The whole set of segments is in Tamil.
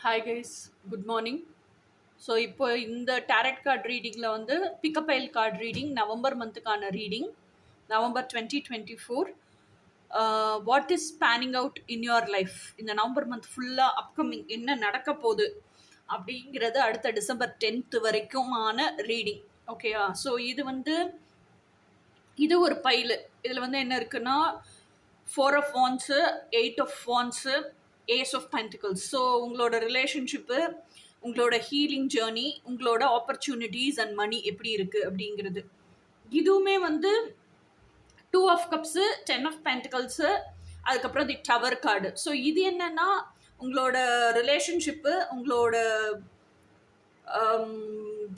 Hi guys, good morning. So இப்போ இந்த டேரட் கார்ட் ரீடிங்கில் வந்து பிக்கப்பைல் கார்ட் ரீடிங் நவம்பர் மந்த்துக்கான reading November 2024. What is panning out in your life இந்த நவம்பர் மந்த் ஃபுல்லாக அப்கமிங் என்ன நடக்க போகுது அப்படிங்கிறது அடுத்த டிசம்பர் 10th வரைக்குமான ரீடிங். ஓகேயா? ஸோ இது ஒரு பைலு. இதில் வந்து என்ன இருக்குன்னா 4 of wands, 8 of wands, ace of pentacles. So உங்களோட ரிலேஷன்ஷிப்பு, உங்களோட ஹீலிங் ஜேர்னி, உங்களோட ஆப்பர்ச்சுனிட்டிஸ் அண்ட் மணி எப்படி இருக்குது அப்படிங்கிறது. இதுவுமே வந்து 2 of கப்ஸு, 10 of பென்டிகல்ஸு, அதுக்கப்புறம் தி டவர் கார்டு. ஸோ இது என்னன்னா உங்களோட ரிலேஷன்ஷிப்பு, உங்களோட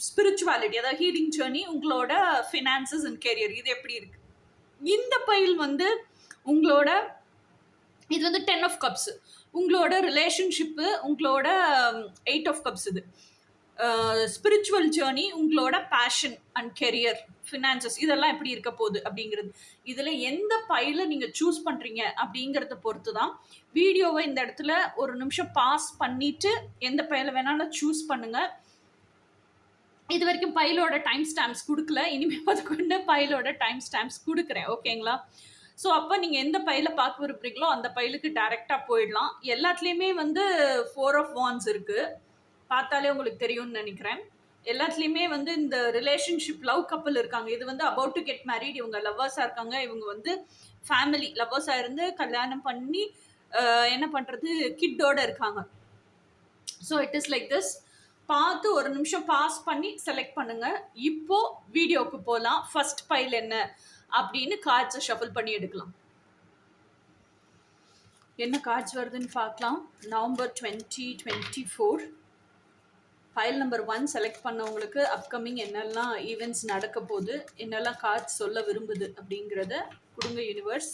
ஸ்பிரிச்சுவாலிட்டி, அதாவது ஹீலிங் ஜேர்னி, உங்களோட ஃபினான்சஸ் அண்ட் கெரியர் இது எப்படி இருக்குது. இந்த பைல் வந்து உங்களோட இது வந்து 10 of கப்ஸு, உங்களோட ரிலேஷன்ஷிப்பு, உங்களோட 8 of கப்ஸ், இது ஸ்பிரிச்சுவல் ஜேர்னி, உங்களோட பேஷன் அண்ட் கெரியர், ஃபினான்சஸ் இதெல்லாம் எப்படி இருக்க போகுது அப்படிங்கிறது. இதில் எந்த பைலை நீங்கள் சூஸ் பண்ணுறீங்க அப்படிங்கிறத பொறுத்து தான். வீடியோவை இந்த இடத்துல ஒரு நிமிஷம் பாஸ் பண்ணிவிட்டு எந்த பைலை வேணாலும் சூஸ் பண்ணுங்கள். இது வரைக்கும் பைலோட டைம் ஸ்டாம்ப்ஸ் கொடுக்கல, இனிமேல் பார்த்துக்கொண்டு பைலோட டைம் ஸ்டாம்ப்ஸ் கொடுக்குறேன். ஓகேங்களா? ஸோ அப்போ நீங்கள் எந்த பையில் பார்க்க விரும்புறீங்களோ அந்த பைலுக்கு டைரெக்டாக போயிடலாம். எல்லாத்துலேயுமே வந்து 4 of wands இருக்குது, பார்த்தாலே உங்களுக்கு தெரியும்னு நினைக்கிறேன். எல்லாத்துலேயுமே வந்து இந்த ரிலேஷன்ஷிப் லவ் கப்பல் இருக்காங்க. இது வந்து அபவுட் டு கெட் மேரிட், இவங்க லவ்வர்ஸாக இருக்காங்க. இவங்க வந்து ஃபேமிலி லவ்வர்ஸாக இருந்து கல்யாணம் பண்ணி என்ன பண்ணுறது கிட்டோடு இருக்காங்க. So it is like this. பார்த்து ஒரு நிமிஷம் பாஸ் பண்ணி செலக்ட் பண்ணுங்கள். இப்போது வீடியோவுக்கு போகலாம். ஃபர்ஸ்ட் பைல் என்ன அப்படின்னு கார்ட்ஸை ஷஃபிள் பண்ணி எடுக்கலாம். என்ன கார்ட்ஸ் வருதுன்னு பார்க்கலாம். நவம்பர் 2024 ஃபைல் நம்பர் 1 செலக்ட் பண்ணவங்களுக்கு அப்கமிங் என்னெல்லாம் ஈவெண்ட்ஸ் நடக்க போகுது, என்னெல்லாம் கார்ட்ஸ் சொல்ல விரும்புது அப்படிங்கிறத கொடுங்க யூனிவர்ஸ்.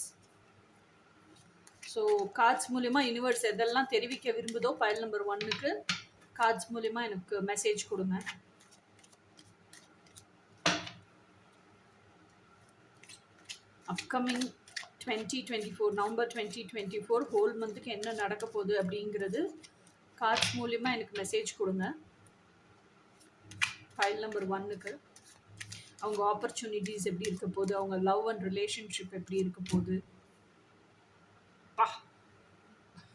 ஸோ கார்ட்ஸ் மூலிமா யூனிவர்ஸ் எதெல்லாம் தெரிவிக்க விரும்புதோ ஃபைல் நம்பர் 1க்கு கார்ட்ஸ் மூலிமா எனக்கு மெசேஜ் கொடுங்க. அப்கமிங் 2024 நவம்பர் 2024 ஹோல் மந்த்துக்கு என்ன நடக்க போகுது அப்படிங்கிறது கார்ட்ஸ் மூலிமா எனக்கு மெசேஜ் கொடுங்க. ஃபைல் நம்பர் 1க்கு அவங்க ஆப்பர்ச்சுனிட்டிஸ் எப்படி இருக்க போகுது, அவங்க லவ் அண்ட் ரிலேஷன்ஷிப் எப்படி இருக்க போகுது.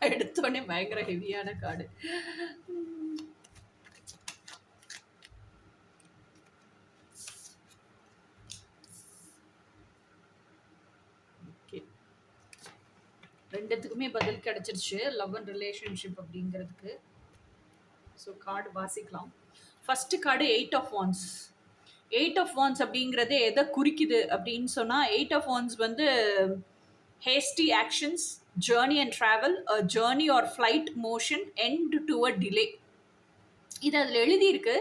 எடுத்தோடனே பயங்கர ஹெவியான கார்டு. ரெண்டுத்துக்குமே பதில் கிடைச்சிருச்சு, லவ் அண்ட் ரிலேஷன்ஷிப் அப்படிங்கிறதுக்கு. ஸோ கார்டு வாசிக்கலாம். First card 8 of wands. 8 of wands அப்படிங்கிறது எதை குறிக்குது அப்படின்னு சொன்னால், 8 of wands வந்து hasty actions, journey and travel, journey or flight motion, end to a delay. இது அதில் எழுதியிருக்கு.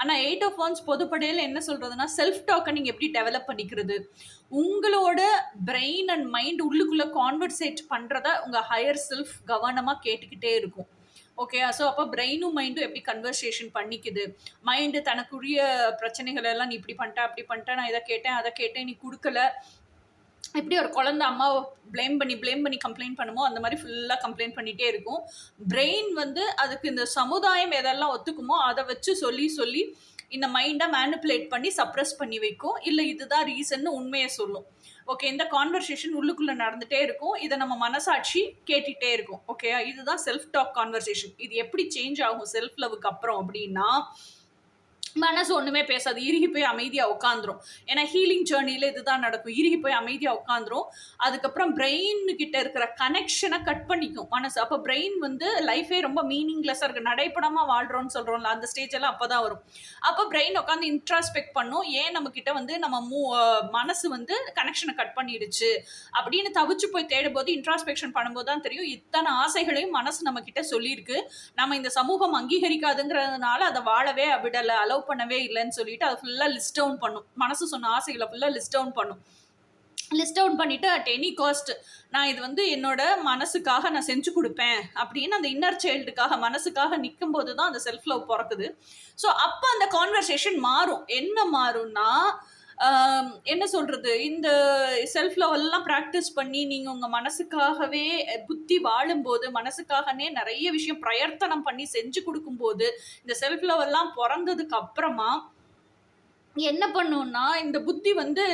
ஆனால் 8 of wands பொதுப்படையில் என்ன சொல்கிறதுனா, செல்ஃப் டாக்கை நீங்கள் எப்படி டெவலப் பண்ணிக்கிறது, உங்களோட பிரெயின் அண்ட் மைண்ட் உள்ளுக்குள்ளே கான்வர்சேட் பண்ணுறத உங்கள் ஹையர் செல்ஃப் கவனமாக கேட்டுக்கிட்டே இருக்கும். ஓகே? ஸோ அப்போ பிரெயினும் மைண்டும் எப்படி கன்வர்சேஷன் பண்ணிக்குது. மைண்டு தனக்குரிய பிரச்சனைகள் எல்லாம், நீ இப்படி பண்ணிட்டேன் அப்படி பண்ணிட்டேன், நான் இதை கேட்டேன் அதை கேட்டேன், நீ கொடுக்கல, எப்படி ஒரு குழந்தை அம்மாவை ப்ளேம் பண்ணி கம்ப்ளைண்ட் பண்ணுமோ அந்த மாதிரி ஃபுல்லாக கம்ப்ளைண்ட் பண்ணிகிட்டே இருக்கும். பிரெயின் வந்து அதுக்கு இந்த சமுதாயம் எதெல்லாம் ஒத்துக்குமோ அதை வச்சு சொல்லி இந்த மைண்டை மேனிப்புலேட் பண்ணி சப்ரஸ் பண்ணி வைக்கும். இல்லை இதுதான் ரீசன்னு உண்மையை சொல்லும். ஓகே? இந்த கான்வர்சேஷன் உள்ளுக்குள்ளே நடந்துகிட்டே இருக்கும். இதை நம்ம மனசாட்சி கேட்டுகிட்டே இருக்கும். ஓகே? இதுதான் செல்ஃப் டாக் கான்வர்சேஷன். இது எப்படி சேஞ்ச் ஆகும் செல்ஃப் லவ்வுக்கு அப்புறம் அப்படின்னா, மனசு ஒன்றுமே பேசாது, இறுகி போய் அமைதியாக உட்காந்துரும். ஏன்னா ஹீலிங் ஜேர்னியில் இதுதான் நடக்கும். இறுகி போய் அமைதியாக உட்காந்துரும். அதுக்கப்புறம் பிரெயின் கிட்ட இருக்கிற கனெக்ஷனை கட் பண்ணிக்கும் மனசு. அப்போ பிரெயின் வந்து லைஃபே ரொம்ப மீனிங்லெஸ்ஸாக இருக்குது, நடைப்படமாக வாழ்கிறோன்னு சொல்கிறோம்ல, அந்த ஸ்டேஜ் எல்லாம் அப்போ தான் வரும். அப்போ பிரெயின் உட்காந்து இன்ட்ராஸ்பெக்ட் பண்ணும். ஏன் நம்மக்கிட்ட வந்து நம்ம மனசு வந்து கனெக்ஷனை கட் பண்ணிடுச்சு அப்படின்னு தவிச்சு போய் தேடும்போது, இன்ட்ராஸ்பெக்ஷன் பண்ணும்போது தான் தெரியும் இத்தனை ஆசைகளையும் மனசு நம்மக்கிட்ட சொல்லியிருக்கு. நம்ம இந்த சமூகம் அங்கீகரிக்காதுங்கிறதுனால அதை வாழவே விடலை, அலோவ் பண்ணவே இல்லைன்னு சொல்லிட்டு அதை ஃபுல்லாக லிஸ்ட் டவுன் பண்ணும். மனசு சொன்ன ஆசைகளை ஃபுல்லாக லிஸ்ட் டவுன் பண்ணும். லிஸ்ட் டவுன் பண்ணிவிட்டு அட் எனி காஸ்ட் நான் இது வந்து என்னோட மனசுக்காக நான் செஞ்சு கொடுப்பேன் அப்படின்னு அந்த இன்னர் சைல்டுக்காக மனசுக்காக நிற்கும் போது தான் அந்த செல்ஃப் லவ் பிறக்குது. ஸோ அப்போ அந்த கான்வர்சேஷன் மாறும். என்ன மாறும்னா, என்ன சொல்றது, இந்த செல்ஃப் லவ் எல்லாம் பிராக்டிஸ் பண்ணி நீங்க உங்க மனசுக்காகவே புத்தி வாழும்போது, மனசுக்காகவே நிறைய விஷயம் பிரயர்த்தனம் பண்ணி செஞ்சு கொடுக்கும்போது, இந்த செல்ஃப் லவ் எல்லாம் பொறந்ததுக்கு அப்புறமா என்ன பண்ணும்னா, இந்த புத்தி வந்து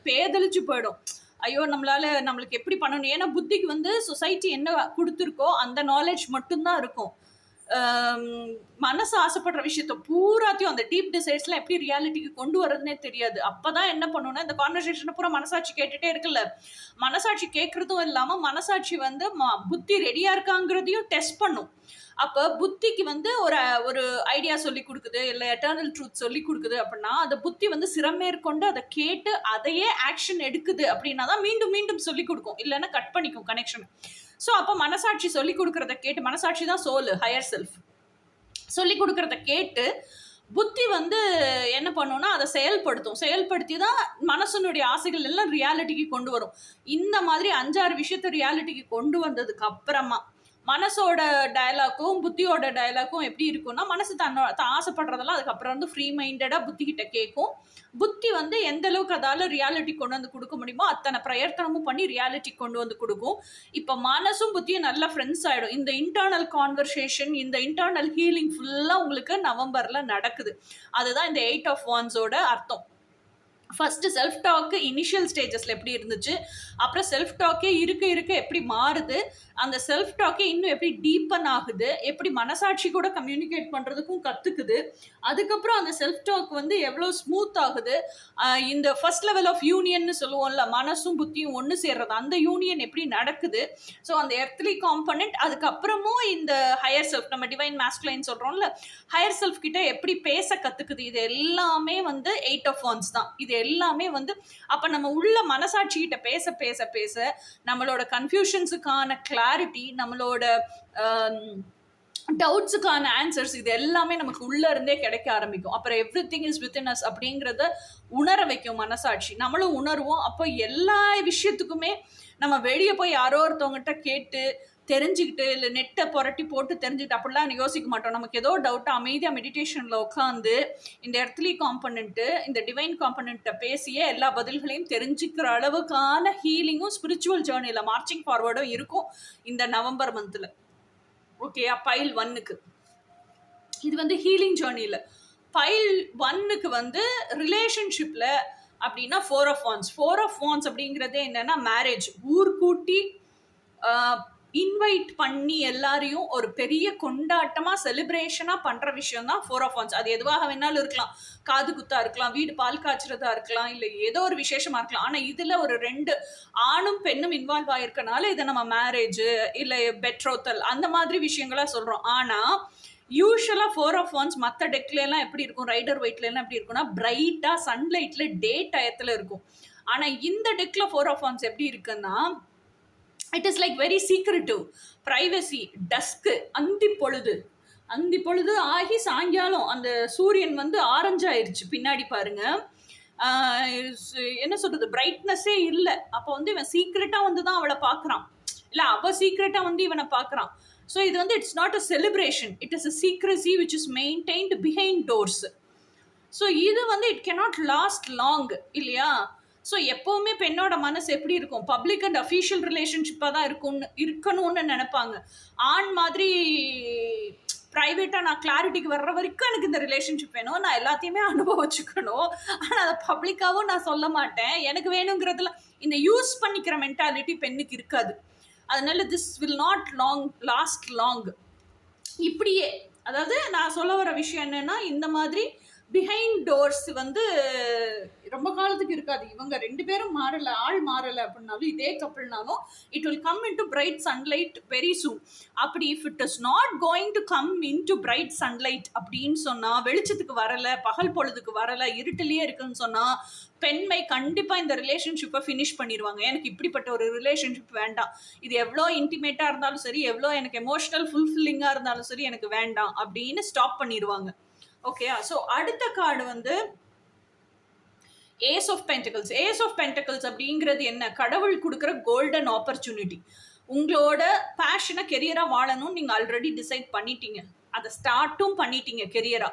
பேதலிச்சு போயிடும். ஐயோ! நம்மளுக்கு எப்படி பண்ணணும்? ஏன்னா புத்திக்கு வந்து சொசைட்டி என்ன குடுத்துருக்கோ, அந்த நாலேட்ஜ் மட்டும் தான் இருக்கும். மனசு ஆசைப்படுற விஷயத்த பூராத்தையும் அந்த டீப் டிசைர்ஸ்லாம் எப்படி ரியாலிட்டிக்கு கொண்டு வரதுன்னே தெரியாது. அப்பதான் என்ன பண்ணும்னா, இந்த கான்வர்சேஷன பூரா மனசாட்சி கேட்டுட்டே இருக்குல்ல. மனசாட்சி கேட்கறதும் இல்லாம, மனசாட்சி வந்து புத்தி ரெடியா இருக்காங்கிறதையும் டெஸ்ட் பண்ணும். அப்ப புத்திக்கு வந்து ஒரு ஐடியா சொல்லிக் குடுக்குது, இல்ல எட்டர்னல் ட்ரூத் சொல்லிக் குடுக்குது அப்படின்னா, அந்த புத்தி வந்து சிரமேற்கொண்டு அத கேட்டு அதையே ஆக்ஷன் எடுக்குது அப்படின்னா தான் மீண்டும் மீண்டும் சொல்லிக் குடுக்கும். இல்லன்னா கட் பண்ணிக்கும் கனெக்ஷன. ஸோ அப்ப மனசாட்சி சொல்லிக் குடுக்கிறத கேட்டு, மனசாட்சி தான் சோல், ஹையர் செல்ஃப். சொல்லிக் குடுக்கிறத கேட்டு புத்தி வந்து என்ன பண்ணும்னா, அதை செயல்படுத்தும். செயல்படுத்தி தான் மனசனுடைய ஆசைகள் எல்லாம் ரியாலிட்டிக்கு கொண்டு வரும். இந்த மாதிரி 5, 6 விஷயத்த ரியாலிட்டிக்கு கொண்டு வந்ததுக்கு அப்புறமா, மனசோட டயலாக்கும், புத்தியோட டயலாக்கும் எப்படி இருக்கும்னா, மனசு தான் ஆசைப்படுறதெல்லாம் அதுக்கப்புறம் வந்து ஃப்ரீ மைண்டடா புத்தி கிட்ட கேட்கும். புத்தி வந்து எந்த அளவுக்கு அதால ரியாலிட்டி கொண்டு வந்து கொடுக்க முடியுமோ, அத்தனை பிரயத்தனமும் பண்ணி ரியாலிட்டி கொண்டு வந்து கொடுக்கும். இப்ப மனசும் புத்தியும் நல்ல ஃப்ரெண்ட்ஸ் ஆயிடும். இந்த இன்டர்னல் கான்வர்சேஷன், இந்த இன்டர்னல் ஹீலிங் ஃபுல்லா உங்களுக்கு நவம்பர்ல நடக்குது. அதுதான் இந்த 8 ஆஃப் வாண்ட்ஸோட அர்த்தம். ஃபர்ஸ்ட் செல்ஃப் டாக் இனிஷியல் ஸ்டேஜஸ்ல எப்படி இருந்துச்சு, அப்புறம் செல்ஃப் டாக்கே இருக்க எப்படி மாறுது, அந்த செல்ஃப் டாக்கே இன்னும் எப்படி டீப்பன் ஆகுது, எப்படி மனசாட்சி கூட கம்யூனிகேட் பண்றதுக்கும் கத்துக்குது, அதுக்கப்புறம் அந்த செல்ஃப் டாக் வந்து எவ்வளவு ஸ்மூத் ஆகுது, இந்த ஃபர்ஸ்ட் லெவல் ஆஃப் யூனியன் சொல்லுவோம்ல, மனசும் புத்தியும் ஒன்று சேர்றது, அந்த யூனியன் எப்படி நடக்குது. ஸோ அந்த எர்த்லி காம்பனன்ட், அதுக்கப்புறமும் இந்த ஹையர் செல்ஃப், நம்ம டிவைன் மாஸ்குலைன் சொல்றோம்ல, ஹையர் செல்ஃப் கிட்ட எப்படி பேச கத்துக்குது. இது எல்லாமே வந்து 8 ஆஃப் வாண்ட்ஸ் தான். இது எல்லாமே வந்து அப்ப நம்ம உள்ள மனசாட்சி கிட்ட பேச பேச பேச நம்மளோட கன்ஃபியூஷன்ஸுக்கான கிளாரிட்டி, நம்மளோட டவுட்ஸுக்கான ஆன்சர்ஸ், இது எல்லாமே நமக்கு உள்ள இருந்தே கிடைக்க ஆரம்பிக்கும். அப்புறம் எவ்ரிதிங் இஸ் வித்தின் அஸ் அப்படிங்கிறத உணர வைக்கும் மனசாட்சி. நம்மளும் உணர்வோம். அப்போ எல்லா விஷயத்துக்குமே நம்ம வெளியே போய் யாரோ ஒருத்தவங்ககிட்ட கேட்டு தெரிஞ்சுக்கிட்டு, இல்லை நெட்டை புரட்டி போட்டு தெரிஞ்சுக்கிட்டு அப்படிலாம் யோசிக்க மாட்டோம். நமக்கு ஏதோ டவுட்டா அமைதியாக மெடிடேஷனில் உட்காந்து இந்த எர்த்லி காம்பனண்ட்டு, இந்த டிவைன் காம்பனண்ட்டை பேசியே எல்லா பதில்களையும் தெரிஞ்சுக்கிற அளவுக்கான ஹீலிங்கும் ஸ்பிரிச்சுவல் ஜேர்னியில் மார்ச்சிங் ஃபார்வர்டும் இருக்கும் இந்த நவம்பர் மந்த்தில். ஓகேயா? பைல் 1க்கு இது வந்து ஹீலிங் ஜேர்னியில். பைல் 1க்கு வந்து ரிலேஷன்ஷிப்பில் அப்படின்னா 4 ஆஃப் வாண்ட்ஸ். 4 ஆஃப் வாண்ட்ஸ் அப்படிங்கிறதே என்னன்னா மேரேஜ். ஊர் கூட்டி இன்வைட் பண்ணி எல்லாரையும் ஒரு பெரிய கொண்டாட்டமா செலிப்ரேஷனா பண்ற விஷயம் தான் 4 ஆஃப் வாண்ட்ஸ். அது எதுவாக வேணாலும் இருக்கலாம். காது குத்தா இருக்கலாம், வீடு பால் காய்ச்சறதா இருக்கலாம், இல்ல ஏதோ ஒரு விசேஷமா இருக்கலாம். ஆனா இதுல ஒரு 2 ஆணும் பெண்ணும் இன்வால்வ் ஆயிருக்கனால இதை நம்ம மேரேஜ் இல்ல பெட்ரோத்தல் அந்த மாதிரி விஷயங்களா சொல்றோம். ஆனா யூஸ்வலா 4 ஆஃப் வாண்ட்ஸ் மற்ற டெக்ல எல்லாம் எப்படி இருக்கும், ரைடர் வெயிட்ல எல்லாம் எப்படி இருக்கும்னா பிரைட்டா சன்லைட்ல டே டயத்துல இருக்கும். ஆனா இந்த டெக்ல 4 ஆஃப் வாண்ட்ஸ் எப்படி இருக்குன்னா, it is like very secretive, privacy, dusk, அந்தி பொழுது ஆகி சாயங்காலம் அந்த சூரியன் வந்து ஆரஞ்சு ஆயிடுச்சு பின்னாடி பாருங்க. என்ன சொல்றது, பிரைட்னஸே இல்லை. அப்போ வந்து இவன் சீக்ரெட்டா வந்து தான் அவளை பார்க்குறான், இல்லை அவ சீக்ரெட்டா வந்து இவனை பார்க்குறான். ஸோ இது வந்து it's not a celebration, it is a secrecy which is maintained behind doors. So இது வந்து இட் கேனாட் லாஸ்ட் லாங் இல்லையா? ஸோ எப்போவுமே பெண்ணோட மனசு எப்படி இருக்கும், பப்ளிக் அண்ட் அஃபீஷியல் ரிலேஷன்ஷிப்பாக தான் இருக்கணும்னு நினைப்பாங்க. ஆண் மாதிரி ப்ரைவேட்டாக நான் கிளாரிட்டிக்கு வர்ற வரைக்கும் எனக்கு இந்த ரிலேஷன்ஷிப் வேணும், நான் எல்லாத்தையுமே அனுபவிச்சுக்கணும், ஆனால் அதை பப்ளிக்காகவும் நான் சொல்ல மாட்டேன், எனக்கு வேணுங்கிறதுல இந்த யூஸ் பண்ணிக்கிற மென்டாலிட்டி பெண்ணுக்கு இருக்காது. அதனால this will not last long. இப்படியே, அதாவது நான் சொல்ல வர விஷயம் என்னன்னா, இந்த மாதிரி பிஹைண்ட் டோர்ஸ் வந்து ரொம்ப காலத்துக்கு இருக்காது. இவங்க 2 பேரும் மாறல, ஆள் மாறல அப்படின்னாலும், இதே கப்பிள்னாலும் it will come in to bright sunlight very soon. அப்படி if it is not going to come in to bright sunlight அப்படின்னு சொன்னா, வெளிச்சத்துக்கு வரல, பகல் பொழுதுக்கு வரல, இருட்டிலேயே இருக்குன்னு சொன்னா, பெண்மை கண்டிப்பா இந்த ரிலேஷன்ஷிப்பை ஃபினிஷ் பண்ணிடுவாங்க. எனக்கு இப்படிப்பட்ட ஒரு ரிலேஷன்ஷிப் வேண்டாம், இது எவ்வளோ இன்டிமேட்டா இருந்தாலும் சரி, எவ்வளோ எனக்கு எமோஷனல் ஃபுல்ஃபில்லிங்கா இருந்தாலும் சரி, எனக்கு வேண்டாம் அப்படின்னு ஸ்டாப் பண்ணிடுவாங்க. ஓகேயா? ஸோ அடுத்த கார்டு வந்து ace of pentacles. Ace of pentacles அப்படிங்கிறது என்ன, கடவுள் கொடுக்குற கோல்டன் ஆப்பர்ச்சுனிட்டி. உங்களோட பேஷனை கெரியரா வாழணும்னு நீங்க ஆல்ரெடி டிசைட் பண்ணிட்டீங்க. அதை ஸ்டார்ட்டும் பண்ணிட்டீங்க கெரியரா.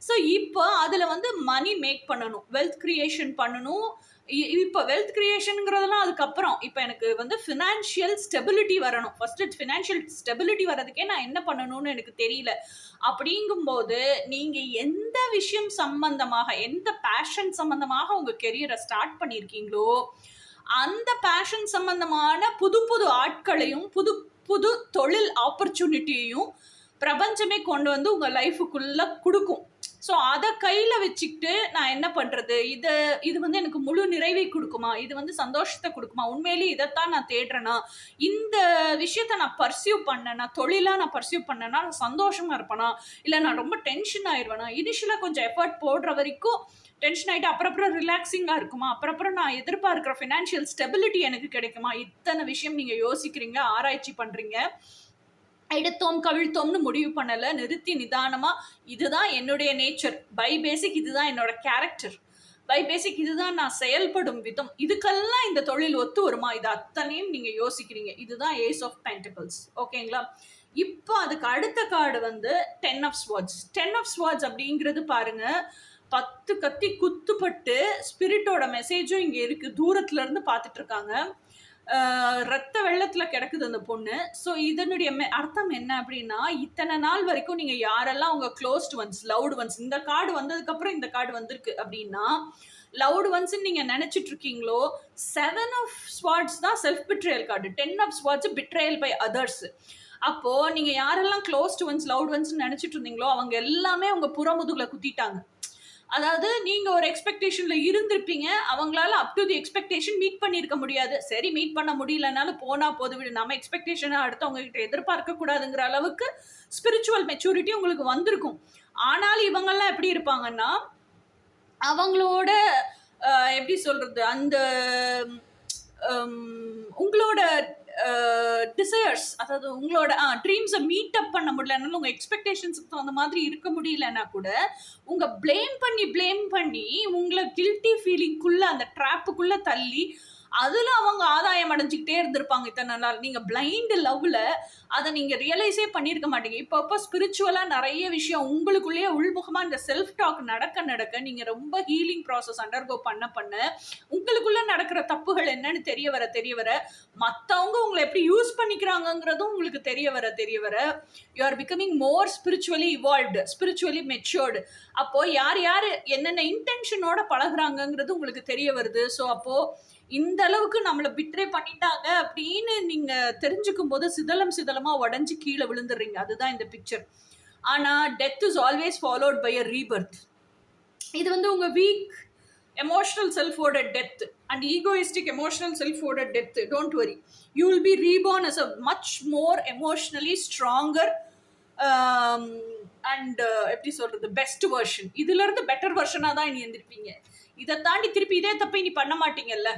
ஸோ இப்போ அதில் வந்து மணி மேக் பண்ணணும், வெல்த் கிரியேஷன் பண்ணணும். இப்போ வெல்த் கிரியேஷனுங்கிறதெல்லாம் அதுக்கப்புறம். இப்போ எனக்கு வந்து ஃபினான்ஷியல் ஸ்டெபிலிட்டி வரணும். ஃபர்ஸ்ட் ஃபினான்ஷியல் ஸ்டெபிலிட்டி வர்றதுக்கே நான் என்ன பண்ணணும்னு எனக்கு தெரியல. அப்படிங்கும்போது நீங்கள் எந்த விஷயம் சம்பந்தமாக, எந்த பேஷன் சம்பந்தமாக உங்கள் கெரியரை ஸ்டார்ட் பண்ணியிருக்கீங்களோ அந்த பேஷன் சம்பந்தமான புது புது ஆட்களையும் புது புது தொழில் ஆப்பர்ச்சுனிட்டியையும் பிரபஞ்சமே கொண்டு வந்து உங்கள் லைஃபுக்குள்ளே கொடுக்கும். ஸோ அதை கையில் வச்சுக்கிட்டு நான் என்ன பண்ணுறது, இது வந்து எனக்கு முழு நிறைவை கொடுக்குமா, இது வந்து சந்தோஷத்தை கொடுக்குமா, உண்மையிலேயே இதைத்தான் நான் தேடுறேன்னா, இந்த விஷயத்த நான் பர்சியூ பண்ணேன்னா, தொழிலாக நான் பர்சியூ பண்ணேன்னா நான் சந்தோஷமாக இருப்பேனா, இல்லை நான் ரொம்ப டென்ஷன் ஆயிடுவேனா, இனிஷியலாக கொஞ்சம் எஃபர்ட் போடுற வரைக்கும் டென்ஷன் ஆகிட்டு அப்புறம் ரிலாக்ஸிங்காக இருக்குமா, அப்புறம் நான் எதிர்பார்க்குற ஃபினான்ஷியல் ஸ்டெபிலிட்டி எனக்கு கிடைக்குமா, இத்தனை விஷயம் நீங்கள் யோசிக்கிறீங்க, ஆராய்ச்சி பண்ணுறீங்க. எடுத்தோம் கவிழ்த்தோம்னு முடிவு பண்ணலை, நிறுத்தி நிதானமாக இதுதான் என்னுடைய நேச்சர், பை பேசிக் இதுதான் என்னோட கேரக்டர், பை பேசிக் இதுதான் நான் செயல்படும் விதம், இதுக்கெல்லாம் இந்த தொழில் ஒத்து வருமா, இது அத்தனையும் நீங்கள் யோசிக்கிறீங்க. இதுதான் ஏஸ் ஆஃப் பென்டிகல்ஸ். ஓகேங்களா? இப்போ அதுக்கு அடுத்த கார்டு வந்து 10 of Swords. 10 of Swords அப்படிங்கிறது பாருங்க, 10 கத்தி குத்துப்பட்டு ஸ்பிரிட்டோட மெசேஜும் இங்கே இருக்குது, தூரத்துல இருந்து பார்த்துட்டு இருக்காங்க. ரத்த வெள்ளத்துல கிடக்குது அந்த பொண்ணு. ஸோ இதனுடைய அர்த்தம் என்ன அப்படின்னா, இத்தனை நாள் வரைக்கும் நீங்க யாரெல்லாம் உங்க க்ளோஸ்ட் ஒன்ஸ், லவ்டு ஒன்ஸ், இந்த கார்டு வந்ததுக்கு அப்புறம் இந்த கார்டு வந்திருக்கு அப்படின்னா, லவ்டு ஒன்ஸ் நீங்க நினைச்சிட்டு இருக்கீங்களோ, 7 of Swords தான் self betrayal card, 10 of Swords betrayal by others. அப்போ நீங்க யாரெல்லாம் க்ளோஸ்ட் ஒன்ஸ், லவ்டு ஒன்ஸ் நினைச்சிட்டு இருந்தீங்களோ அவங்க எல்லாமே உங்க புறமுதுகுல குத்திட்டாங்க. அதாவது நீங்க ஒரு எக்ஸ்பெக்டேஷன்ல இருந்திருப்பீங்க, அவங்களால up to the expectation meet பண்ணியிருக்க முடியாது. சரி, மீட் பண்ண முடியலனாலும் போனா போது விடு, நம்ம எக்ஸ்பெக்டேஷனை அடுத்தவங்க கிட்ட எதிர்பார்க்க கூடாதுங்கிற அளவுக்கு ஸ்பிரிச்சுவல் மெச்சூரிட்டி உங்களுக்கு வந்திருக்கும். ஆனாலும் இவங்கெல்லாம் எப்படி இருப்பாங்கன்னா, அவங்களோட எப்படி சொல்றது, அந்த உங்களோட டிசையர்ஸ், அதாவது உங்களோட ட்ரீம்ஸை மீட் அப் பண்ண முடியலனாலும், உங்கள் எக்ஸ்பெக்டேஷன்ஸுக்கு தகுந்த மாதிரி இருக்க முடியலன்னா கூட உங்கள் ப்ளேம் பண்ணி உங்களை கில்ட்டி ஃபீலிங்குள்ளே, அந்த ட்ராப்புக்குள்ளே தள்ளி அதில் அவங்க ஆதாயம் அடைஞ்சிக்கிட்டே இருந்திருப்பாங்க இத்தனை நாள். நீங்கள் பிளைண்ட் லவ்வில் அதை நீங்கள் ரியலைஸே பண்ணியிருக்க மாட்டீங்க. இப்போ ஸ்பிரிச்சுவலாக நிறைய விஷயம் உங்களுக்குள்ளேயே உள்முகமாக இந்த செல்ஃப் டாக் நடக்க நீங்கள் ரொம்ப ஹீலிங் ப்ராசஸ் அண்டர்கோ பண்ண உங்களுக்குள்ளே நடக்கிற தப்புகள் என்னன்னு தெரிய வர மற்றவங்க உங்களை எப்படி யூஸ் பண்ணிக்கிறாங்கங்கிறதும் உங்களுக்கு தெரிய வர you are becoming more spiritually evolved, spiritually matured. அப்போது யார் என்னென்ன இன்டென்ஷனோட பழகுறாங்கங்கிறது உங்களுக்கு தெரிய வருது. ஸோ அப்போது இந்த அளவுக்கு நம்மளை பிட்ரே பண்ணிட்டாங்க அப்படின்னு நீங்க தெரிஞ்சுக்கும் போது சிதலமா உடஞ்சி கீழே விழுந்துடுறீங்க. அதுதான் இந்த பிக்சர். ஆனா death is always followed by a rebirth. இது வந்து உங்க வீக் எமோஷனல் செல்ஃபோட டெத் அண்ட் ஈகோயிஸ்டிக் எமோஷனல் செல்ஃபோட death. Don't worry, you will be reborn as a much more emotionally stronger and எப்படி சொல்றது, பெஸ்ட் வெர்ஷன். இதுல இருந்து பெட்டர் வெர்ஷனா தான் இனி எந்திருப்பீங்க. இதை தாண்டி திருப்பி இதே தப்பை இனி பண்ண மாட்டீங்கல்ல,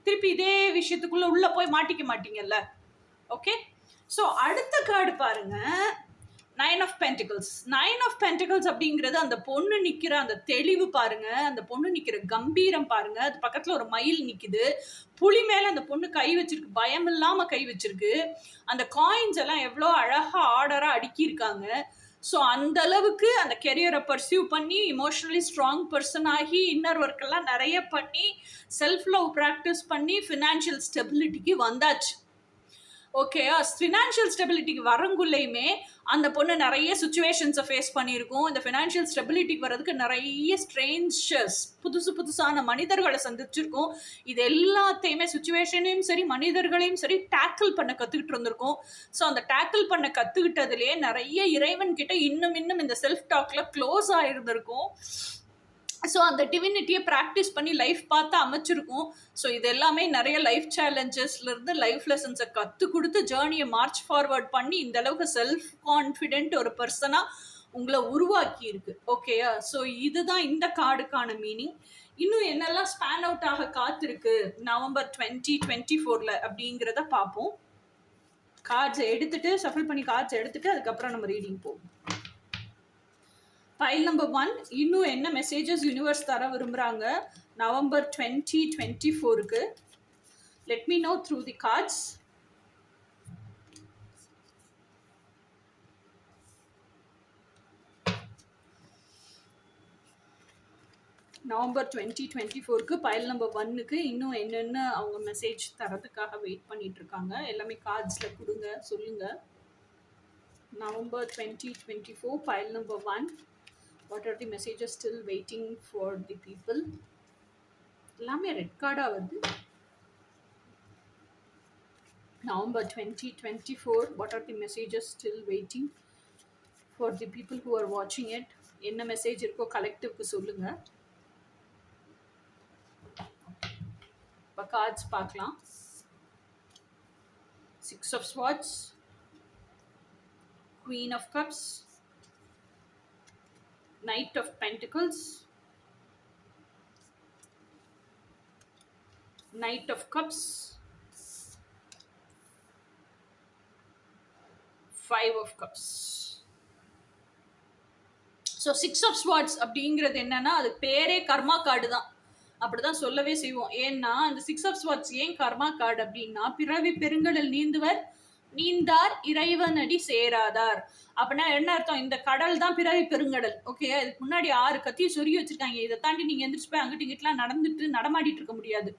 திருப்பி இதே விஷயத்துக்குள்ள உள்ள போய் மாட்டிக்க மாட்டீங்கல்ல. ஓகே, ஸோ அடுத்த கார்டு பாருங்க, 9 of Pentacles. 9 of Pentacles அப்படிங்கிறது அந்த பொண்ணு நிக்கிற அந்த தெளிவு பாருங்க, அந்த பொண்ணு நிக்கிற கம்பீரம் பாருங்க. அது பக்கத்துல ஒரு மயில் நிக்குது, புலி மேல அந்த பொண்ணு கை வச்சிருக்கு, பயம் இல்லாம கை வச்சிருக்கு. அந்த காயின்ஸ் எல்லாம் எவ்வளோ அழகா ஆர்டரா அடுக்கி இருக்காங்க. ஸோ அந்த அளவுக்கு அந்த கெரியரை பர்சியூ பண்ணி இமோஷனலி ஸ்ட்ராங் பர்சன் ஆகி இன்னர் ஒர்க் எல்லாம் நிறைய பண்ணி செல்ஃப் லவ் ப்ராக்டிஸ் பண்ணி ஃபினான்ஷியல் ஸ்டெபிலிட்டிக்கு வந்தாச்சு. ஓகே, ஃபினான்ஷியல் ஸ்டெபிலிட்டிக்கு வரங்குள்ளேயுமே அந்த பொண்ணு நிறைய சுச்சுவேஷன்ஸை ஃபேஸ் பண்ணியிருக்கோம். இந்த ஃபினான்ஷியல் ஸ்டெபிலிட்டிக்கு வர்றதுக்கு நிறைய ஸ்ட்ரேஞ்சஸ், புதுசான மனிதர்களை சந்திச்சிருக்கோம். இது எல்லாத்தையுமே சுச்சுவேஷனையும் சரி மனிதர்களையும் சரி டேக்கிள் பண்ண கற்றுக்கிட்டு இருந்திருக்கோம். ஸோ அந்த டேக்கிள் பண்ண கற்றுக்கிட்டதுலேயே நிறைய இறைவன் கிட்ட இன்னும் இந்த செல்ஃப் டாக்ல க்ளோஸ் ஆகிருந்திருக்கும். ஸோ அந்த டிவினிட்டியை ப்ராக்டிஸ் பண்ணி லைஃப் பார்த்து அமைச்சிருக்கும். ஸோ இது எல்லாமே நிறைய லைஃப் சேலஞ்சஸ்லேருந்து லைஃப் லெசன்ஸை கற்றுக் கொடுத்து ஜேர்னியை மார்ச் ஃபார்வர்ட் பண்ணி இந்த அளவுக்கு செல்ஃப் கான்ஃபிடென்ட் ஒரு பர்சனாக உங்களை உருவாக்கி இருக்கு. ஓகேயா? ஸோ இதுதான் இந்த கார்டுக்கான மீனிங். இன்னும் என்னெல்லாம் ஸ்பேன் அவுட் ஆக காத்திருக்கு நவம்பர் 2024 அப்படிங்கிறத பார்ப்போம். கார்ட்ஸை எடுத்துட்டு ஷஃபிள் பண்ணி கார்ட்ஸ் எடுத்துட்டு அதுக்கப்புறம் நம்ம ரீடிங் போவோம். ஃபைல் நம்பர் 1, இன்னும் என்ன மெசேஜஸ் யூனிவர்ஸ் தர விரும்புகிறாங்க நவம்பர் 2024க்கு? Let me know through the cards. November 2024க்கு பைல் நம்பர் 1க்கு இன்னும் என்னென்ன அவங்க மெசேஜ் தரதுக்காக வெயிட் பண்ணிட்டு இருக்காங்க. எல்லாமே கார்ட்ஸில் கொடுங்க, சொல்லுங்க. November 2024 pile number 1. What are the messages still waiting for the people? எல்லாமே ரெட் கார்டா வருது. November 2024. What are the messages still waiting for the people who are watching it? என்ன மெசேஜ் இருக்கோ கலெக்டிவ்க்கு சொல்லுங்க. இப்போ கார்ட்ஸ் பார்க்கலாம். 6 of Swords, Queen of Cups, Knight of Pentacles, Knight of Cups, 5 of Cups. So 6 of Swords அப்படிங்கிறது என்னன்னா, அது பேரே கர்மா கார்டு தான், அப்படிதான் சொல்லவே செய்வோம். ஏன்னா இந்த 6 of Swords ஏன் கர்மா கார்டு அப்படின்னா, பிறவி பெருங்கடல் நீந்தார் இறைவனடி சேராதார். அப்படின்னா என்ன அர்த்தம்? இந்த கடல் தான் பிறவி பெருங்கடல். ஓகே, இதுக்கு முன்னாடி 6 கத்தியை சொருகி வச்சிருக்காங்க. இதை தாண்டி நீங்க எந்திரிச்சு போய் அங்கிட்டு இங்கிட்டலாம் நடமாடிட்டு இருக்க முடியாது.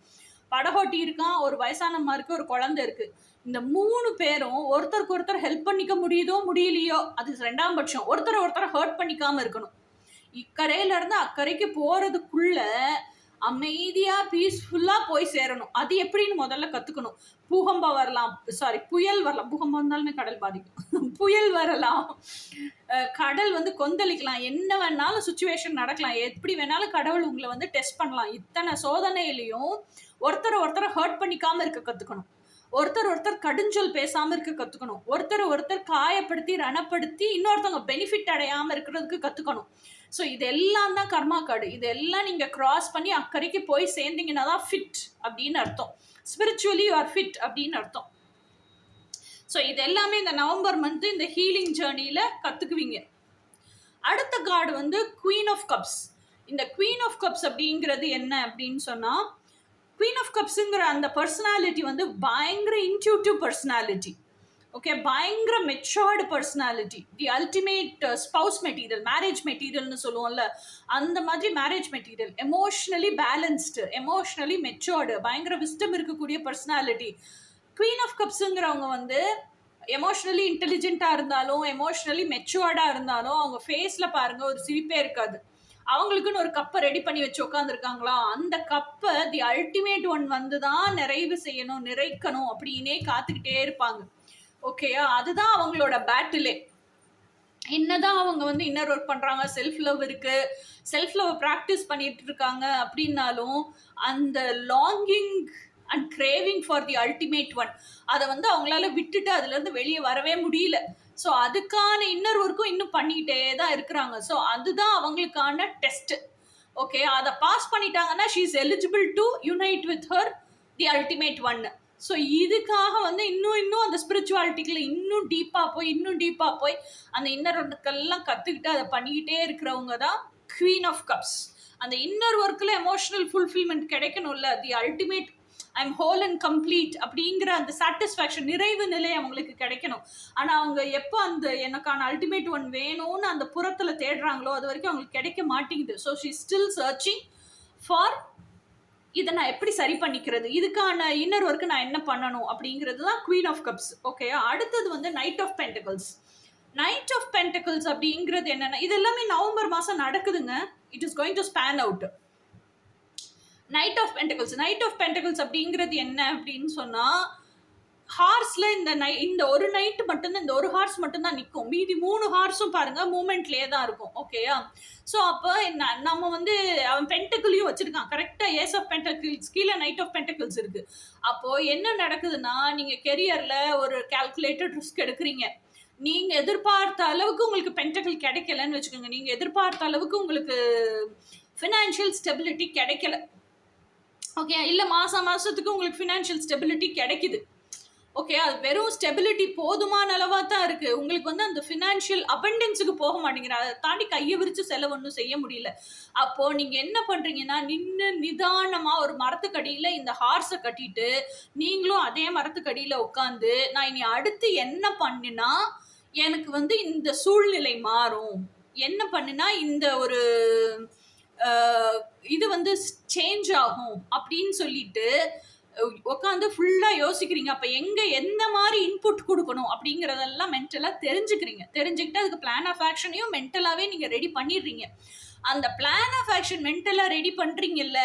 படகோட்டி இருக்கான், ஒரு வயசானம்மா இருக்கு, ஒரு குழந்தை இருக்கு. இந்த 3 பேரும் ஒருத்தருக்கு ஒருத்தர் ஹெல்ப் பண்ணிக்க முடியுதோ முடியலையோ அது 2ஆம் பட்சம். ஒருத்தரை ஹர்ட் பண்ணிக்காம இருக்கணும். இக்கரையில இருந்து அக்கறைக்கு போறதுக்குள்ள அமைதியா பீஸ்ஃபுல்லா போய் சேரணும். அது எப்படின்னு முதல்ல கத்துக்கணும். பூகம்பம் வரலாம், புயல் வரலாம். பூகம்பம் வந்தாலுமே கடல் பாதிக்கும். புயல் வரலாம், கடல் கொந்தளிக்கலாம், என்ன வேணாலும் சுச்சுவேஷன் நடக்கலாம், எப்படி வேணாலும் கடவுள் உங்களை டெஸ்ட் பண்ணலாம். இத்தனை சோதனையிலையும் ஒருத்தரை ஹர்ட் பண்ணிக்காம இருக்க கத்துக்கணும். ஒருத்தர் கடுஞ்சொல் பேசாம இருக்க கத்துக்கணும். ஒருத்தர் காயப்படுத்தி ரணப்படுத்தி இன்னொருத்தவங்க பெனிஃபிட் அடையாம இருக்கிறதுக்கு கத்துக்கணும். ஸோ இதெல்லாம் தான் கர்மா கார்டு. இதெல்லாம் நீங்க கிராஸ் பண்ணி அக்கறைக்கு போய் சேர்ந்தீங்கன்னா தான் ஃபிட் அப்படின்னு அர்த்தம். ஸ்பிரிச்சுவலி யூ ஆர் ஃபிட் அப்படின்னு அர்த்தம். ஸோ இது எல்லாமே இந்த நவம்பர் மந்த் இந்த ஹீலிங் ஜேர்னியில கத்துக்குவீங்க. அடுத்த கார்டு குவீன் ஆஃப் கப்ஸ். இந்த குவீன் ஆஃப் கப்ஸ் அப்படிங்கிறது என்ன அப்படின்னு சொன்னா, குவீன் ஆஃப் கப்ஸுங்கிற அந்த பர்சனாலிட்டி பயங்கர இன்ட்யூட்டிவ் பர்சனாலிட்டி. ஓகே, பயங்கர matured personality. The ultimate spouse material, marriage மெட்டீரியல்னு சொல்லுவோம்ல, அந்த மாதிரி marriage material. Emotionally balanced, emotionally matured, பயங்கர விஸ்டம் இருக்கக்கூடிய பர்சனாலிட்டி. குவீன் ஆஃப் கப்ஸுங்கிறவங்க எமோஷ்னலி இன்டெலிஜென்ட்டாக இருந்தாலும் எமோஷ்னலி மெச்சூர்டாக இருந்தாலும் அவங்க ஃபேஸில் பாருங்கள் ஒரு சிரிப்பே இருக்காது. அவங்களுக்குன்னு ஒரு கப்பை ரெடி பண்ணி வச்சு உட்காந்துருக்காங்களா, அந்த கப்பை தி அல்டிமேட் ஒன் தான் நிறைவு செய்யணும், நிறைக்கணும் அப்படின்னே காத்துக்கிட்டே இருப்பாங்க. ஓகேயா, அதுதான் அவங்களோட பேட்டிலே. என்னதான் அவங்க இன்னர் ஒர்க் பண்றாங்க, செல்ஃப் லவ் இருக்கு, செல்ஃப் லவ் ப்ராக்டிஸ் பண்ணிட்டு இருக்காங்க அப்படின்னாலும் அந்த longing and craving for the ultimate one அதை அவங்களால விட்டுட்டு அதுல இருந்து வெளியே வரவே முடியல. ஸோ அதுக்கான இன்னர் ஒர்க்கும் இன்னும் பண்ணிக்கிட்டே தான் இருக்கிறாங்க. ஸோ அதுதான் அவங்களுக்கான டெஸ்ட். ஓகே, அதை பாஸ் பண்ணிட்டாங்கன்னா she is eligible to unite with her the ultimate one. So இதுக்காக இன்னும் அந்த ஸ்பிரிச்சுவாலிட்டிக்குள்ள இன்னும் டீப்பாக போய் அந்த இன்னர் ஒர்க்கெல்லாம் கற்றுக்கிட்டு அதை பண்ணிக்கிட்டே இருக்கிறவங்க தான் குவீன் ஆஃப் கப்ஸ். அந்த இன்னர் ஒர்க்கில் எமோஷனல் ஃபுல்ஃபில்மெண்ட் கிடைக்கணும்ல, the ultimate I am whole and complete அப்படிங்கிற அந்த சாட்டிஸ்ஃபேக்ஷன், நிறைவு நிலை அவங்களுக்கு கிடைக்கணும். ஆனால் அவங்க எப்போ அந்த எனக்கான அல்டிமேட் ஒன் வேணும்னு அந்த புறத்தில் தேடுறாங்களோ அது வரைக்கும் அவங்களுக்கு கிடைக்க மாட்டேங்குது. So she still searching for இதை நான் எப்படி சரி பண்ணிக்கிறது, இதுக்கான இன்னர் ஒர்க்கு நான் என்ன பண்ணணும் அப்படிங்கிறது தான் குவீன் ஆஃப் கப்ஸ். ஓகே, அடுத்தது knight of pentacles. Knight of pentacles அப்படிங்கிறது என்னன்னா, இது எல்லாமே நவம்பர் மாதம் நடக்குதுங்க. It is going to span out. Knight of pentacles அப்படிங்கிறது என்ன அப்படின்னு சொன்னா, ஹார்ஸ்ல இந்த ஒரு நைட்டு மட்டும்தான், இந்த ஒரு ஹார்ஸ் மட்டும்தான் நிற்கும். மீதி 3 ஹார்ஸும் பாருங்க மூமெண்ட்லேயே தான் இருக்கும். ஓகேயா, ஸோ அப்போ நம்ம அவன் பென்டக்கிளையும் வச்சிருக்கான் கரெக்டா. ஏஸ் ஆஃப் பென்டக்கிள்ஸ் கீழே நைட் ஆஃப் பென்டக்கிள்ஸ் இருக்கு. அப்போ என்ன நடக்குதுன்னா, நீங்க கெரியர்ல ஒரு கால்குலேட்டட் ரிஸ்க் எடுக்கிறீங்க. நீங்க எதிர்பார்த்த அளவுக்கு உங்களுக்கு பென்டக்கிள் கிடைக்கலன்னு வச்சுக்கோங்க. நீங்க எதிர்பார்த்த அளவுக்கு உங்களுக்கு ஃபினான்ஷியல் ஸ்டெபிலிட்டி கிடைக்கல. ஓகே, இல்லை மாதத்துக்கு உங்களுக்கு ஃபினான்ஷியல் ஸ்டெபிலிட்டி கிடைக்குது. ஓகே, அது வெறும் ஸ்டெபிலிட்டி போதுமான அளவாக தான் இருக்குது. உங்களுக்கு அந்த ஃபினான்ஷியல் அபண்டன்ஸுக்கு போக மாட்டேங்கிற, அதை தாண்டி கையை விரித்து செலவு ஒன்றும் செய்ய முடியல. அப்போது நீங்கள் என்ன பண்ணுறீங்கன்னா, நிதானமாக ஒரு மரத்துக்கடியில் இந்த ஹார்ஸை கட்டிட்டு நீங்களும் அதே மரத்துக்கடியில் உட்காந்து, நான் இனி அடுத்து என்ன பண்ணினா எனக்கு இந்த சூழ்நிலை மாறும், என்ன பண்ணினா இந்த ஒரு இது வந்து சேஞ்ச் ஆகும் அப்படின்னு சொல்லிட்டு உட்காந்து ஃபுல்லாக யோசிக்கிறீங்க. அப்போ எங்கே எந்த மாதிரி இன்புட் கொடுக்கணும் அப்படிங்கிறதெல்லாம் மென்டலாக தெரிஞ்சுக்கிட்டு அதுக்கு பிளான் ஆஃப் ஆக்ஷனையும் மென்டலாகவே நீங்கள் ரெடி பண்ணிடுறீங்க. அந்த பிளான் ஆஃப் ஆக்ஷன் மென்டலாக ரெடி பண்ணுறீங்கல்ல,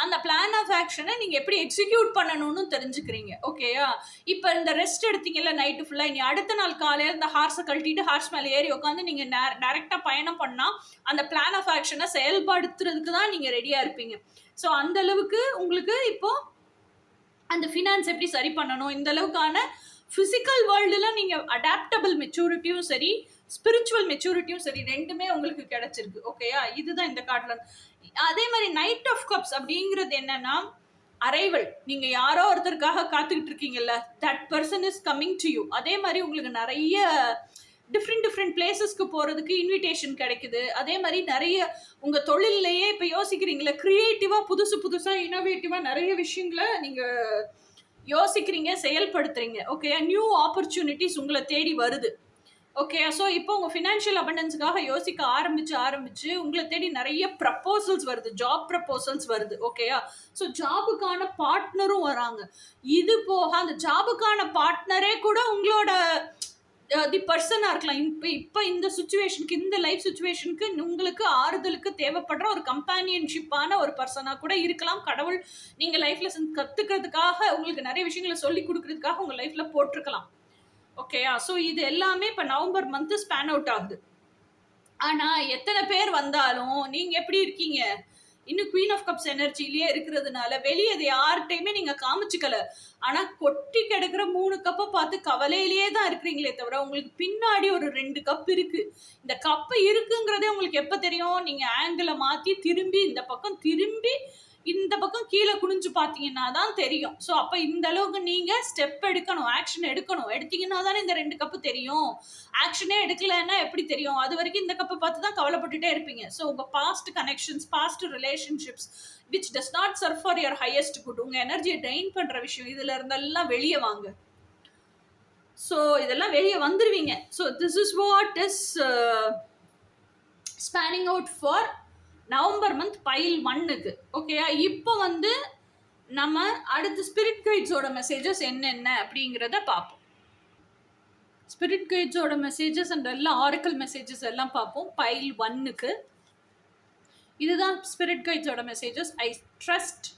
அந்த பிளான் ஆஃப் ஆக்ஷனை நீங்கள் எப்படி எக்ஸிக்யூட் பண்ணணும்னு தெரிஞ்சுக்கிறீங்க. ஓகேயா? இப்போ இந்த ரெஸ்ட் எடுத்தீங்கல்ல நைட்டு ஃபுல்லாக, இனி அடுத்த நாள் காலையில் இந்த ஹார்ஸை கழட்டிட்டு ஹார்ஸ் மேலே ஏறி உட்காந்து நீங்கள் டைரெக்டாக பயணம் பண்ணால் அந்த பிளான் ஆஃப் ஆக்ஷனை செயல்படுத்துறதுக்கு தான் நீங்கள் ரெடியாக இருப்பீங்க. ஸோ அந்த அளவுக்கு உங்களுக்கு இப்போது அந்த ஃபினான்ஸ் எப்படி சரி பண்ணணும், இந்த அளவுக்கான ஃபிசிக்கல் வேர்ல்டில் நீங்கள் அடாப்டபிள் மெச்சூரிட்டியும் சரி, ஸ்பிரிச்சுவல் மெச்சூரிட்டியும் சரி, ரெண்டுமே உங்களுக்கு கிடைச்சிருக்கு. ஓகேயா? இதுதான் இந்த கார்டில். அதே மாதிரி நைட் ஆஃப் கப்ஸ் அப்படிங்கிறது என்னன்னா, அரைவல். நீங்க யாரோ ஒருத்தருக்காக காத்துக்கிட்டு இருக்கீங்கல்ல, that person is coming to you. அதே மாதிரி உங்களுக்கு நிறைய டிஃப்ரெண்ட் பிளேசஸ்க்கு போகிறதுக்கு இன்விடேஷன் கிடைக்குது. அதே மாதிரி நிறைய உங்கள் தொழிலையே இப்போ யோசிக்கிறீங்களே, க்ரியேட்டிவாக புதுசாக இனோவேட்டிவாக நிறைய விஷயங்களை நீங்கள் யோசிக்கிறீங்க, செயல்படுத்துறீங்க. ஓகே, நியூ ஆப்பர்ச்சுனிட்டிஸ் உங்களை தேடி வருது. ஓகே, ஸோ இப்போ உங்கள் ஃபினான்ஷியல் அபண்டன்ஸுக்காக யோசிக்க ஆரம்பிச்சு உங்களை தேடி நிறைய ப்ரப்போசல்ஸ் வருது, ஜாப் ப்ரப்போசல்ஸ் வருது. ஓகேயா? ஸோ ஜாபுக்கான பார்ட்னரும் வராங்க. இது போக அந்த ஜாபுக்கான பார்ட்னரே கூட உங்களோட தி பர்சனாக இருக்கலாம். இப்போ இந்த சுச்சுவேஷனுக்கு, இந்த லைஃப் சுச்சுவேஷனுக்கு உங்களுக்கு ஆறுதலுக்கு தேவைப்படுற ஒரு கம்பேனியன்ஷிப்பான ஒரு பர்சனாக கூட இருக்கலாம். கடவுள் நீங்கள் லைஃப் லெசன் கற்றுக்கிறதுக்காக, உங்களுக்கு நிறைய விஷயங்களை சொல்லி கொடுக்கறதுக்காக உங்கள் லைஃப்பில் போட்டிருக்கலாம். ஓகேயா? ஸோ இது எல்லாமே இப்போ நவம்பர் மந்த்து ஸ்பேன் அவுட் ஆகுது. ஆனால் எத்தனை பேர் வந்தாலும் நீங்கள் எப்படி இருக்கீங்க? இன்னும் குவீன் ஆஃப் கப்ஸ் எனர்ஜிலேயே இருக்கிறதுனால வெளியே அது யார்கிட்டையுமே நீங்கள் காமிச்சிக்கல. ஆனால் கொட்டி கிடக்கிற 3 கப்பை பார்த்து கவலையிலேயே தான் இருக்கிறீங்களே தவிர, உங்களுக்கு பின்னாடி ஒரு 2 கப் இருக்குது. இந்த கப்பு இருக்குங்கிறதே உங்களுக்கு எப்போ தெரியும்? நீங்கள் ஆங்கிளை மாற்றி திரும்பி இந்த பக்கம் கீழே குனிஞ்சு பார்த்தீங்கன்னா தான் தெரியும். ஸோ அப்போ இந்த அளவுக்கு நீங்கள் ஸ்டெப் எடுக்கணும், ஆக்ஷன் எடுத்தீங்கன்னா தானே இந்த 2 கப்பு தெரியும். ஆக்ஷனே எடுக்கலைன்னா எப்படி தெரியும்? அது வரைக்கும் இந்த கப்பை பார்த்து தான் கவலைப்பட்டுட்டே இருப்பீங்க. ஸோ உங்கள் past connections, past relationships which does not serve for your highest good, உங்கள் எனர்ஜியை ட்ரெயின் பண்ணுற விஷயம், இதில் இருந்தெல்லாம் வெளியே வாங்க. ஸோ இதெல்லாம் வெளியே வந்துடுவீங்க. So this is what is spanning out for November month file 1க்கு. ஓகேயா? இப்போ வந்து நம்ம அடுத்து ஸ்பிரிட் கைட்ஸோட மெசேஜஸ் என்னென்ன அப்படிங்கிறத பார்ப்போம். ஸ்பிரிட் கைட்ஸோட மெசேஜஸ் அண்ட் எல்லாம் ஆரக்கிள் மெசேஜஸ் எல்லாம் பார்ப்போம் பைல் 1க்கு. இதுதான் ஸ்பிரிட் கைட்ஸோட messages. I trust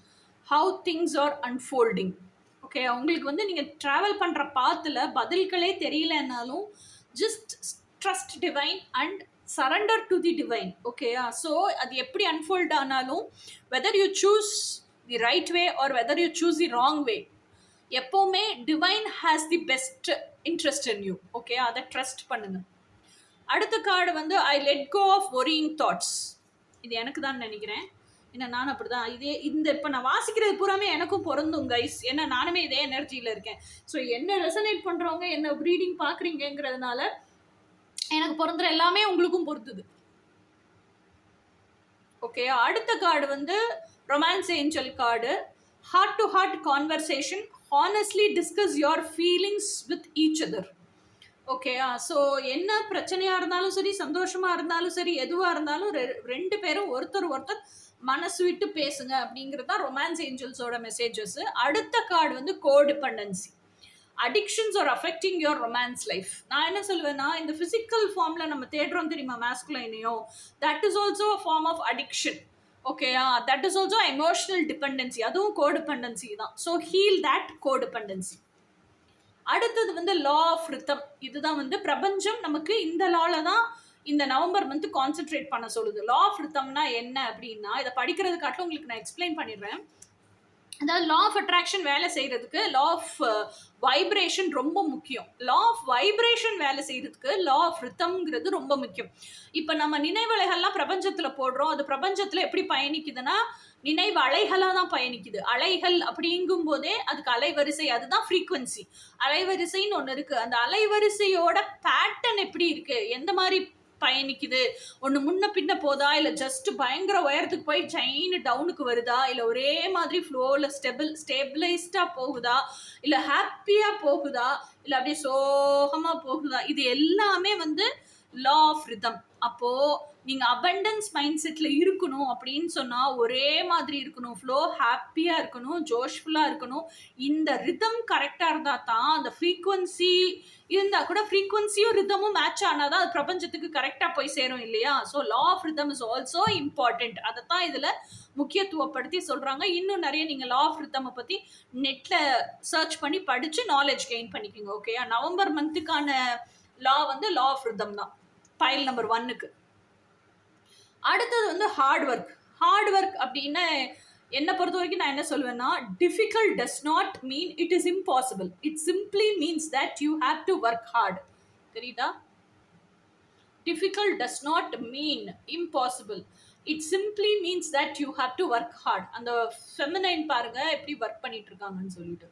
how things are unfolding. Okay, உங்களுக்கு வந்து நீங்கள் ட்ராவல் பண்ணுற பாத்தில் பதில்களே தெரியலன்னாலும் just trust divine and surrender to the divine. ஓகேயா? ஸோ அது எப்படி அன்ஃபோல்ட் ஆனாலும், whether you choose the right way or whether you choose the wrong way, எப்போவுமே divine has the best interest in you. Okay, அதை ட்ரஸ்ட் பண்ணுங்க. அடுத்த கார்டு வந்து I let go of worrying thoughts. இது எனக்கு தான் நினைக்கிறேன். ஏன்னா நான் அப்படி தான் இப்போ நான் வாசிக்கிறது பூராமே எனக்கும் பொருந்தும் கைஸ். ஏன்னா நானுமே இதே எனர்ஜியில் இருக்கேன். ஸோ என்ன ரெசனேட் பண்ணுறவங்க, என்ன ரீடிங் பார்க்குறீங்கிறதுனால எனக்கு பொருந்துற எல்லாமே உங்களுக்கும் பொறுத்துது. ஓகே, அடுத்த கார்டு வந்து romance angel card. Heart to heart conversation, honestly discuss your feelings with each other. ஓகேயா? ஸோ என்ன பிரச்சனையாக இருந்தாலும் சரி, சந்தோஷமாக இருந்தாலும் சரி, எதுவாக இருந்தாலும் 2 பேரும் ஒருத்தர் மனசு விட்டு பேசுங்க அப்படிங்கிறது தான் ரொமான்ஸ் ஏஞ்சல்ஸோட மெசேஜஸ். அடுத்த கார்டு வந்து codependency. Addictions are affecting your romance life. நான் என்ன சொல்லுவேன்னா, இந்த ஃபிசிக்கல் ஃபார்மில் நம்ம தேடுறோம் தெரியுமா மேஸ்குலைனையும், that is also a form of addiction. ஓகேயா? That is also emotional dependency, அதுவும் கோடிபெண்டன்சி தான். So heal that codependency. அடுத்தது வந்து லா ஆஃப் ரிதம். இதுதான் வந்து பிரபஞ்சம் நமக்கு இந்த லால தான் இந்த நவம்பர் மந்த் கான்சென்ட்ரேட் பண்ண சொல்லுது. லா ஆஃப் ரிதம்னா என்ன அப்படின்னா, இதை படிக்கிறதுக்காட்டிலும் உங்களுக்கு நான் எக்ஸ்பிளைன் பண்ணிடுறேன். அதாவது லா ஆஃப் அட்ராக்ஷன் வேலை செய்கிறதுக்கு லா ஆஃப் வைப்ரேஷன் ரொம்ப முக்கியம். லா ஆஃப் வைப்ரேஷன் வேலை செய்கிறதுக்கு லா ஆஃப் ரிதம்ங்கிறது ரொம்ப முக்கியம். இப்போ நம்ம நினைவலைகள்லாம் பிரபஞ்சத்தில் போடுறோம். அது பிரபஞ்சத்தில் எப்படி பயணிக்குதுன்னா, நினைவு அலைகளாக தான் பயணிக்குது. அலைகள் அப்படிங்கும் போதே அதுக்கு அலைவரிசை, அதுதான் ஃப்ரீக்வன்சி. அலைவரிசைன்னு ஒன்று இருக்குது. அந்த அலைவரிசையோட பேட்டர்ன் எப்படி இருக்குது, எந்த மாதிரி பயணிக்குது, ஒன்று முன்ன பின்ன போதா, இல்லை ஜஸ்ட் பயங்கர உயரத்துக்கு போய் ஜைன்னு டவுனுக்கு வருதா, இல்லை ஒரே மாதிரி ஃப்ளோவில் ஸ்டெபிளைஸ்டாக போகுதா, இல்லை ஹாப்பியாக போகுதா, இல்லை அப்படியே சோகமாக போகுதா, இது எல்லாமே வந்து லா ஆஃப் ரிதம். அப்போ நீங்க அபண்டன்ஸ் மைண்ட் செட்ல இருக்கணும் அப்படின்னு சொன்னா ஒரே மாதிரி இருக்கணும், ஃப்ளோ ஹாப்பியா இருக்கணும், ஜோஷ்ஃபுல்லா இருக்கணும். இந்த ரிதம் கரெக்டா இருந்தா தான் அந்த ஃப்ரீக்வன்சி இருந்தா கூட ஃப்ரீக்வன்சியும் ரிதமும் மேட்ச் ஆனாதான் அது பிரபஞ்சத்துக்கு கரெக்டா போய் சேரும் இல்லையா? So law of rhythm is also important. அதைத்தான் இதுல முக்கியத்துவப்படுத்தி சொல்றாங்க. இன்னும் நிறைய நீங்க லா ஆஃப் ரிதம் பத்தி நெட்ல சர்ச் பண்ணி படிச்சு நாலேஜ் கெயின் பண்ணிக்கோங்க. ஓகேயா? நவம்பர் மந்த்துக்கான லா வந்து லா ஆஃப் ரிதம் தான் பைல் நம்பர் 1க்கு. அடுத்தது வந்து ஹார்ட் ஒர்க். ஹார்ட் ஒர்க் அப்படின்னு என்னை பொறுத்த வரைக்கும் நான் என்ன சொல்லுவேன்னா, difficult does not mean it is impossible. It simply means that you have to work hard. தெரியுதா? Difficult does not mean impossible. It simply means that you have to work hard. அந்த ஃபெமினைன் பாருங்க எப்படி ஒர்க் பண்ணிட்டு இருக்காங்கன்னு சொல்லிட்டு.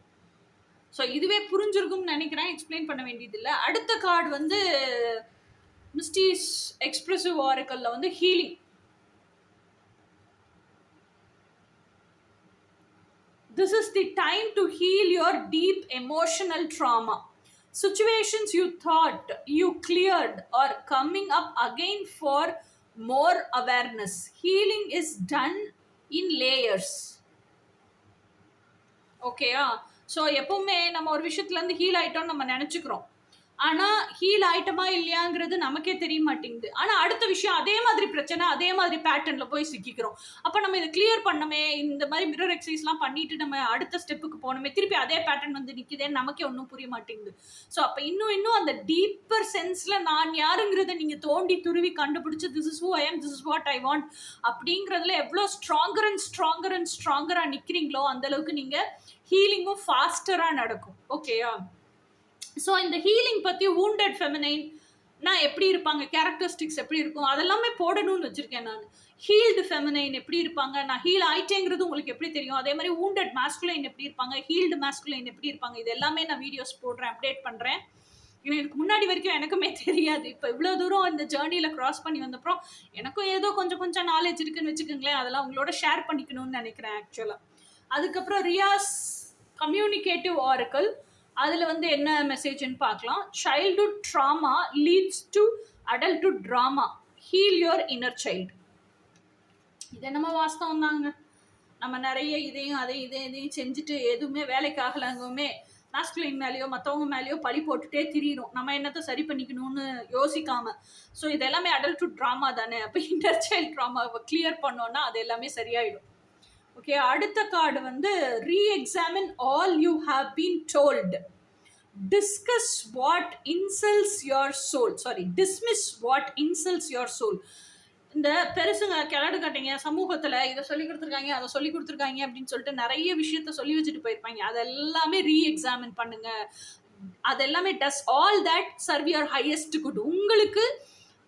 ஸோ இதுவே புரிஞ்சிருக்கும்னு நினைக்கிறேன், எக்ஸ்பிளைன் பண்ண வேண்டியதில்லை. அடுத்த கார்டு வந்து மிஸ்டீஸ் எக்ஸ்பிரசிவ் ஆரக்கல்ல வந்து healing. This is the time to heal your deep emotional trauma. Situations you thought you cleared are coming up again for more awareness. Healing is done in layers. ஓகேயா? ஸோ எப்பவுமே நம்ம ஒரு விஷயத்துலேருந்து ஹீல் ஆகிட்டோம்னு நம்ம நினச்சிக்கிறோம். ஆனால் ஹீல் ஆயிட்டமா இல்லையாங்கிறது நமக்கே தெரிய மாட்டேங்குது. ஆனால் அடுத்த விஷயம் அதே மாதிரி பிரச்சனை அதே மாதிரி பேட்டர்னில் போய் சிக்கிக்கிறோம். அப்போ நம்ம இதை கிளியர் பண்ணமே, இந்த மாதிரி மிரர் எக்ஸசைஸ்லாம் பண்ணிட்டு நம்ம அடுத்த ஸ்டெப்புக்கு போனோமே, திருப்பி அதே பேட்டர்ன் வந்து நிற்குதேன்னு நமக்கே ஒன்றும் புரிய மாட்டேங்குது. ஸோ அப்போ இன்னும் அந்த டீப்பர் சென்ஸில் நான் யாருங்கிறத நீங்கள் தோண்டி துருவி கண்டுபிடிச்சி this is who I am, this is what I want அப்படிங்கிறதுல எவ்வளோ ஸ்ட்ராங்கராக நிற்கிறீங்களோ அந்தளவுக்கு நீங்கள் ஹீலிங்கும் ஃபாஸ்டராக நடக்கும். ஓகேயா? ஸோ இந்த ஹீலிங் பற்றி வூண்டட் ஃபெமினைன் நான் எப்படி இருப்பாங்க, கேரக்டரிஸ்டிக்ஸ் எப்படி இருக்கும், அதெல்லாமே போடணும்னு வச்சுருக்கேன் நான். ஹீல்டு ஃபெமினைன் எப்படி இருப்பாங்க, நான் ஹீல் ஆயிட்டேங்கிறது உங்களுக்கு எப்படி தெரியும், அதே மாதிரி வூண்டட் மாஸ்குலைன் எப்படி இருப்பாங்க, ஹீல்டு மாஸ்குலைன் எப்படி இருப்பாங்க, இது எல்லாமே நான் வீடியோஸ் போடுறேன், அப்டேட் பண்ணுறேன். எனக்கு முன்னாடி வரைக்கும் எனக்குமே தெரியாது. இப்போ இவ்வளோ தூரம் இந்த ஜேர்னியில் க்ராஸ் பண்ணி வந்தப்பறம் எனக்கும் ஏதோ கொஞ்சம் நாலேஜ் இருக்குன்னு வச்சுக்கோங்களேன். அதெல்லாம் உங்களோட ஷேர் பண்ணிக்கணும்னு நினைக்கிறேன் ஆக்சுவலாக. அதுக்கப்புறம் ரியாஸ் கம்யூனிகேட்டிவ் ஆரக்கல், அதில் வந்து என்ன மெசேஜ்னு பார்க்கலாம். Childhood trauma leads to adulthood trauma, heal your inner child. இது நம்ம வாஸ்தவம் தாங்க. நம்ம நிறைய இதையும் செஞ்சுட்டு எதுவுமே வேலைக்கு ஆகலாங்கவுமே மாஸ்குலைன் மேலேயோ மற்றவங்க மேலேயோ பழி போட்டுட்டே திரியிடும். நம்ம என்னத்தை சரி பண்ணிக்கணும்னு யோசிக்காம. ஸோ இது எல்லாமே அடல்ட்ஹுட் ட்ராமா தானே. அப்போ இன்னர் சைல்டு ட்ராமாவை கிளியர் பண்ணோன்னா அது எல்லாமே சரியாயிடும். ஓகே, அடுத்த கார்டு வந்து reexamine all you have been told, discuss what insults your soul, dismiss what insults your soul. இந்த பெருசுங்க கிளடு கட்டைங்க சமூகத்தில் இதை சொல்லி கொடுத்துருக்காங்க அதை சொல்லி கொடுத்துருக்காங்க அப்படின்னு சொல்லிட்டு நிறைய விஷயத்த சொல்லி வச்சுட்டு போயிருப்பாங்க. அதெல்லாமே ரீஎக்ஸாமின் பண்ணுங்க. அதெல்லாமே டஸ் all that serve your highest good, உங்களுக்கு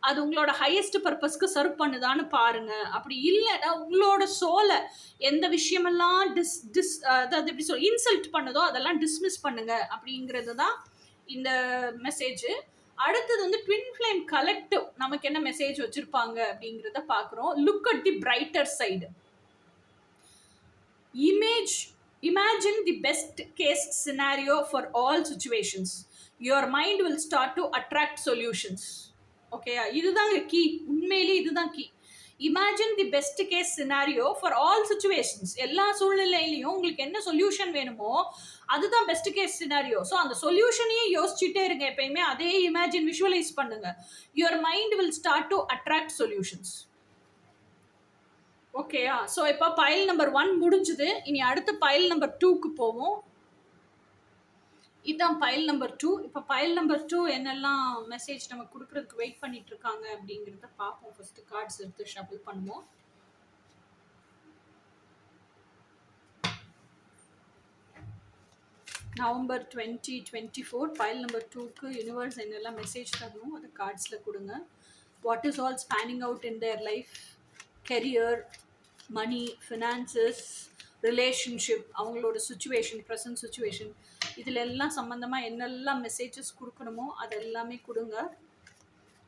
அது உங்களோட ஹையஸ்ட் பர்பஸ்க்கு சர்வ் பண்ணுதான்னு பாருங்க. அப்படி இல்லைன்னா உங்களோட சோலை எந்த விஷயமெல்லாம் அதாவது எப்படி இன்சல்ட் பண்ணுதோ அதெல்லாம் டிஸ்மிஸ் பண்ணுங்க அப்படிங்கிறது தான் இந்த மெசேஜ். அடுத்தது வந்து ட்வின் ஃப்ளேம் கலெக்டிவ் நமக்கு என்ன மெசேஜ் வச்சிருப்பாங்க அப்படிங்கிறத பார்க்குறோம். Look at the brighter side. Imagine the best case scenario for all situations. Your mind will start to attract solutions. ஓகேயா? இதுதான் கீ. உண்மையிலே இதுதான் key. Imagine the best case scenario for all situations. எல்லா சூழ்நிலையிலையும் உங்களுக்கு என்ன சொல்யூஷன் வேணுமோ அதுதான் பெஸ்ட் கேஸ் சினாரியோ. ஸோ அந்த சொல்யூஷனையே யோசிச்சுட்டே இருங்க. எப்பயுமே அதே இமேஜின் விஷுவலைஸ் பண்ணுங்க. Your mind will start to attract solutions. ஓகேயா? ஸோ இப்போ பைல் நம்பர் 1 முடிஞ்சுது. இனி அடுத்த பைல் நம்பர் 2க்கு போவோம். இதுதான் பைல் நம்பர் 2. இப்போ பைல் நம்பர் 2 என்னெல்லாம் மெசேஜ் நம்ம கொடுக்குறதுக்கு வெயிட் பண்ணிட்டு இருக்காங்க அப்படிங்கிறத பார்ப்போம். ஃபர்ஸ்ட் கார்ட்ஸ் எடுத்து ஷஃபிள் பண்ணுவோம். நவம்பர் 2024 பைல் நம்பர் 2க்கு யூனிவர்ஸ் என்னெல்லாம் மெசேஜ் தரணும் அதை கார்ட்ஸில் கொடுங்க. What is all spanning out in their life, career, money, finances, relationship, அவங்களோட சுச்சுவேஷன், ப்ரெசன்ட் சுச்சுவேஷன், இதில் எல்லாம் சம்மந்தமாக என்னெல்லாம் மெசேஜஸ் கொடுக்கணுமோ அதெல்லாமே கொடுங்க.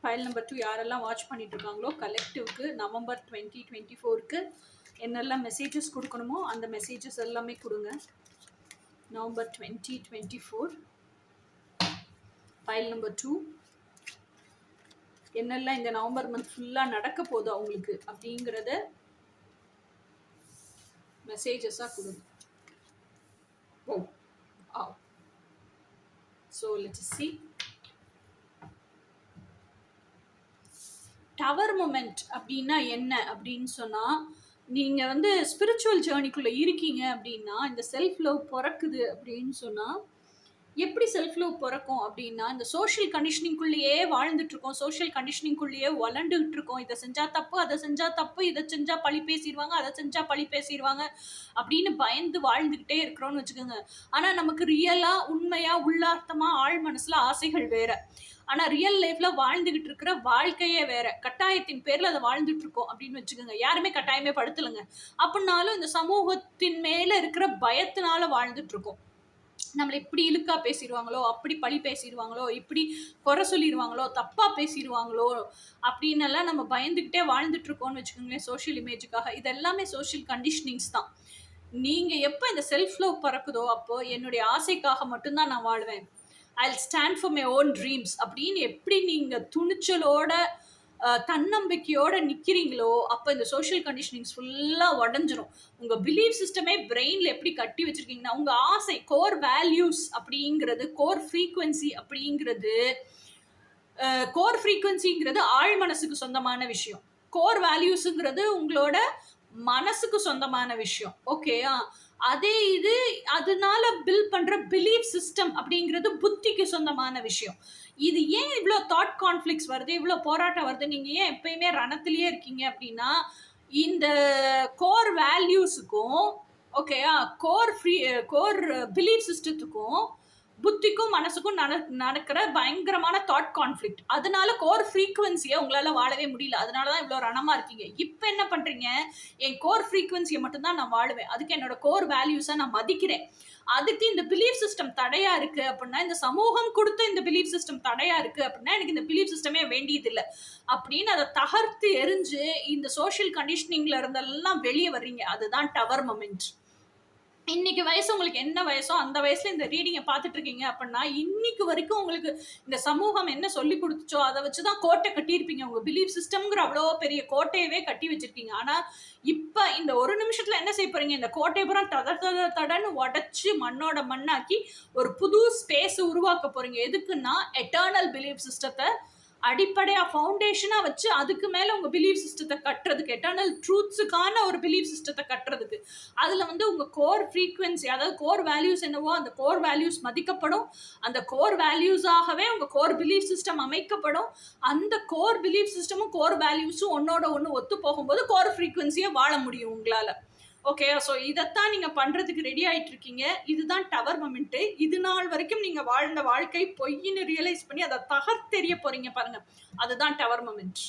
ஃபைல் நம்பர் 2 யாரெல்லாம் வாட்ச் பண்ணிட்டு இருக்காங்களோ கலெக்டிவ்க்கு நவம்பர் 2024க்கு என்னெல்லாம் மெசேஜஸ் கொடுக்கணுமோ அந்த மெசேஜஸ் எல்லாமே கொடுங்க. November 2024 file number 2. என்னெல்லாம் இந்த நவம்பர் மந்த் ஃபுல்லா நடக்க போகுது அவங்களுக்கு அப்படிங்கிறத மெசேஜஸா கொடுங்க. Oh ah so let's see. Tower moment அப்படின்னா என்ன அப்படின்னு சொன்னா, நீங்க வந்து ஸ்பிரிச்சுவல் ஜேர்னிக்குள்ள இருக்கீங்க அப்படின்னா, இந்த செல்ஃப் லவ் பொறக்குது அப்படின்னு சொன்னா, எப்படி செல்ஃப் லவ் பொறக்கும் அப்படின்னா, இந்த சோஷியல் கண்டிஷனிங்குள்ளேயே வாழ்ந்துட்டு இருக்கோம். சோஷியல் கண்டிஷனிங்குள்ளேயே வளர்ந்துகிட்டு இருக்கோம். இதை செஞ்சா தப்பு, அதை செஞ்சா தப்பு, இதை செஞ்சா பழி பேசிடுவாங்க, அதை செஞ்சா பழி பேசிடுவாங்க அப்படின்னு பயந்து வாழ்ந்துகிட்டே இருக்கிறோம்னு வச்சுக்கோங்க. ஆனா நமக்கு ரியலா, உண்மையா, உள்ளார்த்தமா, ஆழ் மனசுல ஆசைகள் வேற. ஆனா ரியல் லைஃப்ல வாழ்ந்துகிட்டு இருக்கிற வாழ்க்கையே வேற. கட்டாயத்தின் பேர்ல அதை வாழ்ந்துட்டு இருக்கோம் அப்படின்னு வச்சுக்கோங்க. யாருமே கட்டாயமே படுத்தலைங்க. அப்படின்னாலும் இந்த சமூகத்தின் மேல இருக்கிற பயத்தினால வாழ்ந்துட்டு இருக்கோம். நம்மளை இப்படி இழுக்கா பேசிடுவாங்களோ, அப்படி பழி பேசிடுவாங்களோ, இப்படி குறை சொல்லிடுவாங்களோ, தப்பா பேசிடுவாங்களோ அப்படின்னு எல்லாம் நம்ம பயந்துகிட்டே வாழ்ந்துட்டு இருக்கோம்னு வச்சுக்கோங்களேன். சோஷியல் இமேஜுக்காக. இது எல்லாமே சோஷியல் கண்டிஷனிங்ஸ் தான். நீங்க எப்ப இந்த செல்ஃப் லவ் பறக்குதோ, அப்போ என்னுடைய ஆசைக்காக மட்டும்தான் நான் வாழ்வேன். I'll stand for my own dreams அப்படின்னு எப்படி நீங்க துணிச்சலோட தன்னம்பிக்கையோட நிக்கிறீங்களோ, அப்ப இந்த சோஷியல் கண்டிஷனிங்ஸ் ஃபுல்லா உடைஞ்சிரும். உங்க பிலீஃப் சிஸ்டமே பிரெயின்ல எப்படி கட்டி வச்சிருக்கீங்கன்னா, உங்க ஆசை, கோர் வேல்யூஸ் அப்படிங்கிறது, கோர் ஃப்ரீக்வன்சி அப்படிங்கிறது, கோர் ஃப்ரீக்வன்சிங்கிறது ஆழ் மனசுக்கு சொந்தமான விஷயம். கோர் வேல்யூஸுங்கிறது உங்களோட மனசுக்கு சொந்தமான விஷயம். ஓகேயா? அதே இது அதனால பில்ட் பண்ற பிலீஃப் சிஸ்டம் அப்படிங்கிறது புத்திக்கு சொந்தமான விஷயம். இது ஏன் இவ்வளோ தாட் கான்ஃப்ளிக்ஸ் வருது, இவ்வளோ போராட்டம் வருது, நீங்க ஏன் எப்பயுமே ரணத்திலேயே இருக்கீங்க அப்படின்னா, இந்த கோர் வேல்யூஸுக்கும் ஓகேயா, கோர் பிலீஃப் சிஸ்டத்துக்கும் புத்திக்கும் மனசுக்கும் நடக்கிற பயங்கரமான தாட் கான்ஃப்ளிக்ட். அதனால கோர் ஃப்ரீக்வன்சியை உங்களால வாழவே முடியல. அதனாலதான் இவ்வளவு ரணமா இருக்கீங்க. இப்ப என்ன பண்றீங்க? என் கோர் ஃப்ரீக்வன்சியை மட்டும்தான் நான் வாழுவேன், அதுக்கு என்னோட கோர் வேல்யூஸை நான் மதிக்கிறேன். அதுக்கு இந்த பிலீஃப் சிஸ்டம் தடையா இருக்கு அப்படின்னா, இந்த சமூகம் கொடுத்த இந்த பிலீஃப் சிஸ்டம் தடையா இருக்கு அப்படின்னா, எனக்கு இந்த பிலீஃப் சிஸ்டமே வேண்டியது இல்லை அப்படின்னு அதை தகர்த்து எரிஞ்சு இந்த சோஷியல் கண்டிஷனிங்ல இருந்தெல்லாம் வெளியே வர்றீங்க. அதுதான் டவர் மொமெண்ட். இன்னைக்கு வயசு உங்களுக்கு என்ன வயசோ அந்த வயசுல இந்த ரீடிங்கை பார்த்துட்டு இருக்கீங்க அப்படின்னா, இன்னைக்கு வரைக்கும் உங்களுக்கு இந்த சமூகம் என்ன சொல்லி கொடுத்துச்சோ அதை வச்சுதான் கோட்டை கட்டியிருப்பீங்க. உங்க பிலீஃப் சிஸ்டம்ங்கிற அவ்வளோ பெரிய கோட்டையவே கட்டி வச்சிருக்கீங்க. ஆனா இப்ப இந்த ஒரு நிமிஷத்துல என்ன செய்ய போறீங்க? இந்த கோட்டை புறம் தடன்னு உடைச்சு மண்ணோட மண்ணாக்கி ஒரு புது ஸ்பேஸ் உருவாக்க போறீங்க. எதுக்குன்னா, எட்டர்னல் பிலீஃப் சிஸ்டத்தை அடிப்படையா ஃபவுண்டேஷனா வச்சு அதுக்கு மேல உங்க பிலீஃப் சிஸ்டத்தை கட்டுறதுக்கு, எட்டர்னல் ட்ரூத்ஸுக்கான ஒரு பிலீஃப் சிஸ்டத்தை கட்டுறதுக்கு, அதுல வந்து உங்க கோர் ஃப்ரீக்வன்சி, அதாவது கோர் வேல்யூஸ் என்னவோ அந்த கோர் வேல்யூஸ் மதிக்கப்படும். அந்த கோர் வேல்யூஸாகவே உங்க கோர் பிலீஃப் சிஸ்டம் அமைக்கப்படும். அந்த கோர் பிலீஃப் சிஸ்டமும் கோர் வேல்யூஸும் ஒன்னோட ஒன்று ஒத்து போகும்போது கோர் ஃப்ரீக்வன்சியை வாழ முடியும் உங்களால. ஓகே, ஸோ இதைத்தான் நீங்க பண்றதுக்கு ரெடி ஆயிட்டு இருக்கீங்க. இதுதான் டவர் மொமெண்ட். இது நாள் வரைக்கும் நீங்க வாழ்ந்த வாழ்க்கை பொய்ன்னு ரியலைஸ் பண்ணி அதை தகர்த்தெறிய போறீங்க பாருங்க. அதுதான் டவர் மொமெண்ட்.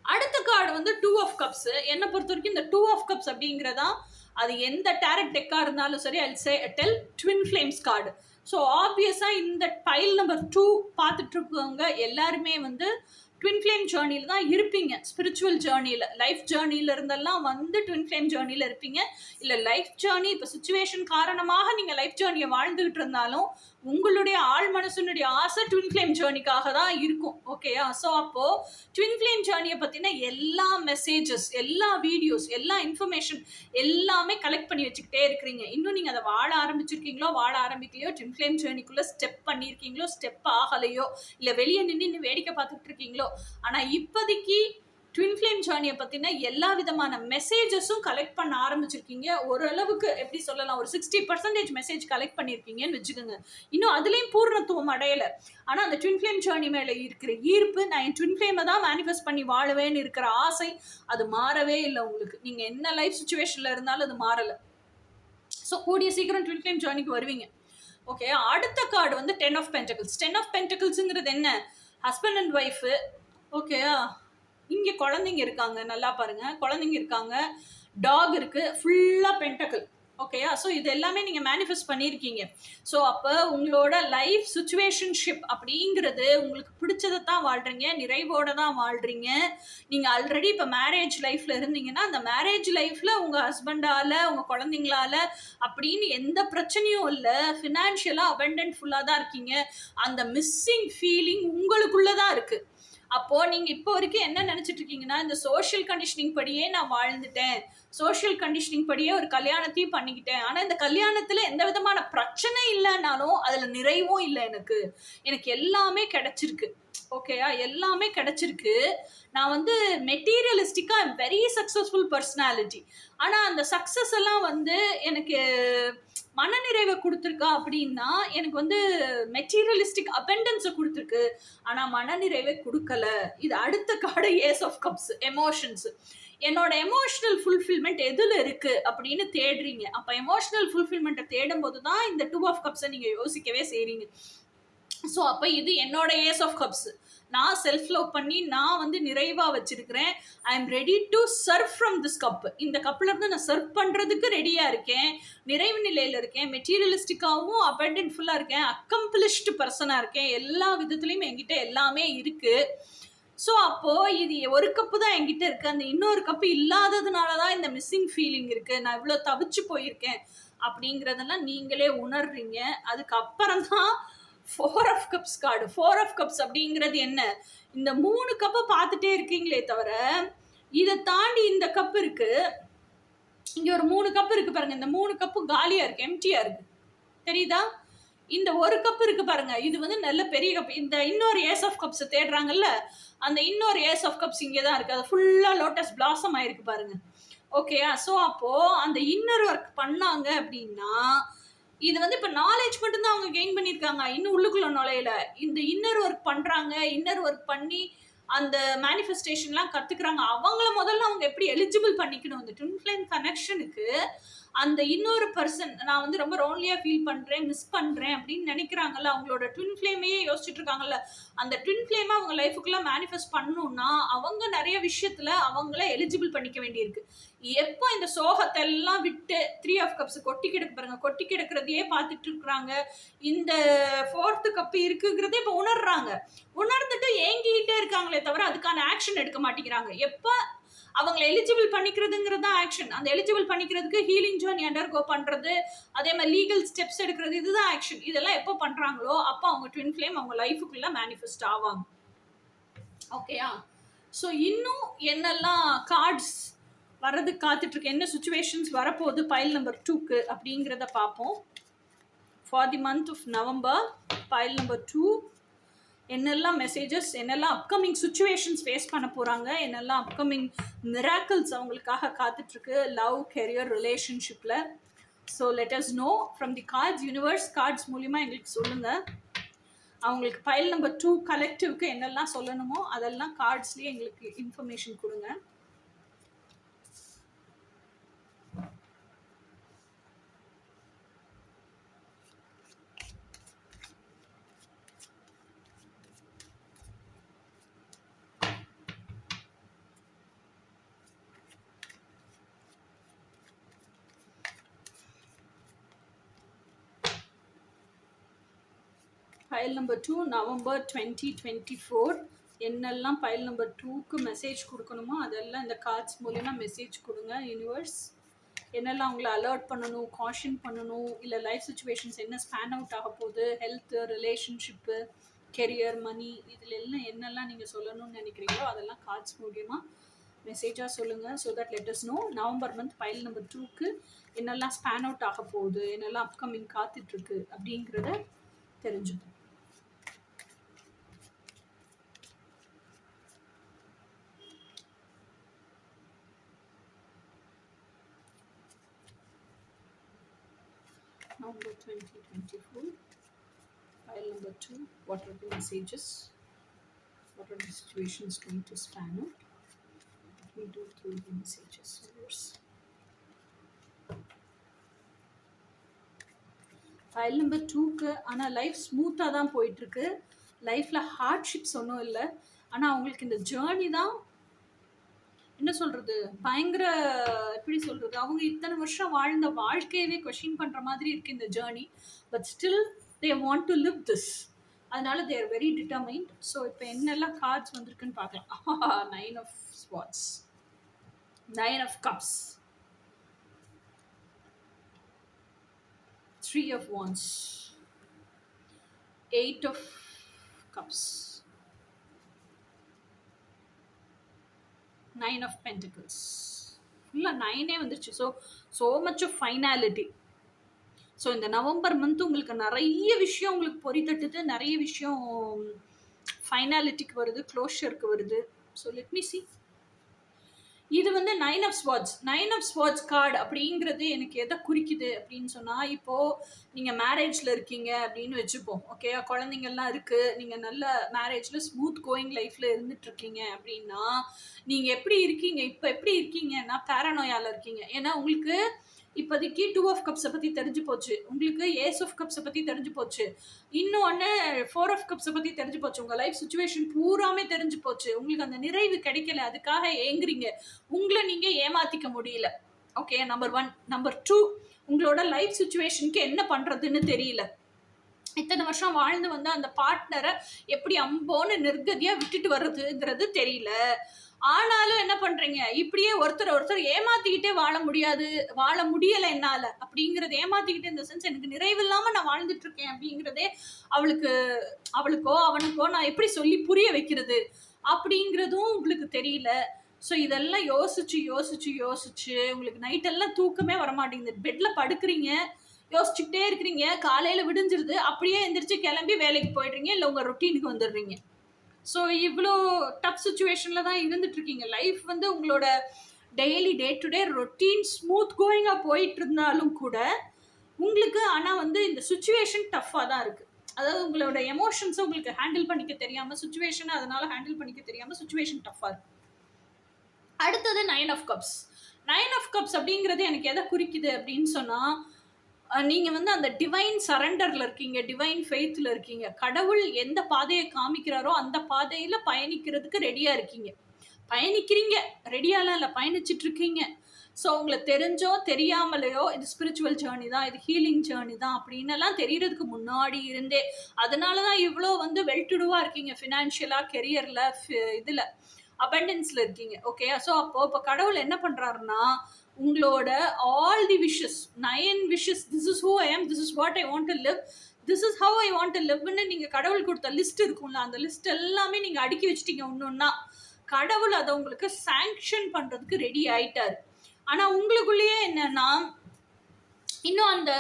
அடுத்த கார்டு வந்து 2 ஆஃப் கப்ஸ். என்னை பொறுத்த வரைக்கும் இந்த 2 ஆஃப் கப்ஸ் அப்படிங்கிறதா, அது எந்த டேரட் டெக்கா இருந்தாலும் சரி, I'll say tell twin flames card. So ஆப்வியஸா இந்த பைல் நம்பர் 2 பார்த்துட்டு இருக்கவங்க எல்லாருமே வந்து ட்வின் ஃப்ளேம் ஜேர்னியில் தான் இருப்பீங்க. ஸ்பிரிச்சுவல் ஜேர்னியில், லைஃப் ஜேர்னியில் இருந்தெல்லாம் வந்து ட்வின் ஃப்ளேம் ஜேர்னியில் இருப்பீங்க. இல்லை லைஃப் ஜேர்னி இப்போ சுச்சுவேஷன் காரணமாக நீங்கள் லைஃப் ஜேர்னியை வாழ்ந்துகிட்டு இருந்தாலும் உங்களுடைய ஆழ் மனசுனுடைய ஆசை ட்வின் ஃப்ளேம் ஜேர்னிக்காக தான் இருக்கும். ஓகேயா? ஸோ அப்போது ட்வின் ஃப்ளேம் ஜேர்னியை பற்றின எல்லா மெசேஜஸ், எல்லா வீடியோஸ், எல்லா இன்ஃபர்மேஷன் எல்லாமே கலெக்ட் பண்ணி வச்சுக்கிட்டே இருக்கிறீங்க. இன்னும் நீங்கள் அதை வாழ ஆரம்பிச்சிருக்கீங்களோ வாழ ஆரம்பிக்கலையோ, ட்வின் ஃப்ளேம் ஜேர்னிக்குள்ளே ஸ்டெப் பண்ணியிருக்கீங்களோ ஸ்டெப் ஆகலையோ, இல்லை வெளியே நின்று வேடிக்கை பார்த்துட்டு இருக்கீங்களோ, ஆனால் இப்போதைக்கு ட்வின் ஃப்ளேம் ஜேர்னியை பற்றின எல்லா விதமான மெசேஜஸும் கலெக்ட் பண்ண ஆரம்பிச்சிருக்கீங்க. ஓரளவுக்கு எப்படி சொல்லலாம், ஒரு 60% மெசேஜ் கலெக்ட் பண்ணியிருக்கீங்கன்னு வச்சுக்கோங்க. இன்னும் அதுலேயும் பூர்ணத்துவம் அடையலை. ஆனால் அந்த ட்வின் ஃப்ளேம் ஜேர்னி மேலே இருக்கிற ஈர்ப்பு, நான் என் ட்வின் ஃப்ளேமை தான் மேனிஃபெஸ்ட் பண்ணி வாழுவேன்னு இருக்கிற ஆசை, அது மாறவே இல்லை உங்களுக்கு. நீங்கள் என்ன லைஃப் சுச்சுவேஷனில் இருந்தாலும் அது மாறலை. ஸோ கூடிய சீக்கிரம் ட்வின் ஃப்ளேம் ஜேர்னிக்கு வருவீங்க. ஓகே, அடுத்த கார்டு வந்து 10 ஆஃப் பென்டக்கிள்ஸ். 10 ஆஃப் பென்டக்கிள்ஸுங்கிறது என்ன? Husband and wife. ஓகேயா? இங்கே குழந்தைங்க இருக்காங்க, நல்லா பாருங்க. குழந்தைங்க இருக்காங்க, டாக் இருக்கு, ஃபுல்லாக பென்டக்கிள். ஓகேயா? ஸோ இது எல்லாமே நீங்க மேனிஃபெஸ்ட் பண்ணியிருக்கீங்க. ஸோ அப்ப உங்களோட லைஃப் சிச்சுவேஷன்ஷிப் அப்படிங்கிறது உங்களுக்கு பிடிச்சத தான் வாழ்றீங்க, நிறைவோட தான் வாழ்றீங்க. நீங்க ஆல்ரெடி இப்ப மேரேஜ் லைஃப்ல இருந்தீங்கன்னா, அந்த மேரேஜ் லைஃப்ல உங்க ஹஸ்பண்டால, உங்க குழந்தைங்களால அப்படின்னு எந்த பிரச்சனையும் இல்ல. ஃபினான்ஷியலா அபண்டன்ட் ஃபுல்லா தான் இருக்கீங்க. அந்த மிஸ்ஸிங் ஃபீலிங் உங்களுக்குள்ள தான் இருக்கு. அப்போ நீங்க இப்போ வரைக்கும் என்ன நினைச்சிட்டு இருக்கீங்கன்னா, இந்த சோஷியல் கண்டிஷனிங் படியே நான் வாழ்ந்துட்டேன். சோஷியல் கண்டிஷனிங் படியே ஒரு கல்யாணத்தையும் பண்ணிக்கிட்டேன். ஆனா இந்த கல்யாணத்துல எந்த விதமான பிரச்சனை இல்லனாலும், அதுல நிறைவும் இல்ல எனக்கு. எனக்கு எல்லாமே கிடைச்சிருக்கு. ஓகேயா? எல்லாமே கிடைச்சிருக்கு. நான் வந்து மெட்டீரியலிஸ்டிக்கா ஐ அம் வெரி சக்சஸ்ஃபுல் பெர்சனாலிட்டி. ஆனா அந்த சக்சஸ் எல்லாம் வந்து எனக்கு மனநிறைவை குடுத்திருக்கா அப்படின்னா, எனக்கு வந்து மெட்டீரியலிஸ்டிக் அபண்டன்ஸ குடுத்திருக்கு. ஆனா மனநிறைவை குடுக்கல. இது அடுத்த card ace of cups, emotions. என்னோட எமோஷனல் ஃபுல்ஃபில்மென்ட் எதுல இருக்கு அப்படின்னு தேடுறீங்க. அப்ப எமோஷனல் ஃபுல்ஃபில்மென்ட்ட தேடும்போது தான் இந்த 2 ஆஃப் கப்ஸ நீங்க யோசிக்கவே செய்றீங்க. ஸோ அப்ப இது என்னோட ஏஸ் ஆஃப் கப்ஸ். நான் செல்ஃப் லவ் பண்ணி நான் வந்து நிறைவா வச்சிருக்கிறேன். I am ready to serve from this cup. இந்த கப்ல இருந்து நான் சர்வ் பண்றதுக்கு ரெடியா இருக்கேன். நிறைவு நிலையில இருக்கேன். மெட்டீரியலிஸ்டிக்காவும் அபண்டன்ட்ஃபுல்லா இருக்கேன். அக்கம்ப்ளிஷ்டு பர்சனா இருக்கேன். எல்லா விதத்துலயும் என்கிட்ட எல்லாமே இருக்கு. ஸோ அப்போ இது ஒரு கப்பு தான் என்கிட்ட இருக்கு. அந்த இன்னொரு கப்பு இல்லாததுனால தான் இந்த மிஸ்ஸிங் ஃபீலிங் இருக்கு. நான் இவ்வளோ தவிச்சு போயிருக்கேன் அப்படிங்கிறதெல்லாம் நீங்களே உணர்றீங்க. அதுக்கப்புறம் தான் 4 of cups card. 4 of cups அப்படிங்கிறது என்ன? இந்த 3 கப்பை பார்த்துட்டே இருக்கீங்களே தவிர, இதை தாண்டி இந்த கப் இருக்கு. இங்க ஒரு 3 கப் இருக்கு பாருங்க. இந்த 3 கப்பு காலியா இருக்கு, எம்டியா இருக்கு. தெரியுதா? இந்த ஒரு கப் இருக்கு பாருங்க. இது வந்து நல்ல பெரிய கப். இந்த இன்னொரு ஏஸ் ஆஃப் கப்ஸ் தேடுறாங்கல்ல, அந்த இன்னொரு ஏஸ் ஆஃப் கப்ஸ் இங்கே தான் இருக்கு. அது ஃபுல்லா லோட்டஸ் பிளாசம் ஆயிருக்கு பாருங்க. ஓகேயா? ஸோ அப்போ அந்த இன்னர் ஒர்க் பண்ணாங்க அப்படின்னா, இது வந்து இப்ப நாலேஜ் மட்டும் தான் அவங்க கெயின் பண்ணியிருக்காங்க. இன்னும் உள்ளுக்குள்ள நுழையல. இந்த இன்னர் ஒர்க் பண்றாங்க. இன்னர் ஒர்க் பண்ணி அந்த மேனிஃபெஸ்டேஷன்லாம் கத்துக்கிறாங்க. அவங்கள முதல்ல அவங்க எப்படி எலிஜிபிள் பண்ணிக்கணும். அந்த ட்வின் ஃப்ளேம் கனெக்ஷனுக்கு அந்த இன்னொரு பர்சன் நான் வந்து ரொம்ப லோன்லியா ஃபீல் பண்றேன், மிஸ் பண்றேன் அப்படின்னு நினைக்கிறாங்கல்ல, அவங்களோட ட்வின் ஃப்ளேமையே யோசிச்சுட்டு இருக்காங்கல்ல, அந்த ட்வின் ஃப்ளேமை அவங்க லைஃபுக்குள்ள மேனிஃபெஸ்ட் பண்ணணும்னா அவங்க நிறைய விஷயத்துல அவங்கள எலிஜிபிள் பண்ணிக்க வேண்டியிருக்கு. எப்போ இந்த சோகத்தை எல்லாம் விட்டு 3 ஆஃப் கப்ஸ் கொட்டி கிடக்கு பாருங்க, கொட்டி கிடக்கிறதையே பார்த்துட்டு இருக்கிறாங்க. இந்த 4th கப் இருக்குங்கிறதே இப்போ உணர்றாங்க. உணர்ந்துட்டு ஏங்கிக்கிட்டே இருக்காங்களே தவிர அதுக்கான ஆக்ஷன் எடுக்க மாட்டேங்கிறாங்க. எப்போ அவங்களை எலிஜிபிள் பண்ணிக்கிறதுங்கிறது தான் ஆக்ஷன். அந்த எலிஜிபிள் பண்ணிக்கிறதுக்கு ஹீலிங் ஜர்னி அண்டர்கோ பண்றது, அதே மாதிரி லீகல் ஸ்டெப்ஸ் எடுக்கிறது, இதுதான் ஆக்ஷன். இதெல்லாம் எப்போ பண்றாங்களோ அப்போ அவங்க ட்வின் ஃப்ளேம் அவங்க லைஃபுக்குள்ள மேனிஃபெஸ்ட் ஆவாங்க. ஓகேயா? ஸோ இன்னும் என்னெல்லாம் கார்ட்ஸ் வர்றதுக்கு காத்துட்டு இருக்கு, என்ன சுச்சுவேஷன்ஸ் வரப்போகுது பைல் நம்பர் 2க்கு அப்படிங்கிறத பார்ப்போம். For the month of November pile number 2 என்னெல்லாம் மெசேஜஸ், என்னெல்லாம் அப்கமிங் சுச்சுவேஷன்ஸ் ஃபேஸ் பண்ண போகிறாங்க, என்னெல்லாம் அப்கமிங் மிராக்கிள்ஸ் அவங்களுக்காக காத்துட்ருக்கு லவ், கெரியர், ரிலேஷன்ஷிப்பில். So let us know from the cards. Universe cards மூலிமா எங்களுக்கு சொல்லுங்கள். அவங்களுக்கு பைல் நம்பர் 2 கலெக்டிவ்க்கு என்னெல்லாம் சொல்லணுமோ அதெல்லாம் கார்ட்ஸ்லேயே எங்களுக்கு இன்ஃபர்மேஷன் கொடுங்க. பைல் நம்பர் 2 நவம்பர் 2024 என்னெல்லாம் பைல் நம்பர் 2க்கு மெசேஜ் கொடுக்கணுமோ அதெல்லாம் இந்த கார்ட்ஸ் மூலமா மெசேஜ் கொடுங்க. யூனிவர்ஸ் என்னெல்லாம் அவங்கள அலர்ட் பண்ணணும், காஷன் பண்ணணும், இல்லை லைஃப் சுச்சுவேஷன்ஸ் என்ன ஸ்பேன் அவுட் ஆக போகுது, ஹெல்த்து, ரிலேஷன்ஷிப்பு, கெரியர், மணி, இதில் எல்லாம் என்னெல்லாம் நீங்கள் சொல்லணும்னு நினைக்கிறீங்களோ அதெல்லாம் கார்ட்ஸ் மூலிமா மெசேஜாக சொல்லுங்கள். So that let us know November month pile number 2க்கு என்னெல்லாம் ஸ்பேன் அவுட் ஆக போகுது, என்னெல்லாம் அப்கமிங் காத்துட்ருக்கு அப்படிங்கிறத தெரிஞ்சுக்கணும். November 2024, file number 2, what are the messages, what are the situations going to span out? Let me do through the messages first. File number 2க்கு ஆனால் லைஃப் ஸ்மூத்தாக தான் போயிட்டுருக்கு. லைஃப்பில் ஹார்ட்ஷிப்ஸ் ஒன்றும் இல்லை. ஆனால் அவங்களுக்கு இந்த ஜேர்னி தான் என்ன சொல்றது, பயங்கர எப்படி சொல்றது, அவங்க இத்தனை வருஷம் வாழ்ந்த வாழ்க்கையவே கொஸ்டின் பண்ற மாதிரி இருக்கு இந்த journey. But still they want to live this. அதனால they are very determined. So இப்போ என்னெல்லாம் கார்ட்ஸ் வந்திருக்குன்னு பார்க்கலாம். 9 of swords, 9 of cups, 3 of wands, 8 of cups, 9 of pentacles. ஃபுல்லாக 9ஏ வந்துருச்சு. So much of finality. So இந்த நவம்பர் மந்த் உங்களுக்கு நிறைய விஷயம் உங்களுக்கு பொறி தட்டுது, நிறைய விஷயம் ஃபைனாலிட்டிக்கு வருது, க்ளோஷருக்கு வருது. So let me see. இது வந்து 9 of swords. 9 of swords card அப்படிங்கிறது எனக்கு எதை குறிக்குது அப்படின்னு சொன்னால், இப்போது நீங்கள் மேரேஜில் இருக்கீங்க அப்படின்னு வச்சுப்போம். ஓகே, குழந்தைங்கள்லாம் இருக்குது, நீங்கள் நல்ல மேரேஜில் ஸ்மூத் கோயிங் லைஃப்பில் இருந்துகிட்ருக்கீங்க அப்படின்னா, நீங்கள் எப்படி இருக்கீங்க, இப்போ எப்படி இருக்கீங்கன்னா பேரனோயாவில் இருக்கீங்க. ஏன்னா உங்களுக்கு இப்போதைக்கு 2 ஆஃப் கப்ஸை பற்றி தெரிஞ்சு போச்சு, உங்களுக்கு ஏஸ் ஆஃப் கப்ஸை பற்றி தெரிஞ்சு போச்சு, இன்னொன்று 4 ஆஃப் கப்ஸை பற்றி தெரிஞ்சு போச்சு, உங்கள் லைஃப் சுச்சுவேஷன் பூராமே தெரிஞ்சு போச்சு, உங்களுக்கு அந்த நிறைவு கிடைக்கல, அதுக்காக ஏங்குறீங்க, உங்களை நீங்கள் ஏமாற்றிக்க முடியல. Okay, number 1. நம்பர் 2, உங்களோட லைஃப் சுச்சுவேஷனுக்கு என்ன பண்ணுறதுன்னு தெரியல. இத்தனை வருஷம் வாழ்ந்து வந்து அந்த பார்ட்னரை எப்படி அம்போன்னு நிர்கதியாக விட்டுட்டு வர்றதுங்கிறது தெரியல. ஆனாலும் என்ன பண்றீங்க, இப்படியே ஒருத்தர் ஏமாத்திக்கிட்டே வாழ முடியலை என்னால அப்படிங்கறது, ஏமாத்திக்கிட்டே இந்த சென்ஸ் எனக்கு நிறைவு இல்லாம நான் வாழ்ந்துட்டு இருக்கேன் அப்படிங்கிறதே அவளுக்கோ அவனுக்கோ நான் எப்படி சொல்லி புரிய வைக்கிறது அப்படிங்கிறதும் உங்களுக்கு தெரியல. ஸோ இதெல்லாம் யோசிச்சு உங்களுக்கு நைட்டெல்லாம் தூக்கமே வரமாட்டேங்குது. பெட்ல படுக்கிறீங்க, யோசிச்சுக்கிட்டே இருக்கிறீங்க, காலையில விடிஞ்சிருது, அப்படியே எந்திரிச்சு கிளம்பி வேலைக்கு போயிடுறீங்க, இல்லை உங்க ரொட்டீனுக்கு வந்துடுறீங்க. ஸோ இவ்வளோ டஃப் சுச்சுவேஷனில் தான் இருந்துட்டுருக்கீங்க. லைஃப் வந்து உங்களோட daily day to day routine smooth கோயிங்காக போயிட்டு இருந்தாலும் கூட உங்களுக்கு ஆனால் வந்து இந்த சுச்சுவேஷன் டஃப்பாக தான் இருக்குது. அதாவது உங்களோட எமோஷன்ஸை உங்களுக்கு ஹேண்டில் பண்ணிக்க தெரியாமல், சுச்சுவேஷனை அதனால் ஹேண்டில் பண்ணிக்க தெரியாமல் சுச்சுவேஷன் டஃப்பாக இருக்குது. அடுத்தது 9 ஆஃப் கப்ஸ். 9 ஆஃப் கப்ஸ் அப்படிங்கிறது எனக்கு எதை குறிக்குது அப்படின்னு சொன்னால், நீங்கள் வந்து அந்த டிவைன் சரண்டரில் இருக்கீங்க, டிவைன் ஃபெய்த்தில் இருக்கீங்க. கடவுள் எந்த பாதையை காமிக்கிறாரோ அந்த பாதையில் பயணிக்கிறதுக்கு ரெடியாக இருக்கீங்க. பயணிக்கிறீங்க, ரெடியாலாம் இல்லை, பயணிச்சிட்ருக்கீங்க. ஸோ உங்களுக்கு தெரிஞ்சோ தெரியாமலையோ இது ஸ்பிரிச்சுவல் ஜேர்னி தான், இது ஹீலிங் ஜேர்னி தான் அப்படின்னெல்லாம் தெரியறதுக்கு முன்னாடி இருந்தே, அதனால தான் இவ்வளோ வந்து வெல்டுடுவாக இருக்கீங்க ஃபினான்ஷியலாக, கெரியரில், இதில் அபண்டன்ஸில் இருக்கீங்க. ஓகே, ஸோ இப்போ கடவுள் என்ன பண்ணுறாருன்னா, உங்களோட all the wishes, 9 wishes, this is who I am, this is what I want to live, this is how I want to லிவ்னு நீங்கள் கடவுள் கொடுத்த லிஸ்ட் இருக்கும்ல, அந்த லிஸ்ட் எல்லாமே நீங்கள் அடுக்கி வச்சிட்டீங்க ஒன்றுன்னா. கடவுள் அதை உங்களுக்கு சாங்ஷன் பண்ணுறதுக்கு ரெடி ஆயிட்டார். ஆனால் உங்களுக்குள்ளேயே என்னன்னா, இன்னும் அந்த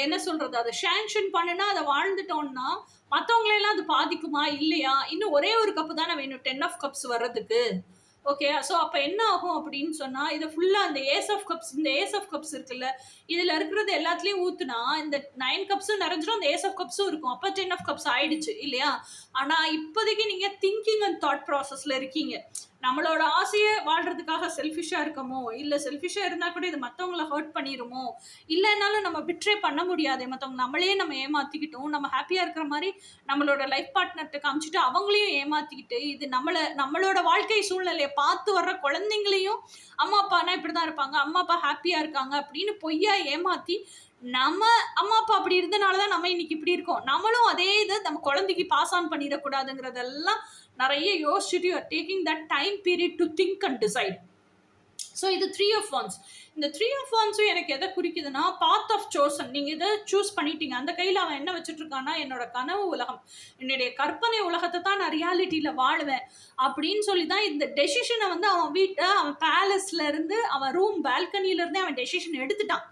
என்ன சொல்கிறது, அதை சாங்ஷன் பண்ணுனா அதை வாழ்ந்துட்டோம்னா மற்றவங்களெல்லாம் அது பாதிக்குமா இல்லையா, இன்னும் ஒரே ஒரு கப்பு தானே வேணும் 10 ஆஃப் கப்ஸ் வர்றதுக்கு. ஓகே, ஸோ அப்போ என்ன ஆகும் அப்படின்னு சொன்னால், இதை ஃபுல்லாக அந்த ஏஸ் ஆஃப் கப்ஸ், இந்த ஏஸ் ஆஃப் கப்ஸ் இருக்குல்ல, இதில் இருக்கிறது எல்லாத்துலேயும் ஊற்றுனா இந்த 9 கப்ஸும் நிறைஞ்சிடும், அந்த ஏஸ் ஆஃப் கப்ஸும் இருக்கும், அப்போ 10 ஆஃப் கப்ஸ் ஆயிடுச்சு இல்லையா. ஆனால் இப்போதைக்கு நீங்கள் திங்கிங் அண்ட் தாட் ப்ராசஸில் இருக்கீங்க. நம்மளோட ஆசையை வாழ்கிறதுக்காக செல்ஃபிஷாக இருக்கமோ, இல்லை செல்ஃபிஷாக இருந்தால் கூட இது மற்றவங்கள ஹர்ட் பண்ணிடுமோ, இல்லைன்னாலும் நம்ம பிட்ரே பண்ண முடியாது, மற்றவங்க நம்மளே நம்ம ஏமாற்றிக்கிட்டோம், நம்ம ஹாப்பியாக இருக்கிற மாதிரி நம்மளோட லைஃப் பார்ட்னர்கிட்ட காமிச்சிட்டு அவங்களையும் ஏமாற்றிக்கிட்டு, இது நம்மளோட வாழ்க்கை சூழ்நிலையை பார்த்து வர்ற குழந்தைங்களையும் அம்மா அப்பானா இப்படி தான் இருப்பாங்க, அம்மா அப்பா ஹாப்பியாக இருக்காங்க அப்படின்னு பொய்யா ஏமாற்றி, நம்ம அம்மா அப்பா அப்படி இருந்தனால தான் நம்ம இன்னைக்கு இப்படி இருக்கோம், நம்மளும் அதே இதை நம்ம குழந்தைக்கு பாஸ் ஆன் பண்ணிடக்கூடாதுங்கிறதெல்லாம் நிறைய யோசிச்சுட்டு you are taking that time period to think and decide. So இது 3 ஆஃப் வான்ஸ். இந்த 3 ஆஃப் வான்ஸும் எனக்கு எதை குறிக்குதுன்னா, பாத் ஆஃப் சோசன். நீங்கள் இதை சூஸ் பண்ணிட்டீங்க. அந்த கையில் அவன் என்ன வச்சுட்ருக்கான்னா, என்னோட கனவு உலகம், என்னுடைய கற்பனை உலகத்தை தான் நான் ரியாலிட்டியில் வாழுவேன் அப்படின்னு சொல்லி தான் இந்த டெசிஷனை வந்து அவன் பேலஸ்லேருந்து, அவன் ரூம் பால்கனியிலேருந்தே அவன் டெசிஷன் எடுத்துட்டான்.